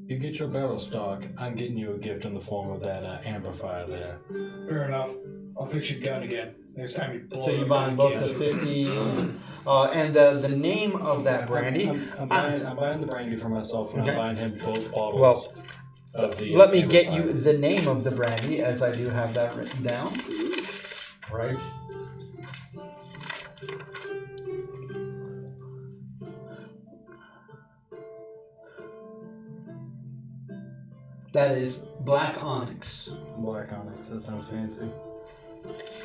You get your barrel stock. I'm getting you a gift in the form of that amplifier there. Fair enough. I'll fix your gun again. Next time you blow So it you're up, buying you both can't the do it. 50, and the name of that brandy. I'm buying the brandy for myself, and Okay. I'm buying him both bottles of the. Let me get you amplifier. the name of the brandy, as I do have that written down. Right. That is Black Onyx. Black Onyx. That sounds fancy.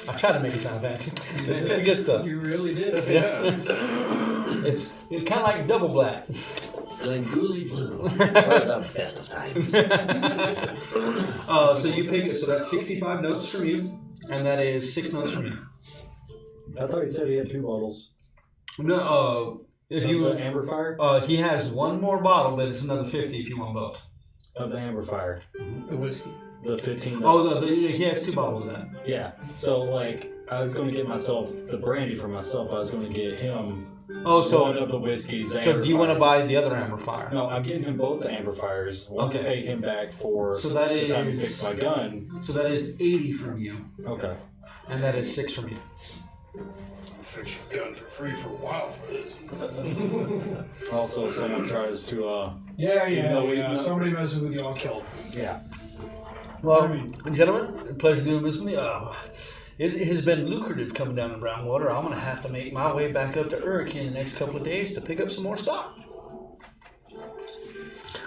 I try to make it sound fancy. This is the good stuff. You really did. Yeah. It's kind of like double black. Langooly Blue. One of the best of times. So you pick. So that's 65 notes from you, and that is 6 notes from you. I thought he said he had 2 bottles. No. If you the amplifier he has 1 more bottle, but it's another 50 if you want both. of the amplifier, The whiskey. the 15. Oh, he has 2 bottles of that. Yeah. So like, I was going to get myself the brandy for myself. I was going to get him Oh, one of the whiskeys. so do you want to buy the other amplifier? No, I'm getting him both the amplifiers. One to Okay. pay him back for So that the time he is- fixed my gun. So that is 80 from you, Okay. and that is 6 from you. Fix your gun for free for a while for this. Also, if someone tries to Yeah. Somebody messes with you, I'll kill them. yeah. Well, gentlemen, pleasure doing this with me. It has been lucrative coming down to Brownwater. I'm going to have to make my way back up to Uric in the next couple of days to pick up some more stock.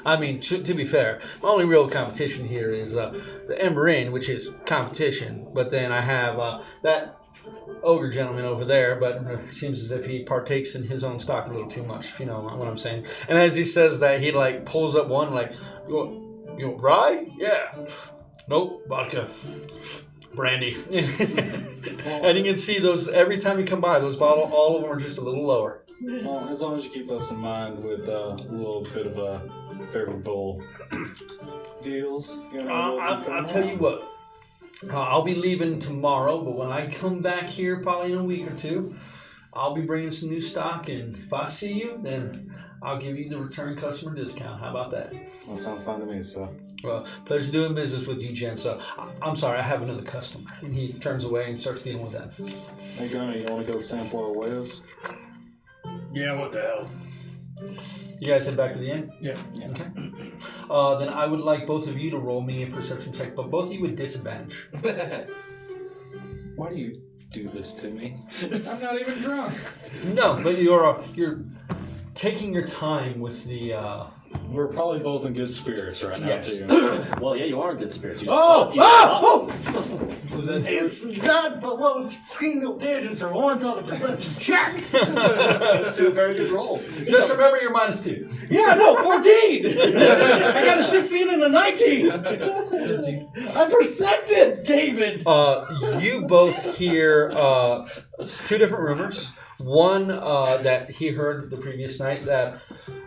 I mean, to be fair, my only real competition here is the Ember Inn, which is competition. But then I have that ogre gentleman over there, but it seems as if he partakes in his own stock a little too much, if you know what I'm saying. And as he says that, he like pulls up one like, you want rye? Yeah. Nope, vodka. Brandy. And you can see those every time you come by, those bottles, all of them are just a little lower. Well, as long as you keep us in mind with a little bit of a favorable deals. You know, I'll tell you what. I'll be leaving tomorrow, but when I come back here, probably in a week or 2, I'll be bringing some new stock. And if I see you, then I'll give you the return customer discount. How about that? That sounds fine to me, sir. Well, pleasure doing business with you, Jen. So, I'm sorry, I have another customer. And he turns away and starts dealing with that. Hey, Gunny, you want to go sample our wares? Yeah, what the hell? You guys head back to the inn? Yeah. Okay. Then I would like both of you to roll me a perception check, but both of you with disadvantage. Why do you do this to me? I'm not even drunk. No, but you're taking your time with the. We're probably both in good spirits right now, Yes. too. Well, yeah, you are in good spirits. You Was that it's not below single digits for once on the perception check. That's 2 very good rolls. Just remember you're -2. Yeah, no, 14. I got a 16 and a 19. I percepted, David. You both hear 2 different rumors. One that he heard the previous night that,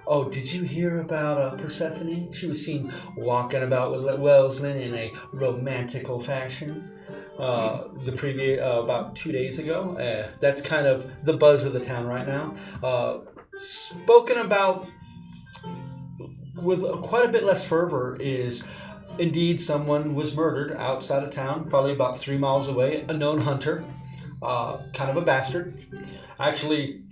oh, did you hear about Persephone? She was seen walking about with Wellesley in a romantical fashion. The previous about 2 days ago. That's kind of the buzz of the town right now. Spoken about with quite a bit less fervor is, indeed, someone was murdered outside of town, probably about 3 miles away. A known hunter, kind of a bastard. Actually,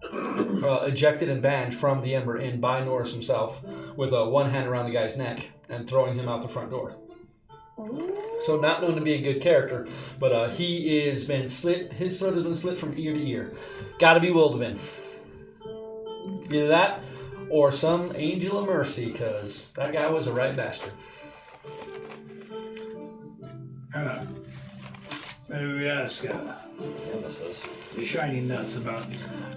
ejected and banned from the Ember Inn by Norris himself, with one hand around the guy's neck and throwing him out the front door. So not known to be a good character, but he is been slit. His throat has been slit from ear to ear. Got to be Wildman. Either that or some angel of mercy, because that guy was a right bastard. Maybe we ask Shiny Nuts about.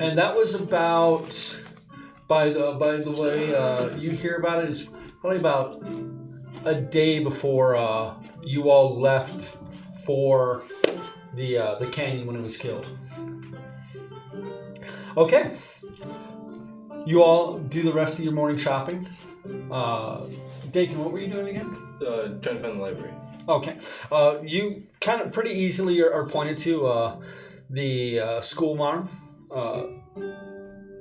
And that was about. By the way, you hear about it is probably about a day before you all left for the canyon when it was killed. Okay. You all do the rest of your morning shopping. Dakin, what were you doing again? Trying to find the library. Okay. You kind of pretty easily are pointed to the school marm.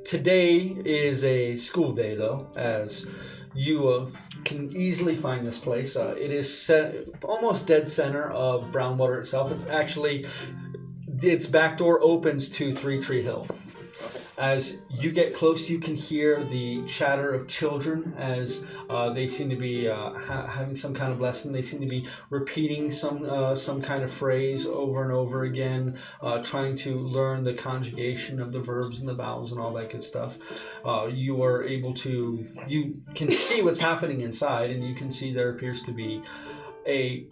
Today is a school day, though, as you can easily find this place. It is set almost dead center of Brownwater itself. It's actually, its back door opens to Three Tree Hill. As you get close, you can hear the chatter of children as they seem to be having some kind of lesson. They seem to be repeating some kind of phrase over and over again, trying to learn the conjugation of the verbs and the vowels and all that good stuff. You can see what's happening inside, and you can see there appears to be a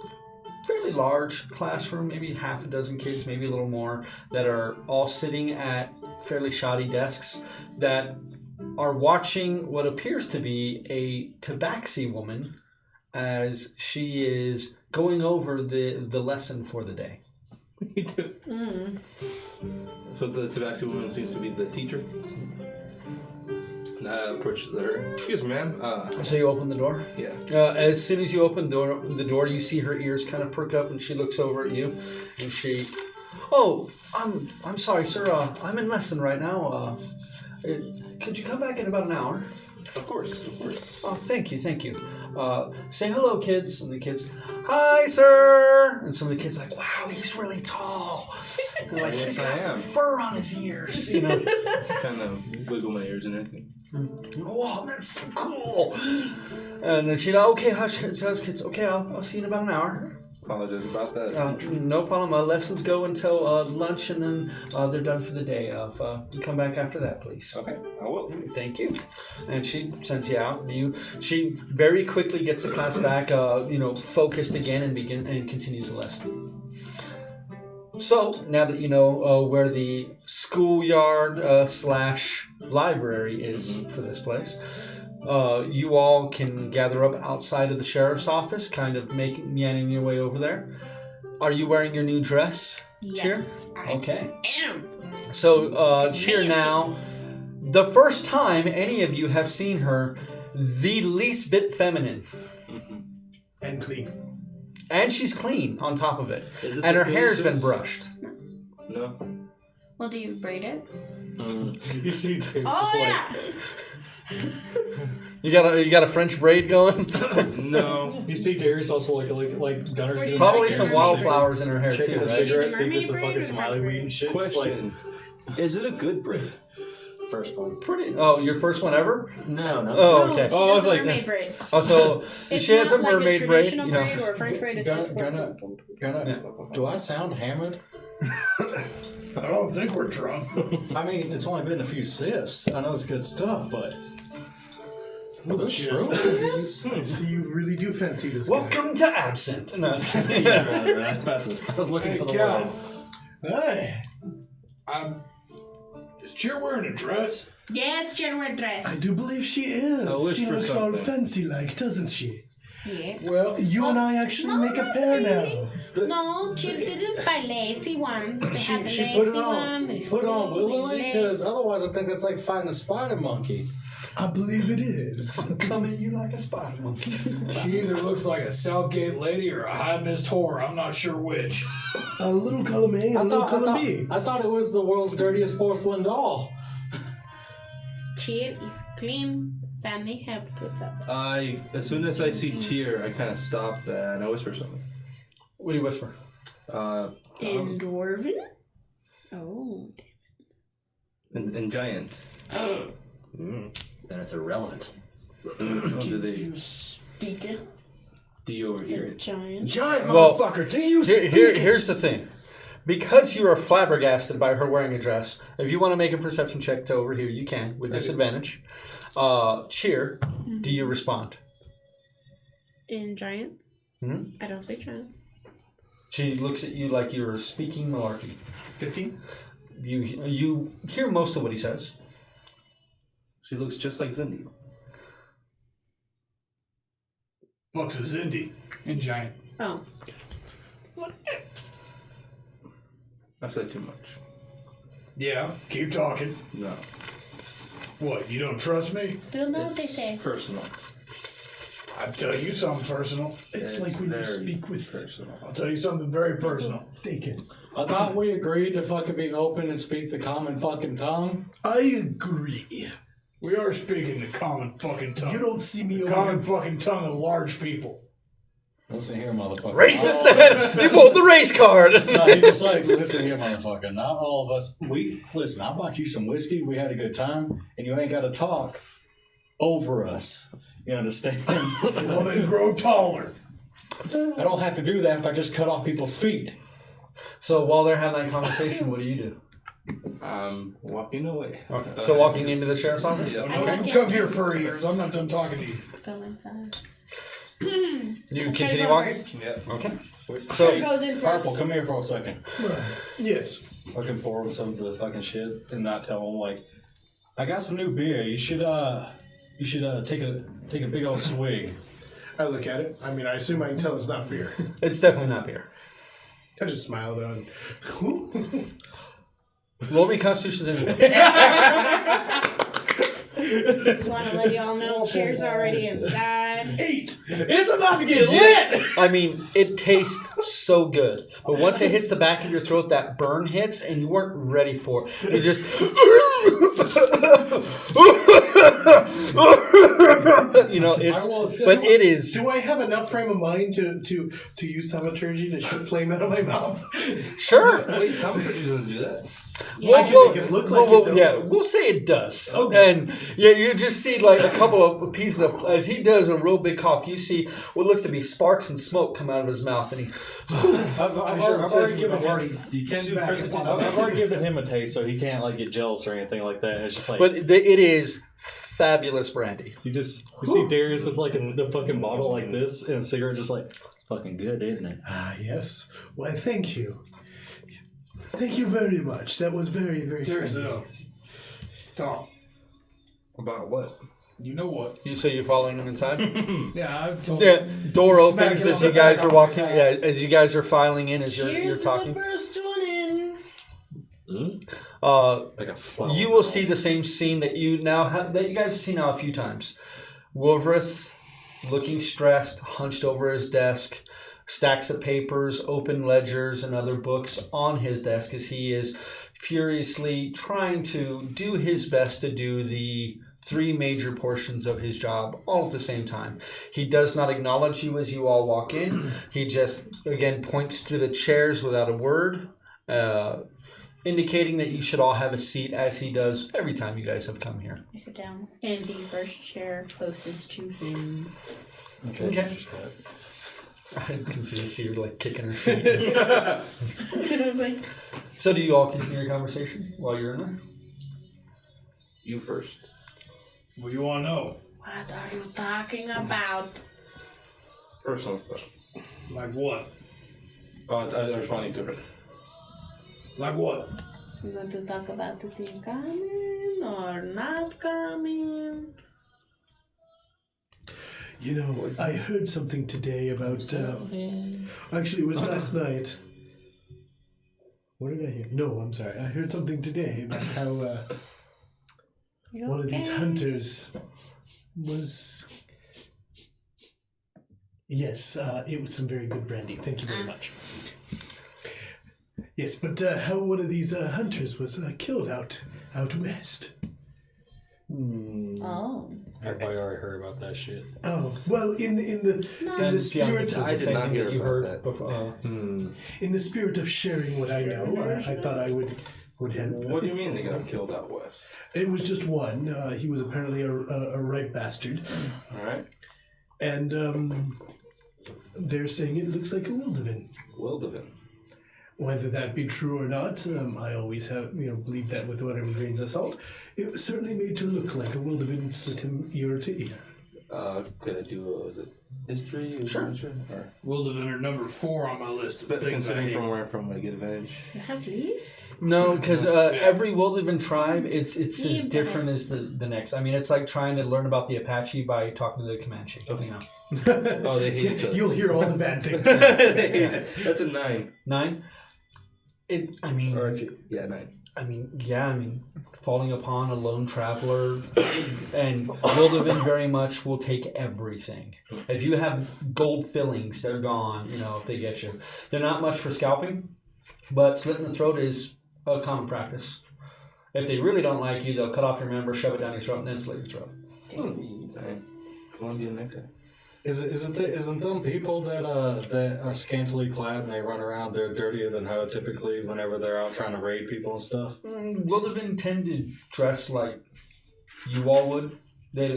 fairly large classroom, maybe half a dozen kids, maybe a little more, that are all sitting at fairly shoddy desks that are watching what appears to be a tabaxi woman as she is going over the lesson for the day. So the tabaxi woman seems to be the teacher. Approach her. Excuse me, ma'am. So you open the door? Yeah. As soon as you open the door, you see her ears kind of perk up, and she looks over at you, and she... Oh, I'm sorry, sir. I'm in lesson right now. Could you come back in about an hour? Of course. Oh, thank you. Say hello, kids. And the kids, hi, sir. And some of the kids are like, wow, he's really tall. And they're like, Yes, he's got I am. fur on his ears, you know. Kind of wiggle my ears and everything. Wow, that's so cool. And then she'd, okay, hush, kids. Okay, I'll see you in about an hour. Apologize about that. No problem. Lessons go until lunch, and then they're done for the day. You come back after that, please. Okay, I will. Thank you. And she sends you out. She very quickly gets the class back, focused again, and continues the lesson. So now that you know where the schoolyard / library is for this place. You all can gather up outside of the sheriff's office, kind of meandering your way over there. Are you wearing your new dress, Cheer? Yes, I Okay. am. So, Cheer now, the first time any of you have seen her, the least bit feminine. And clean. And she's clean on top of it. Is it And the her hair's been Philippines? brushed. No. Well, do you braid it? You see, dude, Oh, yeah! You got a French braid going? No. You see, Darius also like Gunner's doing Probably that some hair. wildflowers in her hair Checking too, a right? cigarette, see if Mermaid it's a braid fucking or smiley French weed and shit. It's Question. Is it a good braid? First one. Pretty. Oh, your first one ever? No. Oh, No, okay. she Oh, I does was a like, mermaid braid. oh, so It's she has a not like mermaid a braid. traditional You know. braid or a French braid. It's just Gunner, do I sound hammered? I don't think we're drunk. I mean, it's only been a few sips. I know it's good stuff, but... Those shrooms in this? So you really do fancy this guy. Welcome to Absinthe. No, I was looking for the Cal. word. Hi. Is Cheer wearing a dress? Yes, general dress. I do believe she is. whisper She looks all something. fancy-like, doesn't she? Yeah. Well, You and I actually make a pair now. No, she didn't buy lacy one. They had the She lacy put it one. on, there's put it on blue, willingly, there's because otherwise I think that's like fighting a spider monkey. I believe it is. Come at you like a spider monkey. she either looks like a Southgate lady or a high mist whore. I'm not sure which. A little column A and a little column B. I thought it was the world's dirtiest porcelain doll. Cheer is clean. Fanny helped with that. As soon as I see Cheer, I kind of stop and I whisper something. What do you whisper? In Dwarven? Oh. And giant. Then it's irrelevant. Do they? Speak it. Do you overhear it? Giant. Giant Well, motherfucker, do you Here's the thing. Because you are flabbergasted by her wearing a dress, if you want to make a perception check to overhear, you can, with disadvantage. Cheer, do you respond? In giant? Hmm? I don't speak giant. She looks at you like you're speaking malarkey. 15. You hear most of what he says. She looks just like Cindy. What's a Zindi? In giant. Oh. I said too much. Yeah, keep talking. No. What, you don't trust me? Don't know what they It's say. personal. I'll tell you something personal. It's like when you very speak with personal. I'll tell you something very personal. Dakin. I thought we agreed to fucking be open and speak the common fucking tongue. I agree. We are speaking the common fucking tongue. You don't see me over common here. fucking tongue of large people. Listen here, motherfucker. Racist! You pulled the race card! No, he's just like, listen here, motherfucker. Not all of us. Listen, I bought you some whiskey. We had a good time. And you ain't got to talk over us. You understand? Well, then grow taller. I don't have to do that if I just cut off people's feet. So while they're having that conversation, what do you do? Walking away. Okay. So walking into the sheriff's office? Yeah. Don't come here, furry ears. I'm not done talking to you. Go inside. You I'll try to continue go walking? first. Yeah. Okay. Who So, goes in Purple, first? come here for a second. Yes. Fucking pour him some of the fucking shit and not tell him, like, I got some new beer. You should take a big old swig. I look at it. I mean, I assume I can tell it's not beer. it's definitely not beer. I just smile though. Roll me Constitution anyway. Just want to let y'all know, Cheers already inside. 8. It's about to get lit! I mean, it tastes so good. But once it hits the back of your throat, that burn hits, and you weren't ready for it. You just... you know, it's... But it is... Do I have enough frame of mind to use thaumaturgy to shoot flame out of my mouth? Sure. Wait, thaumaturgy doesn't do that. I can make it look like it, though. Yeah, we'll say it does. Okay. And yeah, you just see like a couple of pieces of, as he does a real big cough, you see what looks to be sparks and smoke come out of his mouth, and he... I've already given him... You can't do Smack it. presentation. I've already given him a taste, so he can't like get jealous or anything like that. It's just like... But it is fabulous brandy. You see Darius with like the fucking bottle like this and a cigarette just like, fucking good, isn't it? Ah, yes. Why, thank you. Thank you very much. That was very, very Cheers, kind. though. Talk. About what? You know what? So you're following him inside? Yeah, I've told Yeah, door Smack opens it as on you the guys back are on walking. the Yeah, pass. as you guys are filing in, as you're Cheers talking. to the first one in. Like a flower. You will see the same scene that you now have, that you guys have seen now a few times. Wolverith, looking stressed, hunched over his desk, stacks of papers, open ledgers, and other books on his desk as he is furiously trying to do his best to do the 3 major portions of his job all at the same time. He does not acknowledge you as you all walk in. He just, again, points to the chairs without a word, indicating that you should all have a seat, as he does every time you guys have come here. I sit down in the first chair closest to him. Okay. I can see her like kicking her feet. So do you all continue your conversation while you're in there? You first. What do you want to know? What are you talking about? Personal stuff. Like what? I'm responding to her. Like what? You want to talk about the thing coming or not coming? You know, I heard something today about... actually, it was last night. What did I hear? No, I'm sorry. I heard something today about how one of these hunters was... Yes, it was some very good brandy. Thank you very much. Yes, but how one of these hunters was killed out west. Oh. Everybody already heard about that shit. Oh, well, in the spirit, I did not hear you about heard that. before. in the spirit of sharing what I know, I thought I would What What do you mean they got killed out west? It was just one. He was apparently a right bastard. All right. And they're saying it looks like a Wildevin. Wildevin. Whether that be true or not, I always have believe that with whatever grains of salt. It was certainly made to look like a Wildevin slit him ear to ear. Could I do is it history? Sure. Or Wildevin are number 4 on my list of things I considering hate. from where I'm from, I get advantage. You have least? No, because every Wildevin tribe, it's as different as the next. I mean, it's like trying to learn about the Apache by talking to the Comanche. Okay. You know. Oh, they hate each other. You'll hear all the bad things. That's a 9. 9? I mean, 9. falling upon a lone traveler, and Wildevin very much will take everything. If you have gold fillings, they're gone, if they get you. They're not much for scalping, but slitting the throat is a common practice. If they really don't like you, they'll cut off your member, shove it down your throat, and then slit your throat. Colombian necktie. Isn't them people that are scantily clad and they run around, they're dirtier than her typically whenever they're out trying to raid people and stuff? Wildevin tend to dress like you all would. They're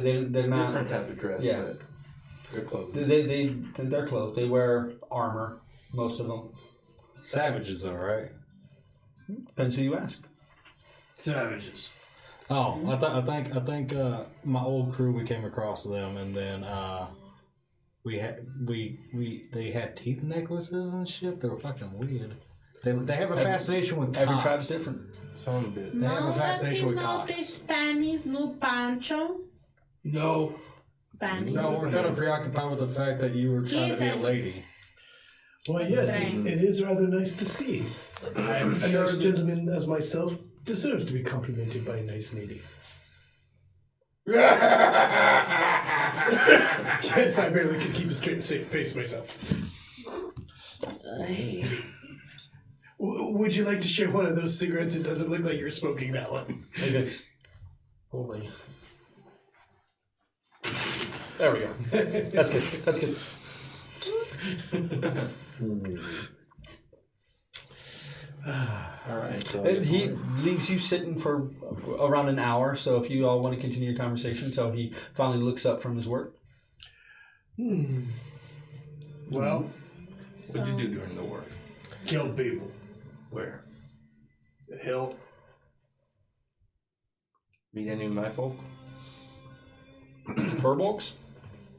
not Different type of dress, Yeah. but they're clothed. They're clothed. They wear armor, most of them. Savages though, right? Depends who you ask. Savages. Oh, I think my old crew, we came across them, and then they had teeth necklaces and shit. They were fucking weird. They have a fascination with Every cocks. tribe's different. Some bit. They have a fascination with Notice cocks. Fanny's new poncho? No. Fanny. No, we're kind of preoccupied with the fact that you were trying to be a lady. Why, yes, it is rather nice to see. I am A sure nice that gentleman as myself deserves to be complimented by a nice lady. Yes, I barely could keep a straight face myself. Would you like to share one of those cigarettes? It doesn't look like you're smoking that one. Hey, Vix. Holy. There we go. That's good. That's good. All right. So He leaves you sitting for around an hour, so if you all want to continue your conversation until he finally looks up from his work. well, what did you do during the war? killed people. Where? The hill. Meet any of my folk? Furbolgs?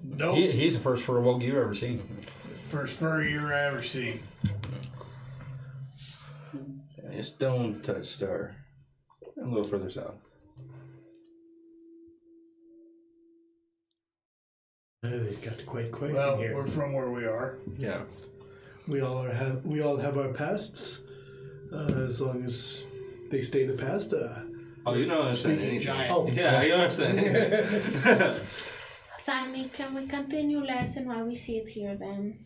Nope. He's the first Furbolg you've ever seen. First furrier I ever seen. A stone-touched star. A little further south. It got quite quiet Well, in here. we're from where we are. Yeah. We all have our pasts. As long as they stay the past. Oh, you don't understand Speaking anything. giant. Oh. Yeah, you don't understand anything. Fanny, can we continue lesson while we sit here then?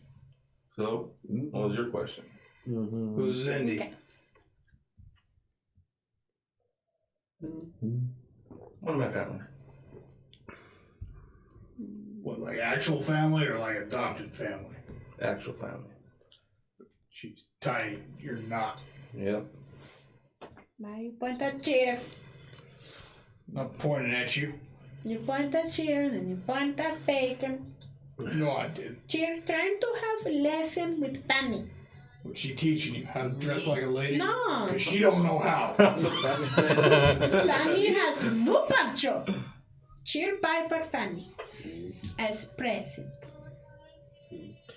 So, what was your question? Who's Zendi? Okay. One of my family. What, like actual family or like adopted family? Actual family. She's tiny. You're not. Yep. Now you point that chair. Not pointing at you. You point that chair, then you point that bacon. No, I didn't. You're trying to have a lesson with Fanny. Was she teaching you how to dress like a lady? No. Because she don't know how. Fanny has no poncho. Cheer by for Fanny as present.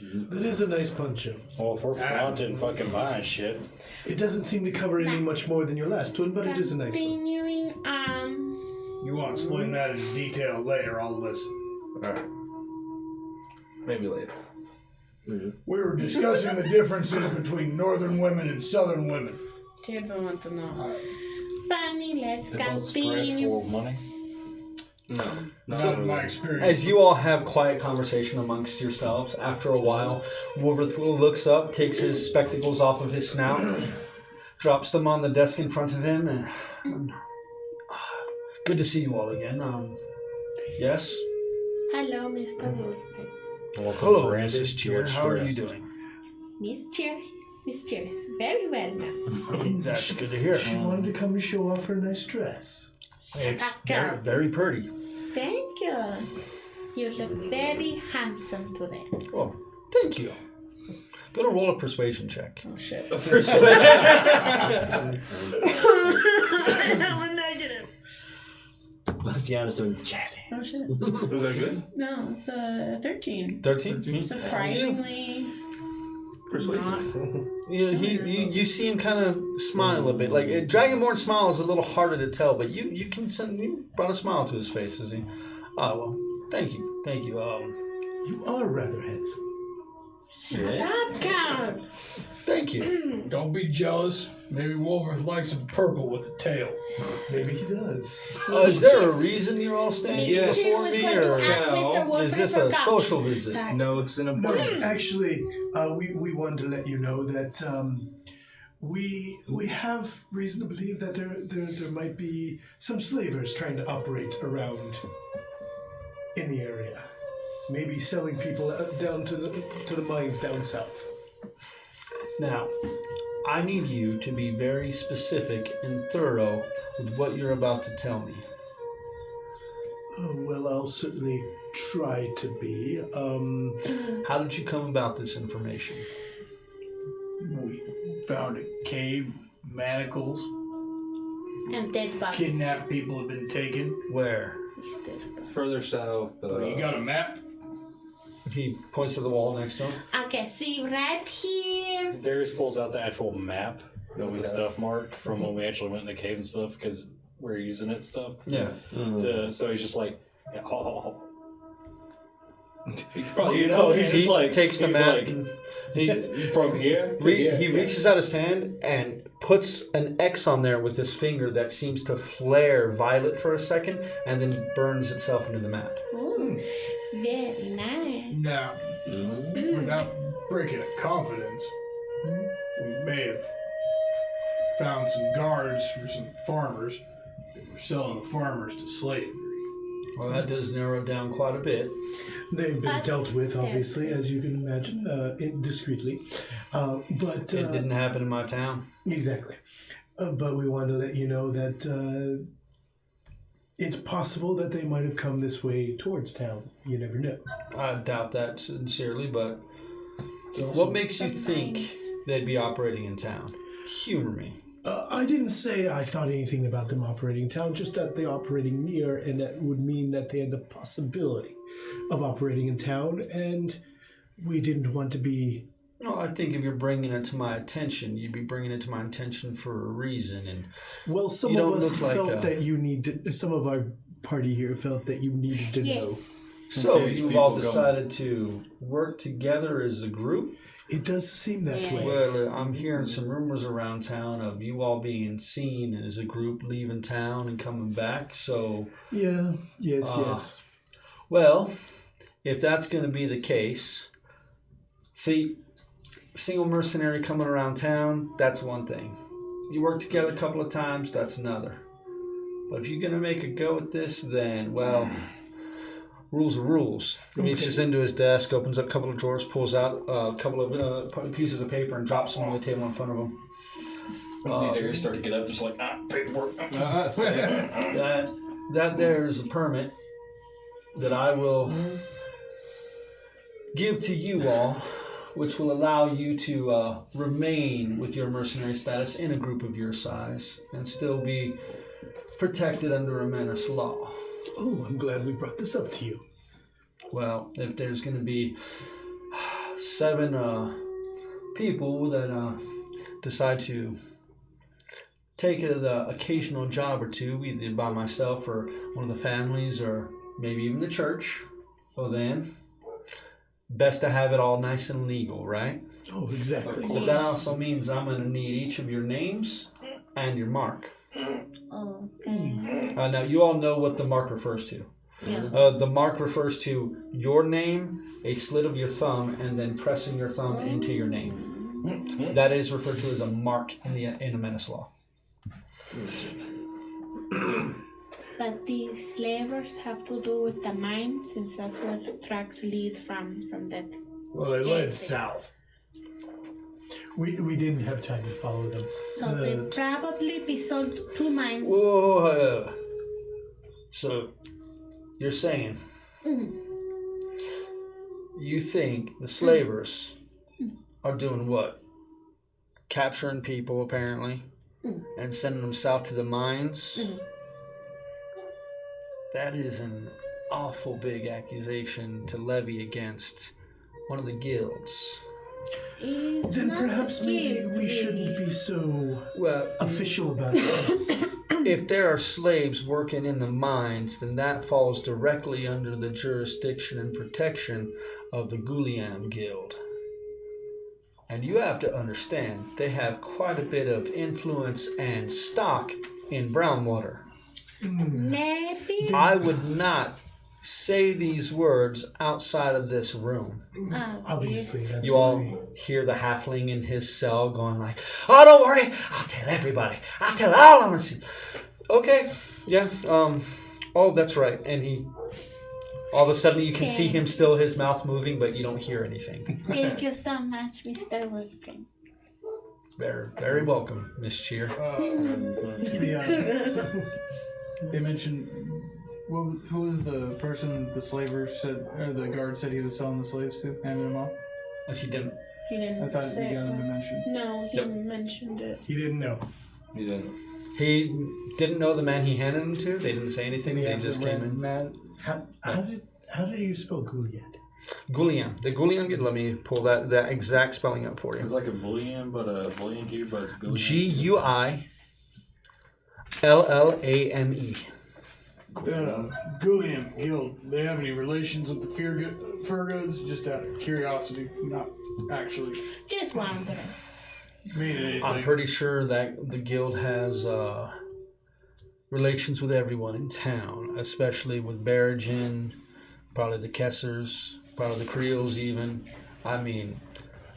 That is a nice poncho. Well, if we're flaunting fucking buying shit. It doesn't seem to cover any much more than your last one, but it is a nice one. Continuing on. You want to explain that in detail later, I'll listen. Alright. Maybe later. We were discussing the differences between northern women and southern women. Cheer don't want to know. Fanny, let's They both spread continue. for money. No. Not in my experience. As you all have quiet conversation amongst yourselves, after a while, Wolverthul looks up, takes his spectacles off of his snout, drops them on the desk in front of him, and good to see you all again. Yes? Hello, Mr. Wolf. Also Hello, branded Mrs. Cheer. George How are you Stress. doing? Miss Cheer. Mistress, very well now. That's good to hear. She wanted to come and show off her nice dress. It's very, very pretty. Thank you. You look very handsome today. Oh, thank you. Gonna roll a persuasion check. Oh shit. A persuasion. That was negative. Fiona's doing jazzy. Oh shit. Was that good? No, it's a 13. 13? Surprisingly. Persuasive. You see him kind of smile a bit. Like a Dragonborn smile is a little harder to tell, but you brought a smile to his face, is he? Oh well, thank you. You are rather handsome. Shut up, Count. Thank you. Don't be jealous. Maybe Wolverine likes some purple with a tail. Maybe he does. Is there a reason you're all standing Yes. before me, or is this a social visit? Sorry. No, it's an No, important. actually, we wanted to let you know that we have reason to believe that there might be some slavers trying to operate around in the area. Maybe selling people down to the mines down south. Now, I need you to be very specific and thorough with what you're about to tell me. Oh, well, I'll certainly try to be. How did you come about this information? We found a cave with manacles. And dead bodies. Kidnapped people have been taken. Where? Further south. You got a map? He points to the wall next to him. Okay, see right here. Darius pulls out the actual map with the stuff marked from when we actually went in the cave and stuff because we're using it and stuff. Yeah. So he's just like, oh. He's just like takes the map. He's from here. To here. He reaches out his hand and puts an X on there with his finger that seems to flare violet for a second and then burns itself into the map. Ooh, very nice. Now, without breaking a confidence, we may have found some guards for some farmers that were selling the farmers to slavery. Well, that does narrow it down quite a bit. They've been dealt with, obviously, as you can imagine, discreetly. But It didn't happen in my town. Exactly. But we wanted to let you know that it's possible that they might have come this way towards town. You never know. I doubt that sincerely, but what makes you think they'd be operating in town? Humor me. I didn't say I thought anything about them operating in town, just that they're operating near, and that would mean that they had the possibility of operating in town, and we didn't want to be... No, I think if you're bringing it to my attention, you'd be bringing it to my attention for a reason. And well, some of us felt that you need to... Some of our party here felt that you needed to know. So you've all decided to work together as a group? It does seem that way. Well, I'm hearing some rumors around town of you all being seen as a group leaving town and coming back, so... Yeah, yes. Well, if that's going to be the case, see, single mercenary coming around town, that's one thing. You work together a couple of times, that's another. But if you're going to make a go at this, then, well... Rules are rules. He reaches into his desk, opens up a couple of drawers, pulls out a couple of pieces of paper, and drops them on the table in front of him. See Darius start to get up, just like, paperwork. That there is a permit that I will give to you all, which will allow you to remain with your mercenary status in a group of your size and still be protected under a menace law. Oh, I'm glad we brought this up to you. Well, if there's going to be 7 people that decide to take the occasional job or two, either by myself or one of the families or maybe even the church, well then, best to have it all nice and legal, right? Oh, exactly. But that also means I'm going to need each of your names and your mark. Okay. Now, you all know what the mark refers to. Yeah. The mark refers to your name, a slit of your thumb, and then pressing your thumb into your name. That is referred to as a mark in a menace law. But the slavers have to do with the mine, since that's where the tracks lead from that. Well, they led south. We didn't have time to follow them. So they probably be sold to mine. Whoa. So, you're saying you think the slavers are doing what? Capturing people, apparently, and sending them south to the mines? That is an awful big accusation to levy against one of the guilds. Then perhaps maybe we shouldn't be so Well, official about this. if there are slaves working in the mines, then that falls directly under the jurisdiction and protection of the Gulian Guild. And you have to understand, they have quite a bit of influence and stock in Brownwater. Maybe. I would not say these words outside of this room. Obviously, that's You all right. hear the halfling in his cell going like, "Oh, don't worry, I'll tell everybody. I'll tell all of them." Okay, yeah, oh, that's right. And he, all of a sudden you can see him still, his mouth moving, but you don't hear anything. Thank you so much, Mr. Wolfgang. Very, very welcome, Miss Cheer. They mentioned who was the person the slaver said, or the guard said he was selling the slaves to, handing them off? If you didn't, He didn't I thought say we got him to it. mention. No, he Yep. mentioned it. He didn't know. You didn't. he didn't know the man he handed him to. They didn't say anything. Did he They have just the came red in. mat? How did you spell Gouliad? Gulian. The Gulian Guild. Let me pull that exact spelling up for you. It's like a bullion, but a bullion cube, but it's Gulian. Guillame. Gulian Guild. They have any relations with the fur goods? Just out of curiosity, not actually Just wondering. meaning anything. I'm pretty sure that the guild has relations with everyone in town, especially with Berrigan, probably the Kessers, probably the Creoles even. I mean,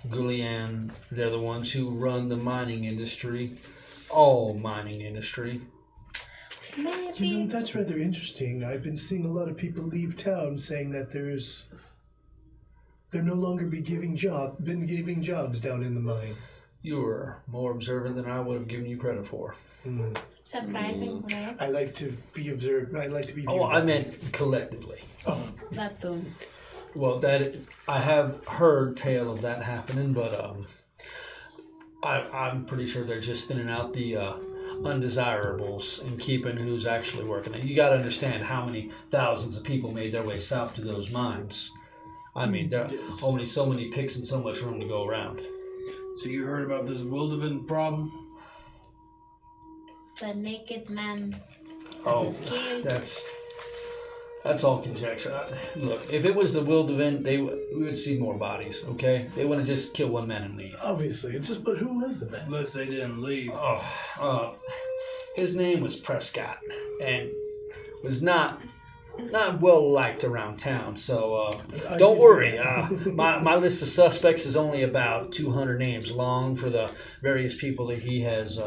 Gulian, they're the ones who run the mining industry, all mining industry. Maybe. You know, that's rather interesting. I've been seeing a lot of people leave town saying that they're no longer been giving jobs down in the mine. You were more observant than I would have given you credit for. Surprising, right? I like to be observed. I like to be. Oh, I meant collectively. That too. Well, I have heard tale of that happening, but I'm pretty sure they're just thinning out the undesirables and keeping who's actually working it. You got to understand how many thousands of people made their way south to those mines. I mean, there are only so many picks and so much room to go around. So you heard about this Wildevin problem? The naked man that Oh, was killed. that's all conjecture. Look, if it was the Wildevin, we would see more bodies. Okay, they wouldn't just kill one man and leave. Obviously, it's just. But who was the man? Unless they didn't leave. His name was Prescott, and was not well liked around town. So don't worry. My list of suspects is only about 200 names long for the various people that he has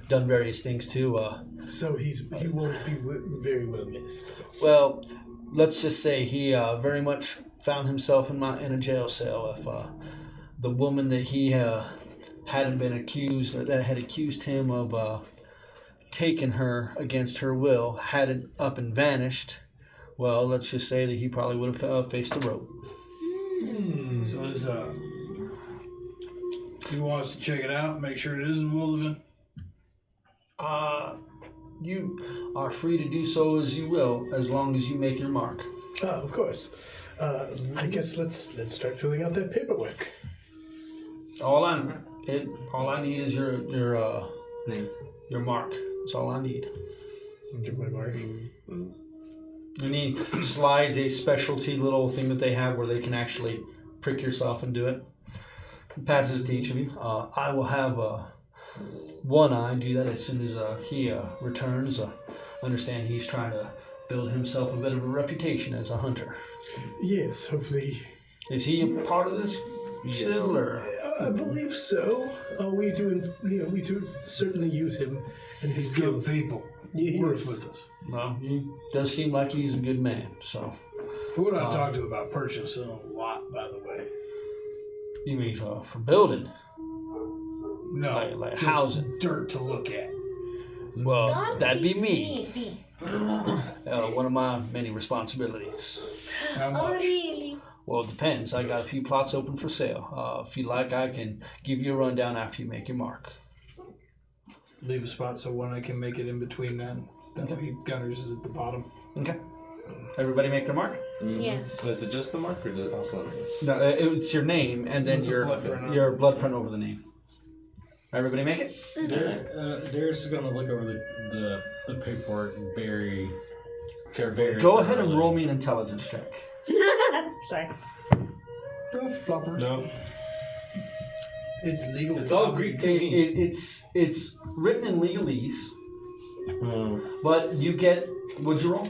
done various things to. So he won't be very well missed. Well, let's just say he very much found himself in a jail cell. If the woman that he hadn't been accused, that had accused him of taking her against her will, hadn't up and vanished, well, let's just say that he probably would have faced the rope. So is you want us to check it out, make sure it isn't Wildevin? You are free to do so as you will, as long as you make your mark. Of course. I guess let's start filling out that paperwork. All I need is your Name. your mark. That's all I need. Get my mark. And he slides a specialty little thing that they have where they can actually prick yourself and do it. He passes it to each of you. I will have One Eye do that as soon as he returns. Understand he's trying to build himself a bit of a reputation as a hunter. Yes, hopefully. Is he a part of this still, or? I believe so. We do certainly use him and his Good skills. people. Yes. Works with us. Well, he does seem like he's a good man. So, Who would I talk to about purchasing a lot, by the way? you mean for building? No, like just housing. dirt to look at. Well, Don't that'd be me. sneaky. One of my many responsibilities. How Oh, much? really? Well, it depends. I got a few plots open for sale. If you like, I can give you a rundown after you make your mark. Leave a spot so when I can make it in between then. That way Gunners is at the bottom. Okay. Everybody make their mark? Yeah. Is it just the mark or does it also? No, it's your name and then With the blood print on it. your blood print over the name. Everybody make it? Darius is gonna look over the paperwork very carefully. Go ahead and roll me an intelligence check. Sorry. Flopper. No. It's legal. It's all Greek to me. It's written in legalese, but you get. What'd you roll?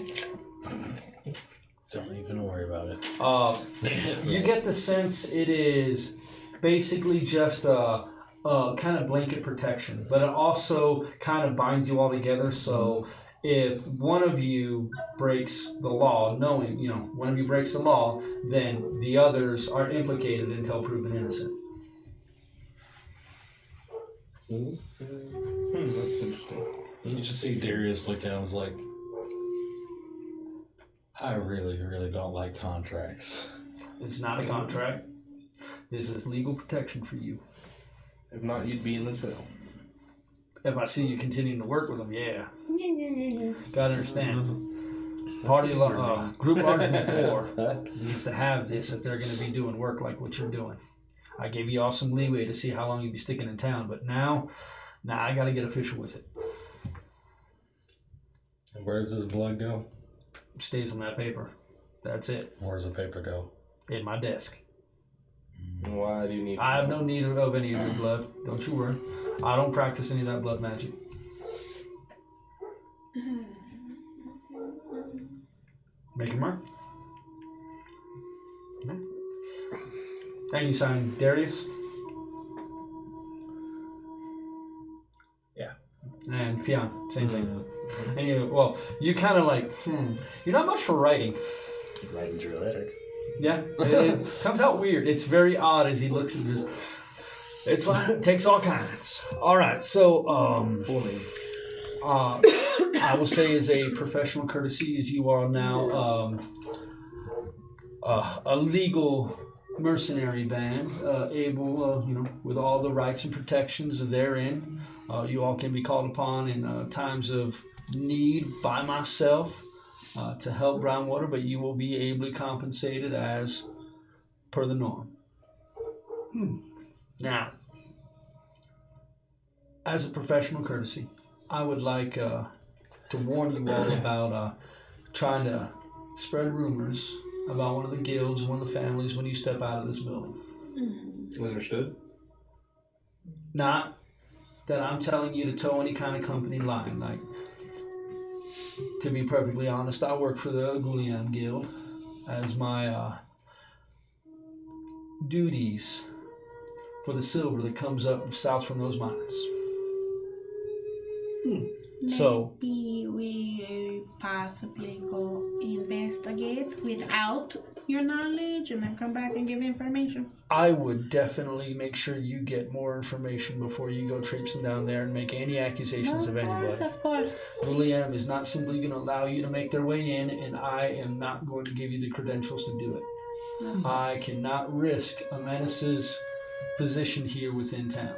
Don't even worry about it. You get the sense it is basically just a kind of blanket protection, but it also kind of binds you all together. So if one of you breaks the law, knowing one of you breaks the law, then the others are implicated until proven innocent. That's interesting. You just see Darius look at him and was like, I really, really don't like contracts. It's not a contract. This is legal protection for you. If not, you'd be in the cell. If I see you continuing to work with them, yeah. Gotta understand. Party group larger than 4 needs to have this if they're going to be doing work like what you're doing. I gave you all some leeway to see how long you'd be sticking in town, but now I got to get official with it. And where does this blood go? Stays on that paper. That's it. Where does the paper go? In my desk. Why do you need? I have no need of any of your blood. Don't you worry. I don't practice any of that blood magic. Make your mark. And you sign Darius. Yeah. And Fionn, same thing. And you kind of like, you're not much for writing. Writing dramatic. Yeah, it comes out weird. It's very odd as he looks at this. It's fine. It takes all kinds. All right, so I will say as a professional courtesy, as you are now a legal mercenary band, able, with all the rights and protections therein, you all can be called upon in times of need by myself to help Brownwater, but you will be ably compensated as per the norm. Now, as a professional courtesy, I would like to warn you all about trying to spread rumors about one of the guilds, one of the families when you step out of this building. Understood. Not that I'm telling you to toe any kind of company line. Like, to be perfectly honest, I work for the Gulliam Guild as my duties for the silver that comes up south from those mines. So maybe we possibly go investigate without your knowledge and then come back and give information. I would definitely make sure you get more information before you go traipsing down there and make any accusations of anybody. Of course. Gulliam is not simply going to allow you to make their way in, and I am not going to give you the credentials to do it. I cannot risk a menace's position here within town.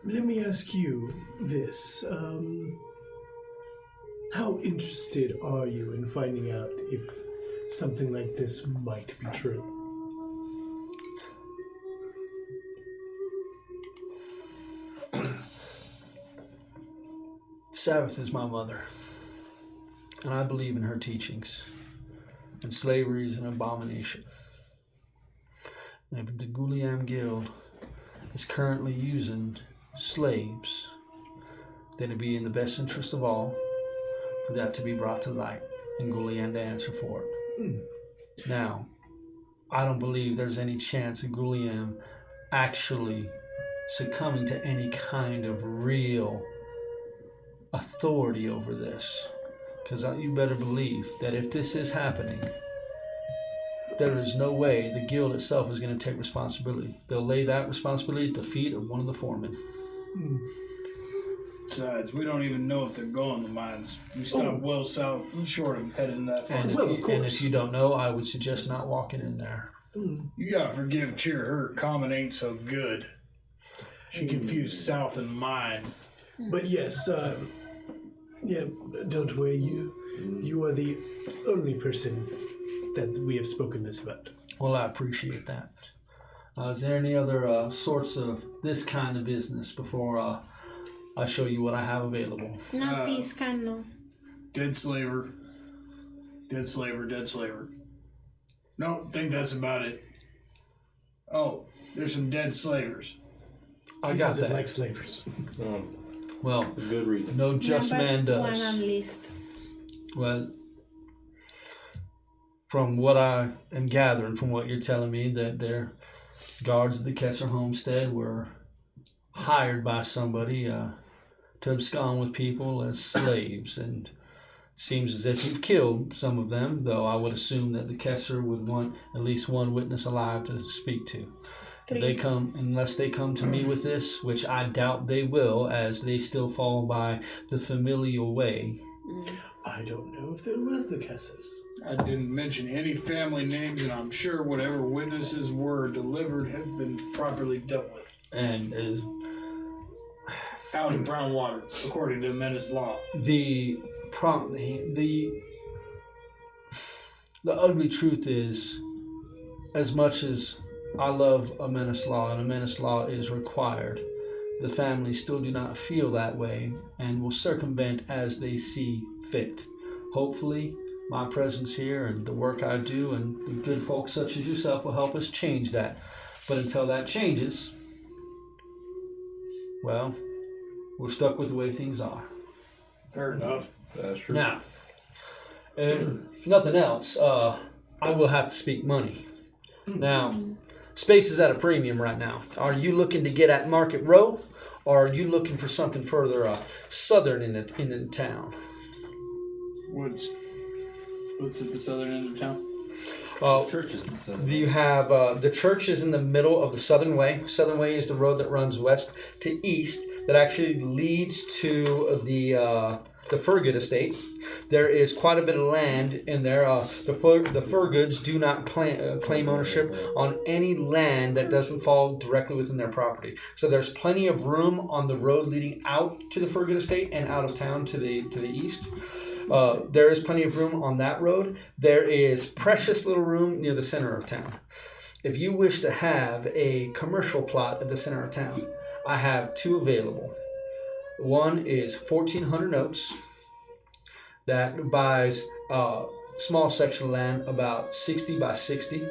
Let me ask you this. How interested are you in finding out if something like this might be true? Sabbath is my mother, and I believe in her teachings, and slavery is an abomination. And if the Gulliam Guild is currently using slaves, then it'd be in the best interest of all for that to be brought to light and Gulliam to answer for it. Now, I don't believe there's any chance of Gulliam actually succumbing to any kind of real authority over this, because you better believe that if this is happening, there is no way the guild itself is going to take responsibility. They'll lay that responsibility at the feet of one of the foremen. Besides, we don't even know if they're going to mines. We stopped well south short of heading that far. And if you don't know, I would suggest not walking in there. You gotta forgive Cheer, her common ain't so good. She confused south and mine. But yes, yeah, don't worry. You are the only person that we have spoken this about. Well, I appreciate that. Is there any other sorts of this kind of business before I show you what I have available? Not this kind of. Dead slaver. Dead slaver, dead slaver. Nope, think that's about it. Oh, there's some dead slavers. I He got doesn't that. like slavers. Well, Good reason. no just man Number one does. on list. Well, from what I am gathering, from what you're telling me, that their guards of the Kessler homestead were hired by somebody to abscond with people as slaves, and seems as if you've killed some of them, though I would assume that the Kessler would want at least one witness alive to speak to. Unless they come to me with this, which I doubt they will, as they still fall by the familial way. I don't know if there was the Kesses. I didn't mention any family names, and I'm sure whatever witnesses were delivered have been properly dealt with. And Out in Brownwater, according to Menace law. the ugly truth is, as much as I love a menace law, and a menace law is required, the families still do not feel that way and will circumvent as they see fit. Hopefully, my presence here and the work I do and the good folks such as yourself will help us change that. But until that changes, well, we're stuck with the way things are. Fair enough. That's true. Now, if nothing else, I will have to speak money. Now, space is at a premium right now. Are you looking to get at Market Row, or are you looking for something further southern in the town? What's at the southern end of town? Churches and stuff. You have the church is in the middle of the Southern Way. Southern Way is the road that runs west to east that actually leads to the Furgood estate. There is quite a bit of land in there. The Furgoods do not claim ownership on any land that doesn't fall directly within their property. So there's plenty of room on the road leading out to the Furgood estate and out of town to the east. There is plenty of room on that road. There is precious little room near the center of town. If you wish to have a commercial plot at the center of town, I have two available. One is 1,400 notes that buys a small section of land about 60 by 60.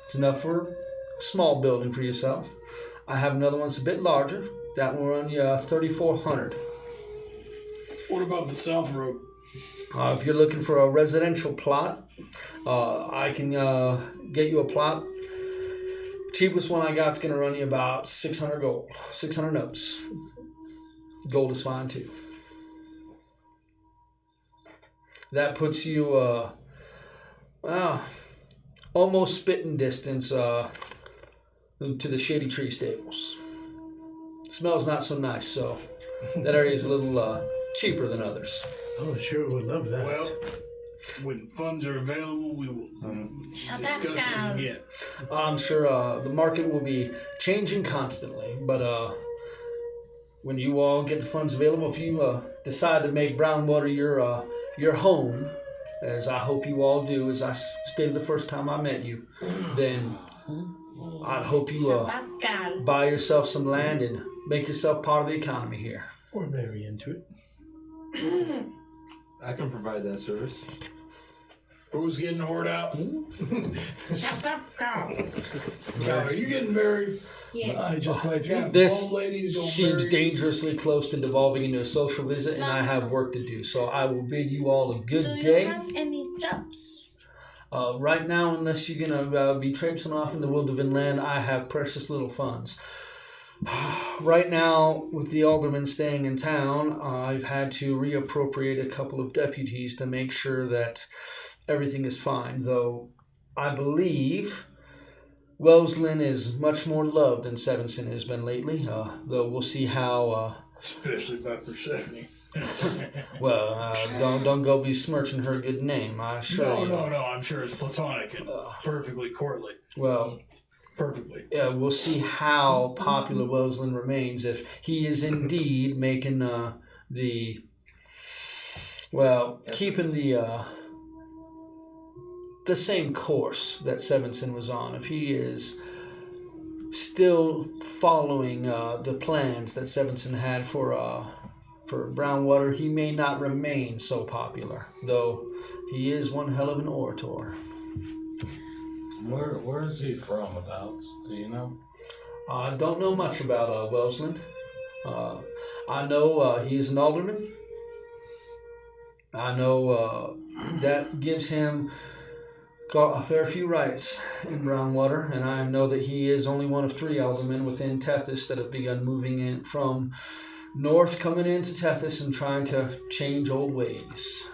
It's enough for a small building for yourself. I have another one that's a bit larger. That will run you 3,400. What about the South Road? If you're looking for a residential plot, I can get you a plot. Cheapest one I got is going to run you about 600 gold, 600 notes. Gold is fine too. That puts you almost spitting distance to the Shady Tree Stables. Smells not so nice, so that area is a little cheaper than others. Oh, sure, would love that. Well, when funds are available, we will Shut discuss that this down. again. I'm sure the market will be changing constantly, but when you all get the funds available, if you decide to make Brownwater your home, as I hope you all do, as I stated the first time I met you, then I'd hope you buy yourself some land and make yourself part of the economy here. Or marry into it. I can provide that service. Who's getting whored out? Shut up, girl. Are you getting married? Yes. I just might Yeah, be. This old ladies don't seems marry. dangerously close to devolving into a social visit, and I have work to do. So I will bid you all a Do good you day. have any jobs? Right now, unless you're gonna be traipsing off in the Wildevin land, I have precious little funds. Right now, with the alderman staying in town, I've had to reappropriate a couple of deputies to make sure that everything is fine. Though I believe Welleslyn is much more loved than Sevenson has been lately, though we'll see how... Especially by Persephone. Don't go besmirching her good name, I assure you. No, I'm sure it's platonic and perfectly courtly. Well... Perfectly. Yeah, we'll see how popular Welleslyn remains if he is indeed making keeping the same course that Sevenson was on. If he is still following the plans that Sevenson had for Brownwater, he may not remain so popular, though he is one hell of an orator. Where is he from, about? Do you know? I don't know much about Welleslyn. I know he's an alderman. I know that gives him a fair few rights in Brownwater, and I know that he is only one of 3 aldermen within Tethys that have begun moving in from north, coming into Tethys and trying to change old ways.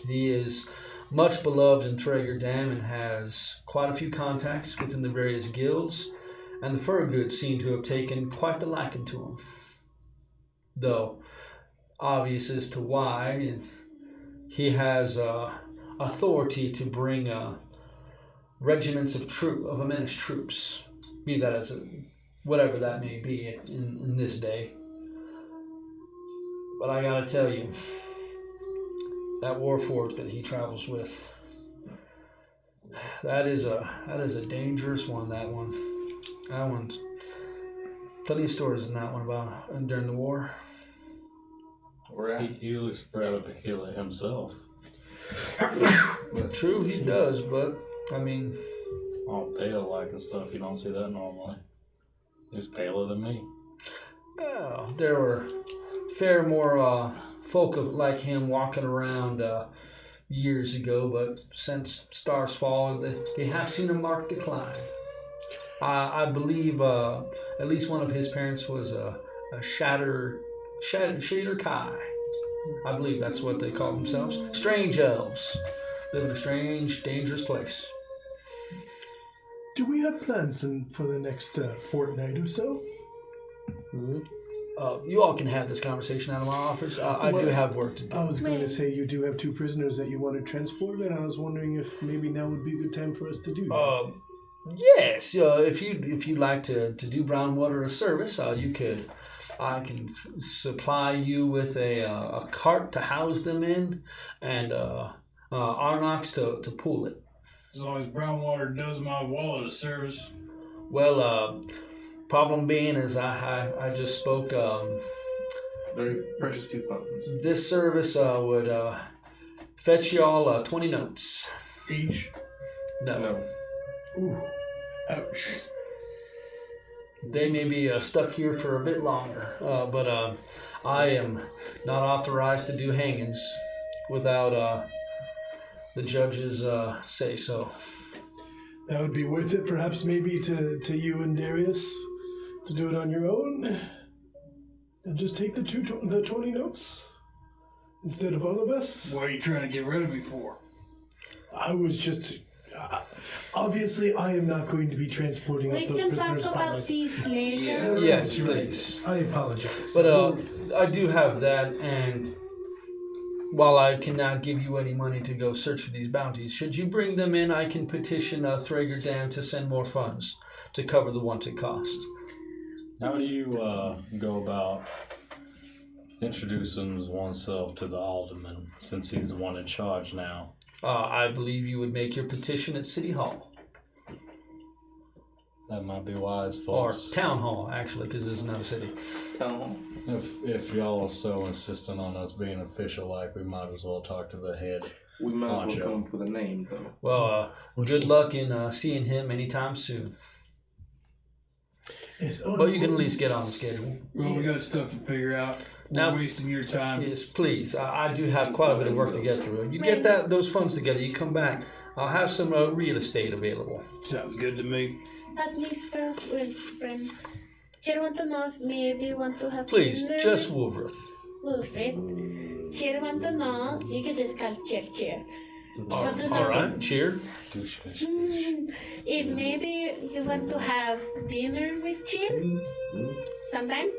He is much beloved in Thrager Dam and has quite a few contacts within the various guilds, and the Furgoods seem to have taken quite the liking to him. Though, obvious as to why, he has authority to bring regiments of Amenis troops, be that as whatever that may be in this day. But I gotta tell you, that Warforged that he travels with, that is a dangerous one. That one's plenty of stories in that one about during the war. He looks fairly peculiar himself. True, he does, but I mean, all pale like and stuff. You don't see that normally. He's paler than me. Well, there were fair more folk like him walking around years ago, but since Star's Fall, they have seen a marked decline. I believe at least one of his parents was a Shader Kai. I believe that's what they call themselves. Strange elves. Live in a strange, dangerous place. Do we have plans for the next fortnight or so? You all can have this conversation out of my office. I do have work to do. I was going to say you do have 2 prisoners that you want to transport, and I was wondering if maybe now would be a good time for us to do that. Yes. If you'd like to do Brownwater a service, I can supply you with a cart to house them in, and Arnox to pull it. As long as Brownwater does my wallet a service. Well, problem being is I just spoke. Very precious few funds. This service would fetch y'all 20 notes. Each? No. Ooh, ouch. They may be stuck here for a bit longer, but I am not authorized to do hangings without the judge's say so. That would be worth it, perhaps maybe to you and Darius to do it on your own, and just take the 20 notes instead of all of us. What are you trying to get rid of me for? I was just... obviously, I am not going to be transporting We up those can prisoners talk by about myself. these later. Yes, please. I apologize. But I do have that, and while I cannot give you any money to go search for these bounties, should you bring them in, I can petition Thrager Dam to send more funds to cover the wanted cost. How do you go about introducing oneself to the alderman, since he's the one in charge now? I believe you would make your petition at City Hall. That might be wise, Or folks. Town Hall, actually, because it's not a city. Town hall. If y'all are so insistent on us being official, like, we might as well talk to the head. We might as well Honcho. come up with a name, though. Well, good luck in seeing him anytime soon. Yes, But you can at least get on the schedule. Well, we got stuff to figure out. Now- We're wasting your time. Yes, please. I do have quite a bit of work to get through. You get those funds together, you come back. I'll have some real estate available. Sounds good to me. But Mr. Wilfred, Chair want to know if maybe you want to have Please, dinner just with Wolverth. Wilfred. Chair want to know, you can just call Chair. All right, cheer. If maybe you want to have dinner with Jim sometime.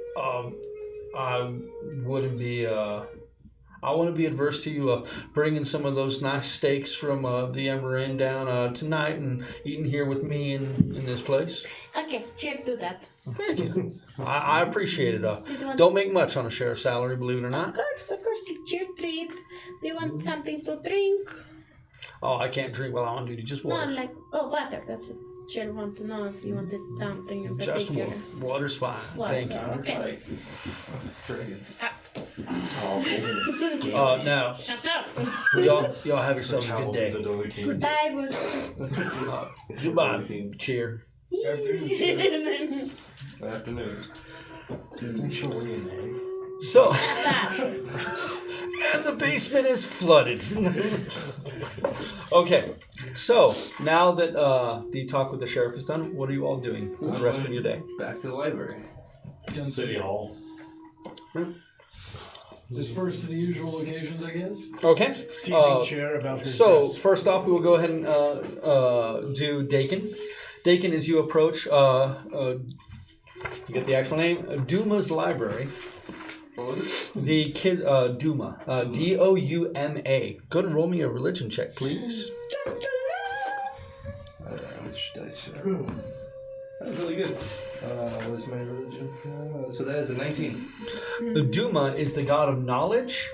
I wouldn't be. I wouldn't be adverse to you bringing some of those nice steaks from the Ember Inn down tonight and eating here with me in this place. Okay, Jim, do that. Thank you. I appreciate it. Don't make much on a sheriff's salary, believe it or not. Of course, it's your treat. Do you want something to drink? Oh, I can't drink while I'm on duty. Just water. No, water. That's it. She'll want to know if you wanted something in Just particular. water. Water's fine. Water, Thank you. okay. Dragons. Now, Shut up. y'all have yourselves a good day. Goodbye, Wood. Goodbye. Cheer. Afternoon. So, and the basement is flooded. Okay, so now that the talk with the sheriff is done, what are you all doing with the rest of your day? Back to the library. City Hall. Disperse to the usual locations, I guess. Okay. Teasing Chair about her So dress. first off, we will go ahead and do Dakin. Dakin, as you approach, you get the actual name, Duma's Library. What was it? The kid, Duma, Douma. Go ahead and roll me a religion check, please. Which dice should I roll? That was really good. What's my religion? So that is a 19. The Duma is the god of knowledge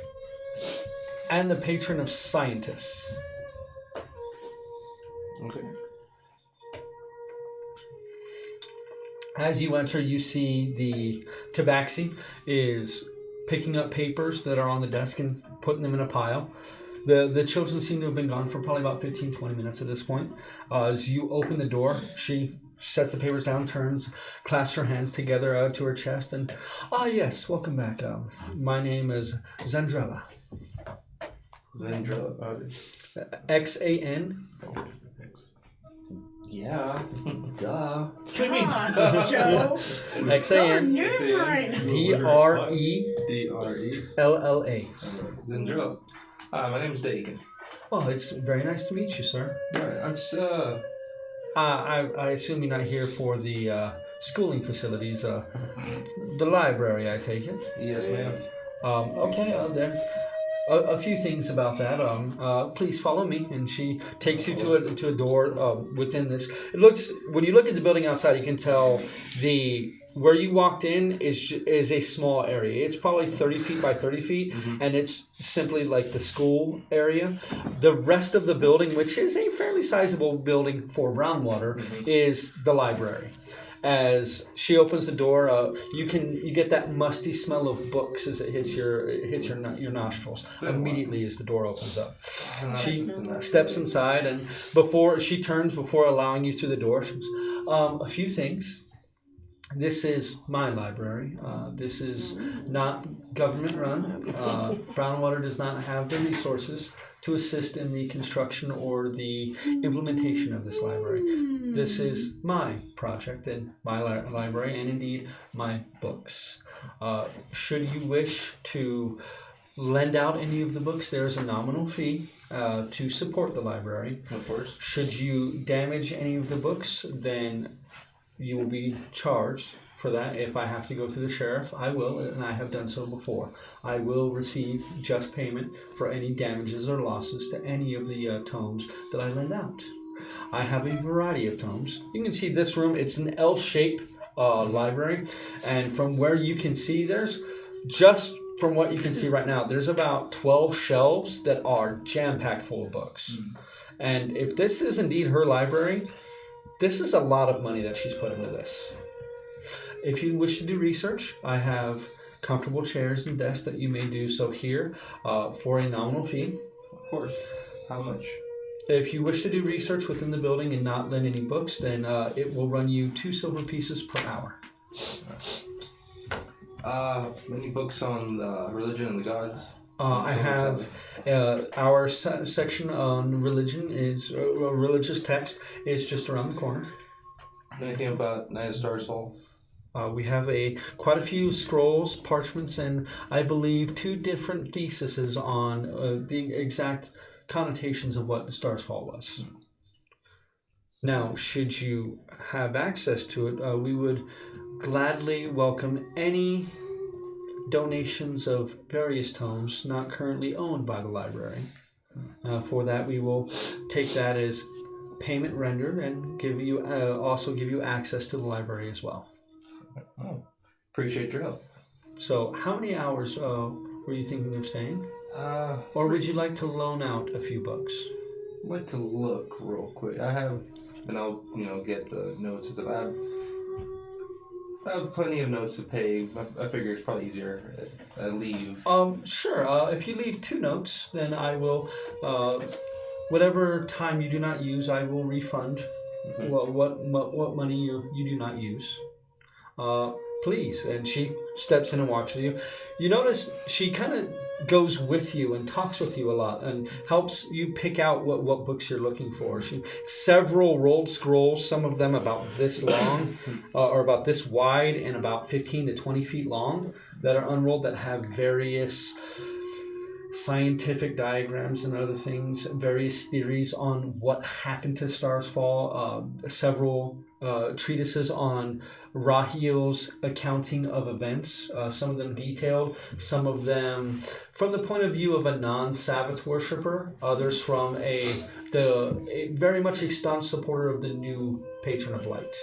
and the patron of scientists. Okay. As you enter, you see the tabaxi is picking up papers that are on the desk and putting them in a pile. The children seem to have been gone for probably about 15-20 minutes at this point. As you open the door, she sets the papers down, turns, clasps her hands together to her chest, and, yes, welcome back. My name is Zandrella. Zandrella. X-A-N. Yeah. Duh. Joe. X-A-N. D-R-E. D-R-E. L-L-A. Zandrella. Hi, my name's Dakin. Oh, it's very nice to meet you, sir. Alright, I'm just, I assume you're not here for the schooling facilities, the library, I take it. yes, ma'am. Okay, there. A few things about that. Please follow me, and she takes you to a door within this. It looks, when you look at the building outside, you can tell where you walked in is a small area. It's probably 30 feet by 30 feet, and it's simply like the school area. The rest of the building, which is a fairly sizable building for Brownwater, is the library. As she opens the door, you get that musty smell of books as it hits your nostrils immediately as the door opens up. She steps inside, and before allowing you through the door, she goes, a few things. This is my library. This is not government run. Brownwater does not have the resources to assist in the construction or the implementation of this library. This is my project and my library, and indeed my books. Should you wish to lend out any of the books, there is a nominal fee to support the library. Of course. Should you damage any of the books, then you will be charged for that. If I have to go through the sheriff, I will, and I have done so before. I will receive just payment for any damages or losses to any of the tomes that I lend out. I have a variety of tomes. You can see this room, it's an L-shaped library, and from where you can see, from what you can see right now, there's about 12 shelves that are jam-packed full of books. And if this is indeed her library, this is a lot of money that she's put into this. If you wish to do research, I have comfortable chairs and desks that you may do so here for a nominal fee. Of course. How much? If you wish to do research within the building and not lend any books, then it will run you 2 silver pieces per hour. Many books on religion and the gods? I have our section on religion is religious text is just around the corner. Anything about Night of Stars Hall? We have quite a few scrolls, parchments, and I believe 2 different theses on the exact connotations of what Starsfall was. Now, should you have access to it, we would gladly welcome any donations of various tomes not currently owned by the library. For that, we will take that as payment rendered and also give you access to the library as well. Oh, appreciate your help. So, how many hours were you thinking of staying? Or would you like to loan out a few books? I'd like to look real quick. I have, and I'll get the notes as I have plenty of notes to pay. I figure it's probably easier if I leave. Sure. If you leave 2 notes, then I will, whatever time you do not use, I will refund what money you do not use. Please. And she steps in and walks with you. You notice she kind of goes with you and talks with you a lot and helps you pick out what books you're looking for. Several rolled scrolls, some of them about this long or about this wide and about 15 to 20 feet long that are unrolled that have various scientific diagrams and other things, various theories on what happened to Stars Fall, several treatises on Rahiel's accounting of events, some of them detailed, some of them from the point of view of a non-Sabbath worshiper, others from a very much a staunch supporter of the new Patron of Light.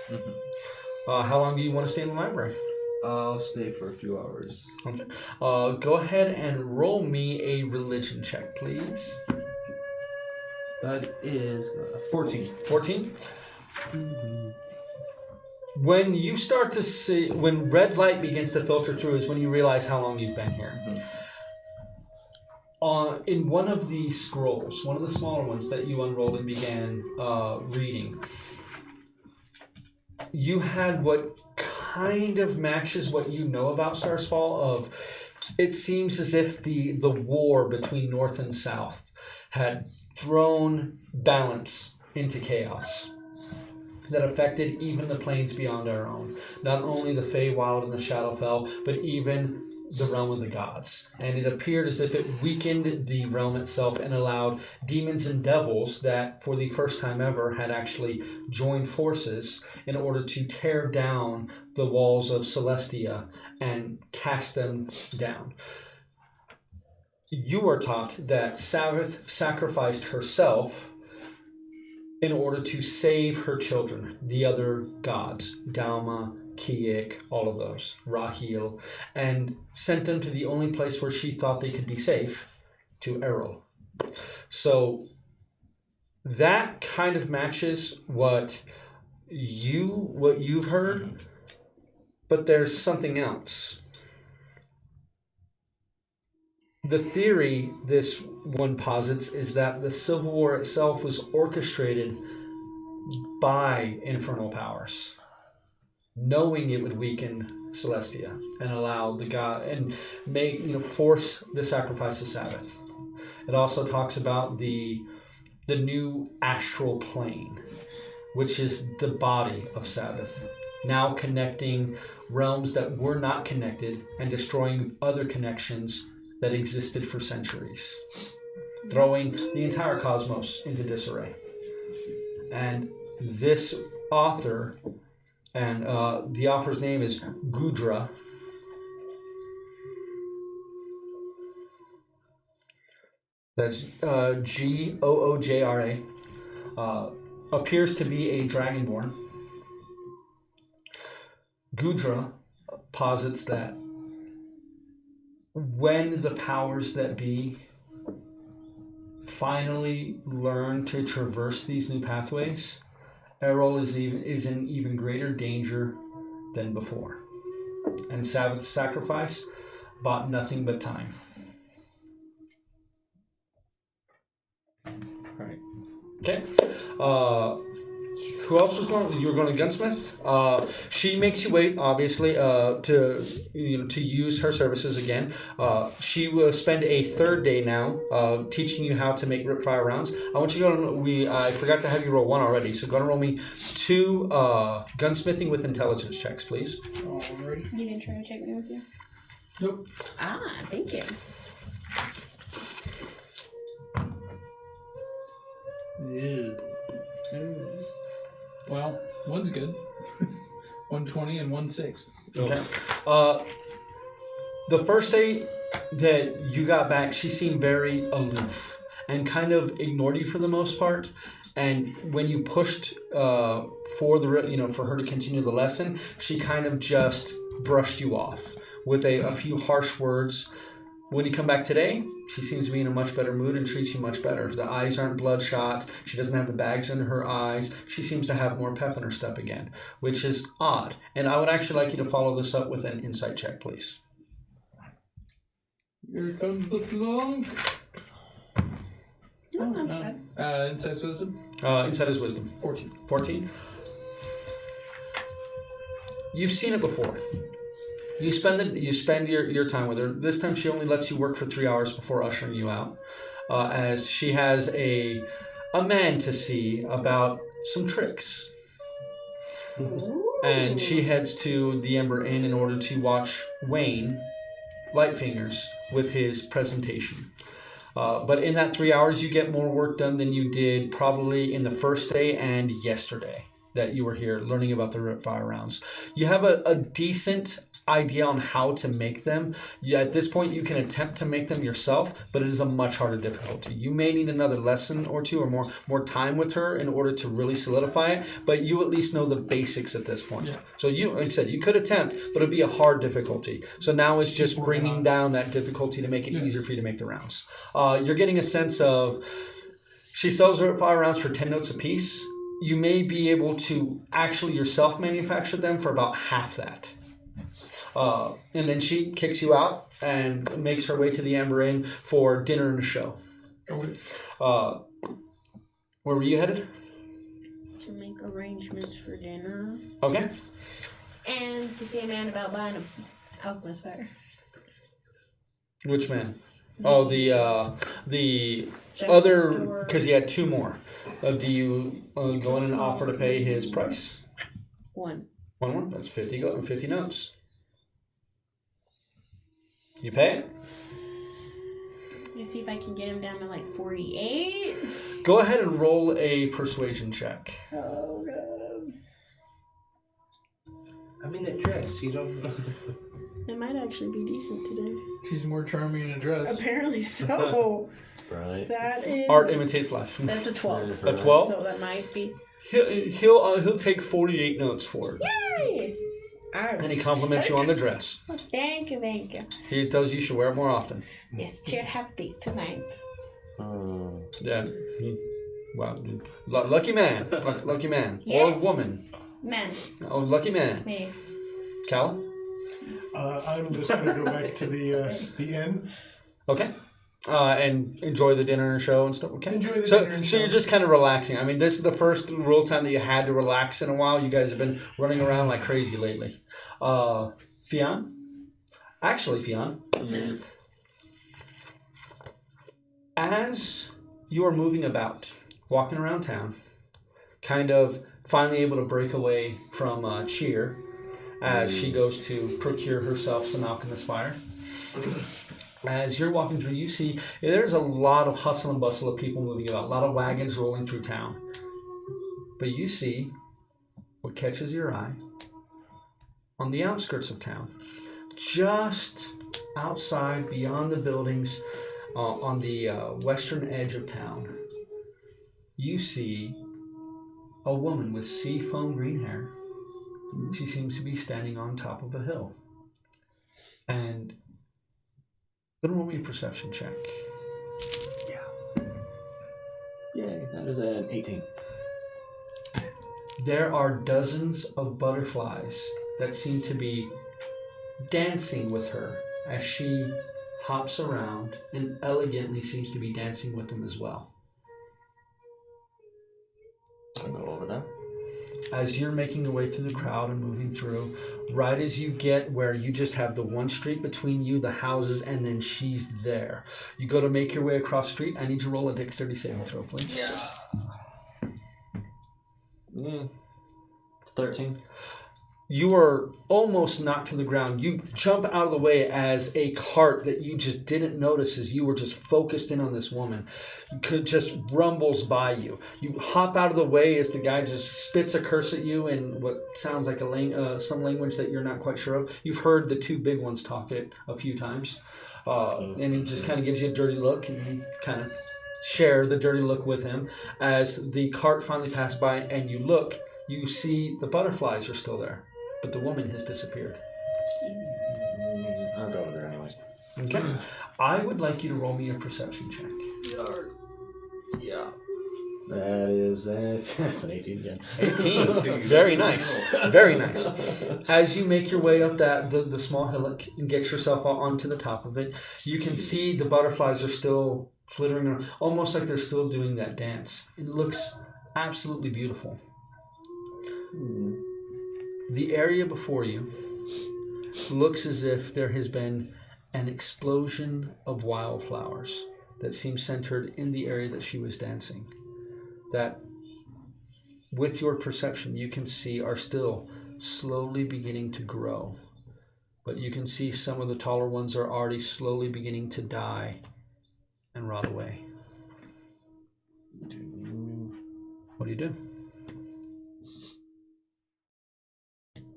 How long do you want to stay in the library? I'll stay for a few hours. Okay. Go ahead and roll me a religion check, please. That is 14. 14? When you start to see, when red light begins to filter through is when you realize how long you've been here. In one of the scrolls, one of the smaller ones that you unrolled and began reading, you had what kind of matches what you know about Stars Fall. It seems as if the war between North and South had thrown balance into chaos that affected even the planes beyond our own. Not only the Feywild and the Shadowfell, but even the realm of the gods. And it appeared as if it weakened the realm itself and allowed demons and devils that, for the first time ever, had actually joined forces in order to tear down the walls of Celestia and cast them down. You are taught that Sabbath sacrificed herself in order to save her children, the other gods, Dalma, Kiek, all of those, Rahiel, and sent them to the only place where she thought they could be safe, to Erroll. So that kind of matches what you've heard, but there's something else. The theory this one posits is that the Civil War itself was orchestrated by infernal powers, knowing it would weaken Celestia and allow the god and force the sacrifice of Sabbath. It also talks about the new astral plane, which is the body of Sabbath, now connecting realms that were not connected and destroying other connections that existed for centuries, throwing the entire cosmos into disarray. And this author, and the author's name is Goodra. That's Goojra. Appears to be a dragonborn. Goodra posits that when the powers that be finally learn to traverse these new pathways, Erroll is in even greater danger than before. And Sabbath's sacrifice bought nothing but time. Right. Okay. Who else was going? You were going to Gunsmith. She makes you wait, obviously, to use her services again. She will spend a third day now teaching you how to make ripfire rounds. I want you to go. I forgot to have you roll 1 already, so go and roll me 2 gunsmithing with intelligence checks, please. Alright. You didn't try to take me with you? Nope. Ah, thank you. Ew. Well, one's good. 120 and 16. Okay. The first day that you got back, she seemed very aloof and kind of ignored you for the most part. And when you pushed for her to continue the lesson, she kind of just brushed you off with a few harsh words. When you come back today, she seems to be in a much better mood and treats you much better. The eyes aren't bloodshot. She doesn't have the bags under her eyes. She seems to have more pep in her step again, which is odd. And I would actually like you to follow this up with an insight check, please. Here comes the flunk. No, not bad. Insight's wisdom? Insight is wisdom. 14. You've seen it before. You spend your time with her. This time she only lets you work for 3 hours before ushering you out, as she has a man to see about some tricks. And she heads to the Ember Inn in order to watch Wayne Lightfingers with his presentation. But in that 3 hours, you get more work done than you did probably in the first day and yesterday that you were here learning about the Ripfire rounds. You have a decent idea on how to make them. At this point, you can attempt to make them yourself, but it is a much harder difficulty. You may need another lesson or two or more time with her in order to really solidify it, but you at least know the basics at this point. Yeah. So you, like I said, you could attempt, but it'd be a hard difficulty. So now it's just bringing down that difficulty to make it easier for you to make the rounds. You're getting a sense of, she sells her 5 rounds for 10 notes apiece. You may be able to actually yourself manufacture them for about half that. And then she kicks you out and makes her way to the Amber Inn for dinner and a show. Where were you headed? To make arrangements for dinner. Okay. And to see a man about buying an alchemist fire. Which man? Oh, the other, because he had 2 more. Do you go in and offer to pay his price? One. One more? That's 50 notes. You pay it? Let me see if I can get him down to like 48. Go ahead and roll a persuasion check. Oh, God. I'm in a dress, you don't know. It might actually be decent today. She's more charming in a dress. Apparently so. Right. That is... Art imitates life. That's a 12. A 12? So that might be... He'll take 48 notes for it. Yay! And he compliments you on the dress. Oh, thank you. He tells you should wear it more often. Yes, cheer have date tonight. Yeah. Lucky man. Lucky man. Yes. Or woman. Man. Oh, lucky man. Me. Cal? I'm just going to go back to the inn. Okay. And enjoy the dinner and show and stuff. Okay. Enjoy the dinner and so show. you're just kind of relaxing. I mean, this is the first real time that you had to relax in a while. You guys have been running around like crazy lately. Fionn? Actually, Fionn. As you are moving about, walking around town, kind of finally able to break away from Cheer as she goes to procure herself some alchemist fire. As you're walking through, you see there's a lot of hustle and bustle of people moving about, a lot of wagons rolling through town. But you see what catches your eye on the outskirts of town, just outside, beyond the buildings, on the western edge of town. You see a woman with seafoam green hair. She seems to be standing on top of a hill. And then roll me a perception check. Yay, that is an 18. There are dozens of butterflies that seem to be dancing with her as she hops around and elegantly seems to be dancing with them as well. I'll go over there. As you're making your way through the crowd and moving through, right as you get where you just have the one street between you, the houses, and then she's there. You go to make your way across the street. I need you to roll a dexterity saving throw, please. Yeah. 13. You are almost knocked to the ground. You jump out of the way as a cart that you just didn't notice as you were just focused in on this woman could just rumbles by you. You hop out of the way as the guy just spits a curse at you in what sounds like some language that you're not quite sure of. You've heard the two big ones talk it a few times. And he just kind of gives you a dirty look, and you kind of share the dirty look with him as the cart finally passes by, and you look, you see the butterflies are still there, but the woman has disappeared. I'll go over there anyways. Okay. I would like you to roll me a perception check. Yeah. That is that's an 18 again. 18. Very nice. Very nice. As you make your way up the small hillock and get yourself onto the top of it, you can see the butterflies are still flittering around, almost like they're still doing that dance. It looks absolutely beautiful. The area before you looks as if there has been an explosion of wildflowers that seem centered in the area that she was dancing. That, with your perception, you can see are still slowly beginning to grow. But you can see some of the taller ones are already slowly beginning to die and rot away. What do you do?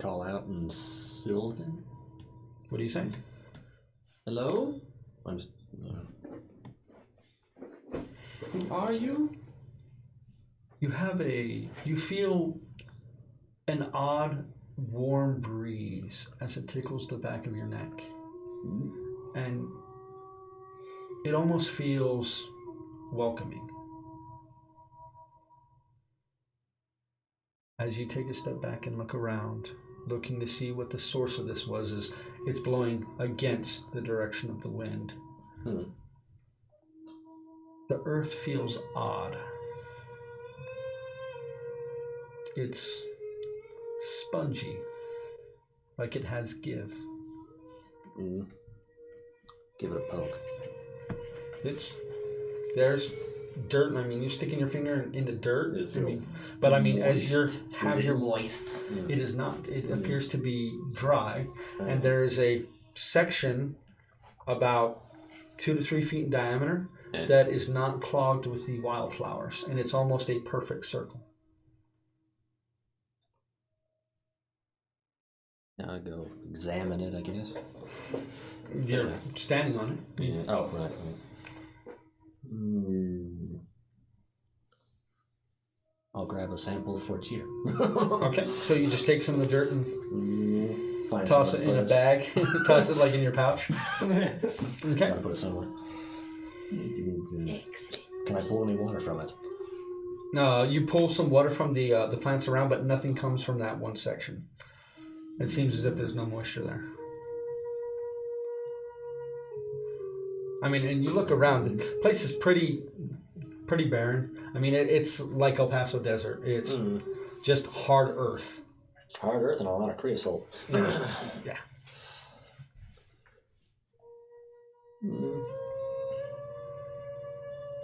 Call out in Sylvan. What do you say? Hello? I'm just. Who are you? You feel an odd, warm breeze as it tickles the back of your neck. And it almost feels welcoming. As you take a step back and look around, looking to see what the source of this was, is it's blowing against the direction of the wind. The earth feels odd. It's spongy, like it has give. Give it a poke. There's dirt. I mean, you're sticking your finger into dirt. As you're having your moist, it is not. It appears to be dry, and there is a section about 2 to 3 feet in diameter that is not clogged with the wildflowers, and it's almost a perfect circle. Now I go examine it, I guess. You're standing on it. Yeah. Oh, right. I'll grab a sample for cheater. Okay, so you just take some of the dirt and toss it in a bag. Toss it like in your pouch. Okay. I'll put it somewhere. Can I pull any water from it? No, you pull some water from the plants around, but nothing comes from that one section. It seems as if there's no moisture there. I mean, and you look around, the place is pretty barren. I mean, it's like El Paso Desert. It's just hard earth. Hard earth and a lot of creosote. Yeah.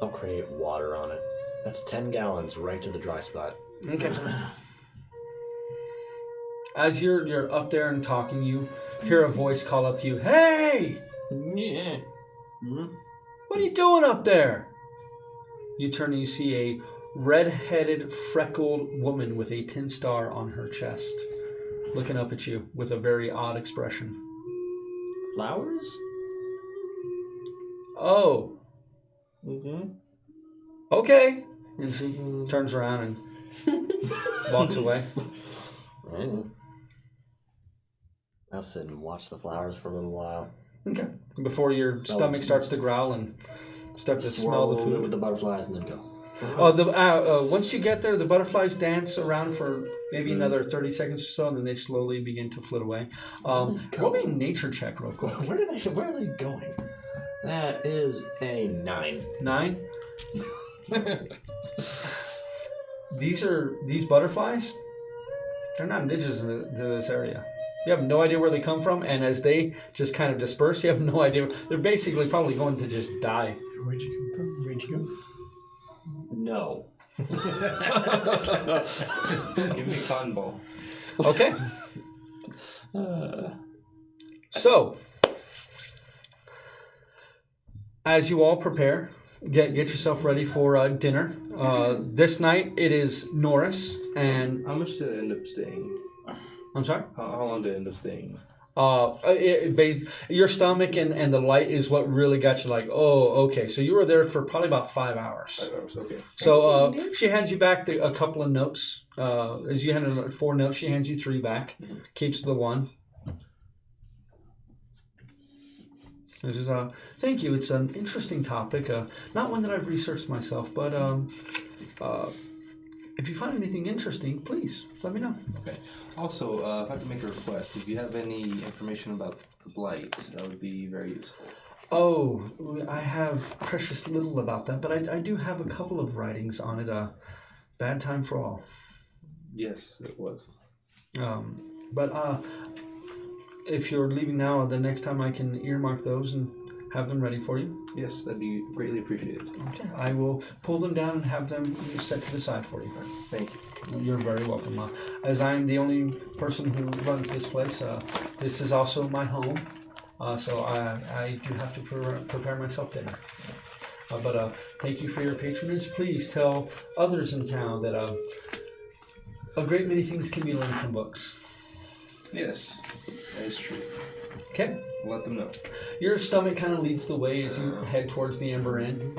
I'll create water on it. That's 10 gallons right to the dry spot. Okay. As you're up there and talking, you hear a voice call up to you, "Hey! Yeah. What are you doing up there?" You turn and you see a red-headed, freckled woman with a tin star on her chest, looking up at you with a very odd expression. Flowers? Oh. Okay. And she turns around and walks away. I'll sit and watch the flowers for a little while. Okay. Before your stomach starts to growl and start to smell the food with the butterflies and then go. Once you get there, the butterflies dance around for maybe another 30 seconds or so, and then they slowly begin to flit away. Roll me a nature check real quick. Where are they going? That is a 9. 9? These butterflies, they're not indigenous to this area. You have no idea where they come from, and as they just kind of disperse, you have no idea. They're basically probably going to just die. Where'd you come from? Where'd you go? No. Give me a cotton ball. Okay. So, as you all prepare, get yourself ready for dinner. This night it is Norris and... How much did it end up staying? I'm sorry? How long did it end up staying? Your stomach and the light is what really got you like, oh, okay. So you were there for probably about 5 hours. 5 hours, okay. So she hands you back a couple of notes. As you handed her 4 notes, she hands you 3 back. Keeps the 1. This is thank you. It's an interesting topic. Not one that I've researched myself, but if you find anything interesting, please let me know. Okay. Also, if I could make a request, if you have any information about the blight, that would be very useful. Oh, I have precious little about that, but I do have a couple of writings on it. Bad time for all. Yes, it was. But if you're leaving now, the next time I can earmark those and have them ready for you. Yes, that'd be greatly appreciated. Okay, I will pull them down and have them set to the side for you. Thank you. You're very welcome. As I'm the only person who runs this place, this is also my home, so I do have to prepare myself dinner. But thank you for your patronage. Please tell others in town that a great many things can be learned from books. Yes, that is true. Okay. Let them know. Your stomach kind of leads the way as you head towards the Ember Inn.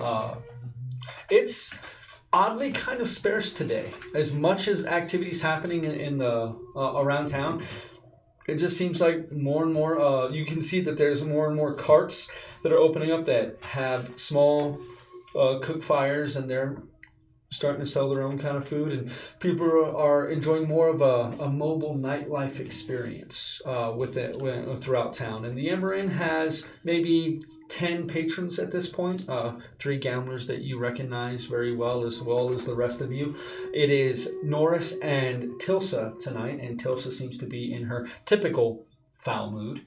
It's oddly kind of sparse today. As much as activities happening in the around town, it just seems like more and more. You can see that there's more and more carts that are opening up that have small cook fires, and they're starting to sell their own kind of food, and people are enjoying more of a mobile nightlife experience with it throughout town. And the Ember Inn has maybe 10 patrons at this point, 3 gamblers that you recognize very well as the rest of you. It is Norris and Tilsa tonight, and Tilsa seems to be in her typical foul mood.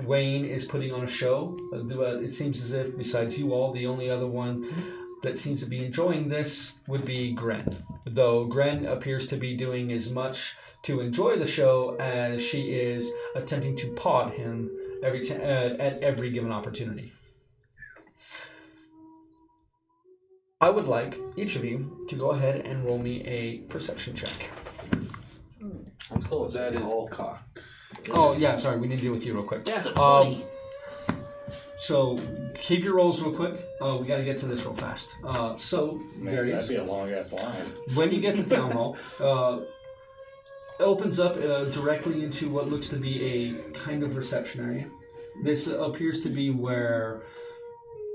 Wayne is putting on a show. It seems as if, besides you all, the only other one that seems to be enjoying this would be Gren. Though Gren appears to be doing as much to enjoy the show as she is attempting to pod him at every given opportunity. I would like each of you to go ahead and roll me a perception check. I'm close. That is cocked. Oh, yeah, sorry, we need to deal with you real quick. That's a 20. So, keep your rolls real quick. We got to get to this real fast. So, Darius, That'd be a long ass line. when you get to Town Hall, it opens up directly into what looks to be a kind of reception area. This appears to be where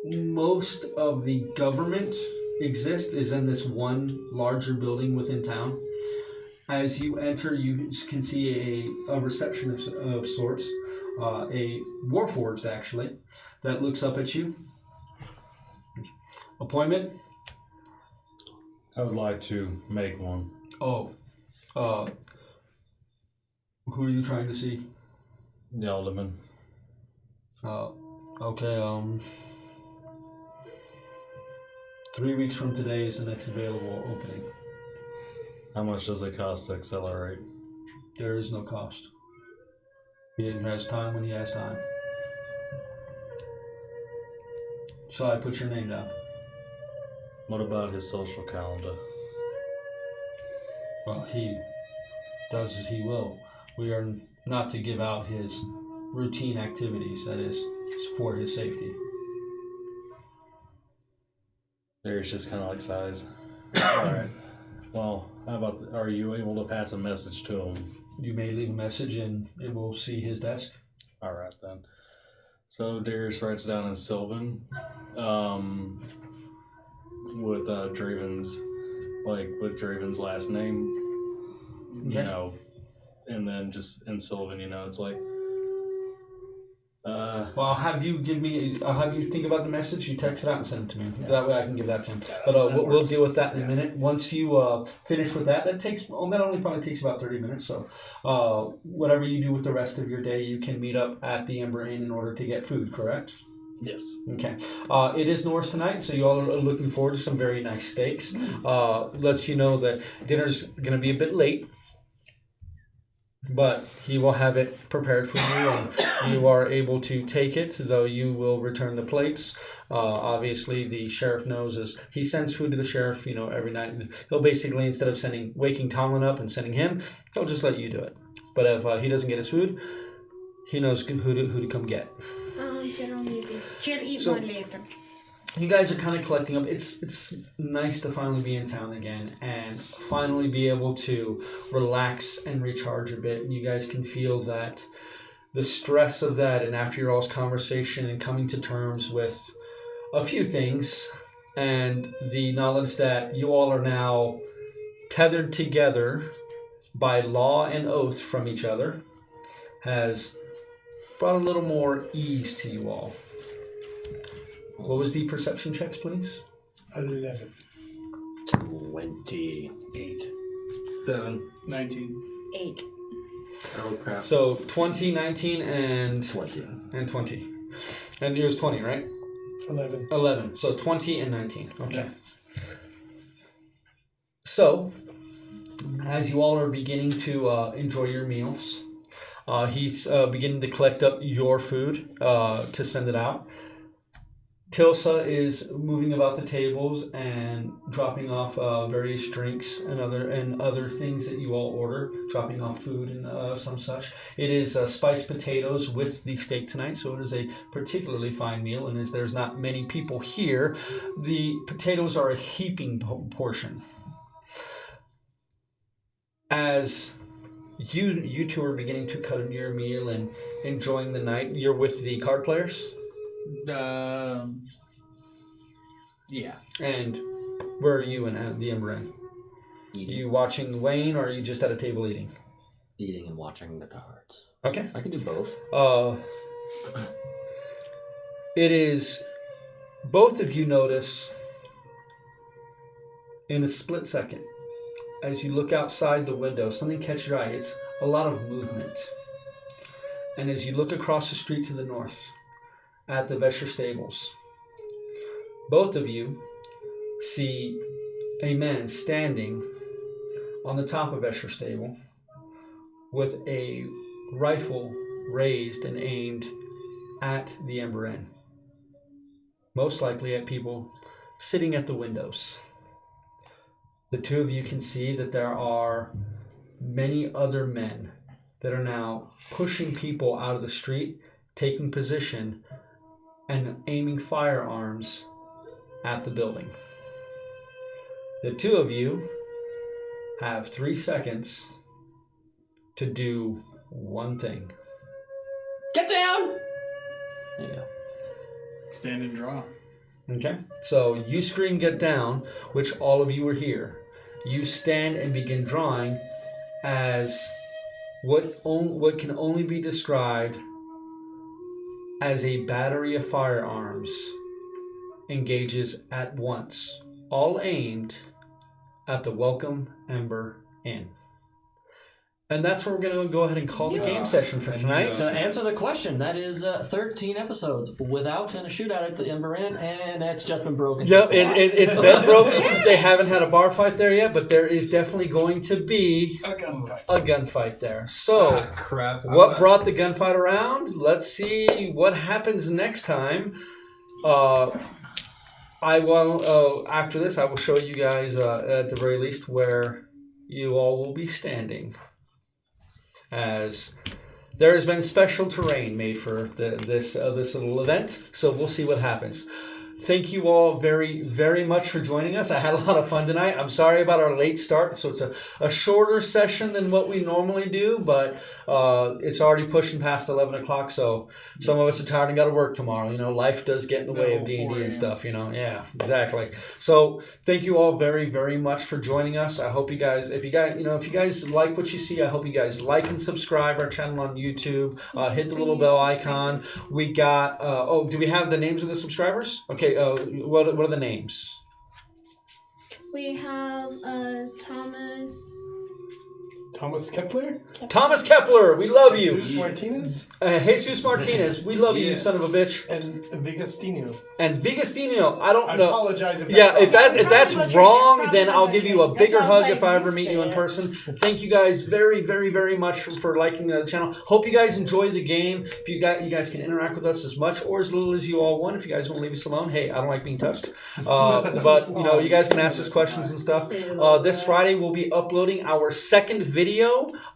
most of the government exists, is in this one larger building within town. As you enter, you can see a reception of sorts. A warforged, actually, that looks up at you. Appointment? I would like to make one. Oh. Who are you trying to see? The alderman. Okay, 3 weeks from today is the next available opening. How much does it cost to accelerate? There is no cost. He has time when he has time. So I put your name down. What about his social calendar? Well, he does as he will. We are not to give out his routine activities. That is for his safety. There's just kind of like size. Alright. Well, how about, are you able to pass a message to him? You may leave a message and it will see his desk. Alright then. So Darius writes down in Sylvan, with Draven's, with Draven's last name, you know, and then just in Sylvan, it's like, well, I'll have you think about the message. You text it out and send it to me. That way I can give that to him. But we'll deal with that in a minute. Once you finish with that, that only probably takes about 30 minutes. So whatever you do with the rest of your day, you can meet up at the Ember Inn in order to get food, correct? yes. Okay. It is Norris tonight, so you all are looking forward to some very nice steaks. Lets you know that dinner's going to be a bit late. but he will have it prepared for you, and you are able to take it, though you will return the plates. Obviously, the sheriff knows as he sends food to the sheriff, every night. He'll basically, instead of waking Tomlin up and sending him, he'll just let you do it. But if he doesn't get his food, he knows who to come get. General maybe. Should eat So- one later. You guys are kind of collecting up. It's nice to finally be in town again and finally be able to relax and recharge a bit. And you guys can feel that the stress of that, and after your all's conversation and coming to terms with a few things, and the knowledge that you all are now tethered together by law and oath from each other, has brought a little more ease to you all. What was the perception checks, please? 11. 28. 7. 19. 8. Oh crap. So 20, 19, and 20. And 20. And yours 20, right? 11. 11. So 20 and 19. Okay. So, as you all are beginning to enjoy your meals, he's beginning to collect up your food to send it out. Tilsa is moving about the tables and dropping off various drinks and other things that you all order, dropping off food and some such. It is spiced potatoes with the steak tonight, so it is a particularly fine meal. And as there's not many people here, the potatoes are a heaping portion. As you two are beginning to cut your meal and enjoying the night, you're with the card players? Yeah. And where are you in the Ember Inn? Eating. Are you watching Wayne, or are you just at a table eating? Eating and watching the cards. Okay. I can do both. It is... Both of you notice in a split second, as you look outside the window, something catches your eye. It's a lot of movement. And as you look across the street to the north, at the Vesher Stables, both of you see a man standing on the top of Vesher Stable with a rifle raised and aimed at the Ember Inn. Most likely at people sitting at the windows. The two of you can see that there are many other men that are now pushing people out of the street, taking position, and aiming firearms at the building. The two of you have 3 seconds to do one thing. Get down! There you go. Stand and draw. Okay? So you scream "get down," which all of you are here. You stand and begin drawing as what can only be described as a battery of firearms engages at once, all aimed at the Welcome Ember Inn. And that's where we're going to go ahead and call the game session for tonight. To answer the question, that is 13 episodes without a shootout at the Ember Inn, and that's just been broken. Yep, it's been broken. They haven't had a bar fight there yet, but there is definitely going to be A gunfight. a gunfight there. So, Crap. what brought the gunfight around? Let's see what happens next time. I will, after this, I will show you guys at the very least where you all will be standing, as there has been special terrain made for this little event. So we'll see what happens. Thank you all very, very much for joining us. I had a lot of fun tonight. I'm sorry about our late start. So it's a shorter session than what we normally do, but it's already pushing past 11 o'clock. So some of us are tired and got to work tomorrow. Life does get in the way of D&D and stuff, Yeah, exactly. So thank you all very, very much for joining us. I hope you guys, if you guys like what you see, I hope you guys like and subscribe our channel on YouTube. Hit the little bell icon. We got, do we have the names of the subscribers? Okay. What are the names? We have Thomas. Thomas Kepler? Thomas Kepler, we love you. Jesus Martinez? Jesus Martinez, we love you, you son of a bitch. And Vigastino. And Vigastino, I don't I know. apologize if Yeah, that's if that's Probably wrong, butchered it. then I'll Probably give you a butchered it. bigger That's why I hug was if I like, ever you meet you in say it. person. Thank you guys very, very, very much for liking the channel. Hope you guys enjoy the game. If you guys can interact with us as much or as little as you all want. If you guys want to leave us alone, hey, I don't like being touched. But you guys can ask us questions and stuff. This Friday we'll be uploading our second video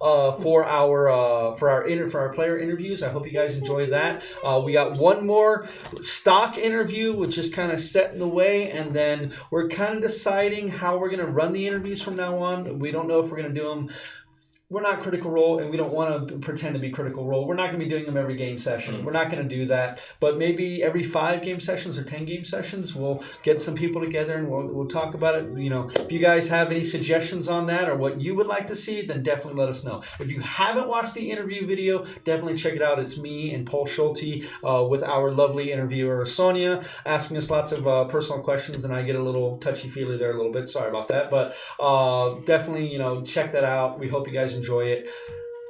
for our player interviews. I hope you guys enjoy that. We got one more stock interview, which is kind of set in the way, and then we're kind of deciding how we're going to run the interviews from now on. We don't know if we're going to do them. We're not Critical Role, and we don't want to pretend to be Critical Role. We're not going to be doing them every game session. We're not going to do that. But maybe every 5 game sessions or 10 game sessions, we'll get some people together and we'll talk about it. If you guys have any suggestions on that or what you would like to see, then definitely let us know. If you haven't watched the interview video, definitely check it out. It's me and Paul Schulte with our lovely interviewer Sonia asking us lots of personal questions, and I get a little touchy-feely there a little bit. Sorry about that. But definitely, check that out. We hope you guys enjoy it.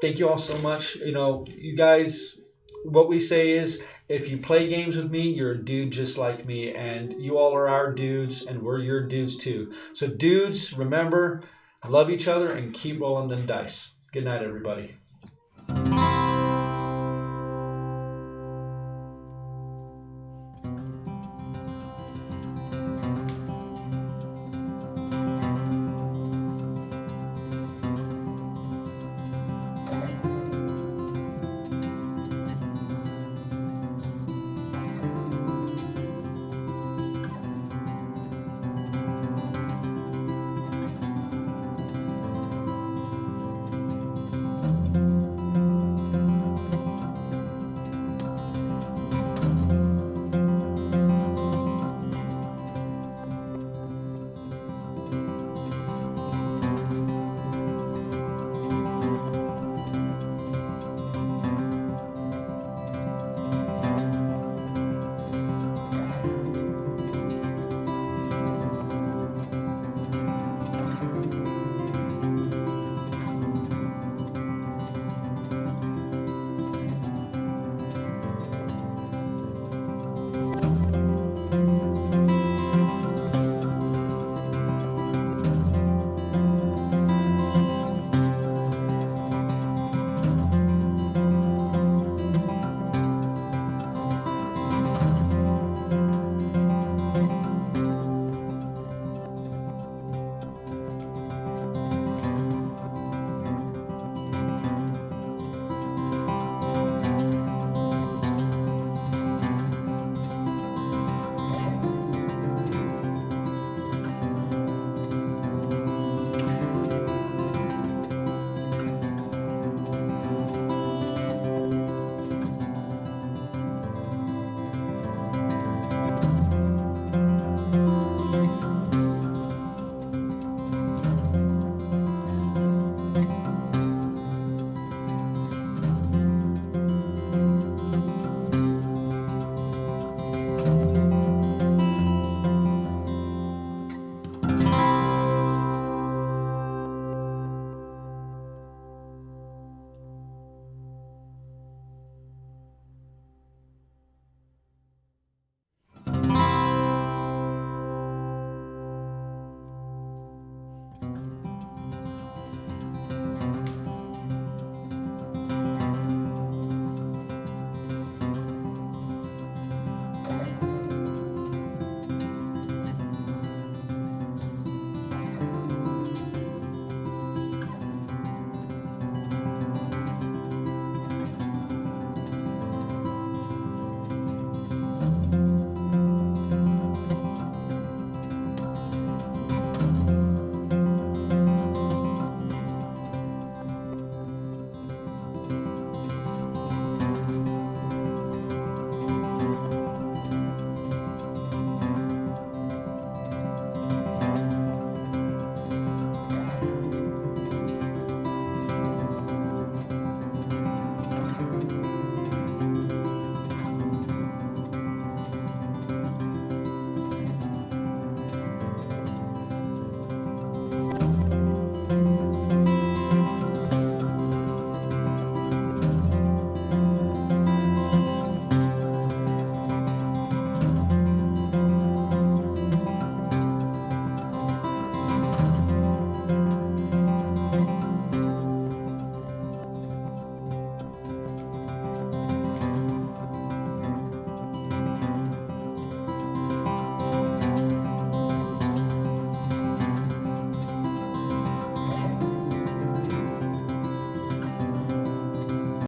Thank you all so much. You guys, what we say is, if you play games with me, you're a dude just like me, and you all are our dudes, and we're your dudes too. So dudes, remember, love each other and keep rolling them dice. Good night, everybody.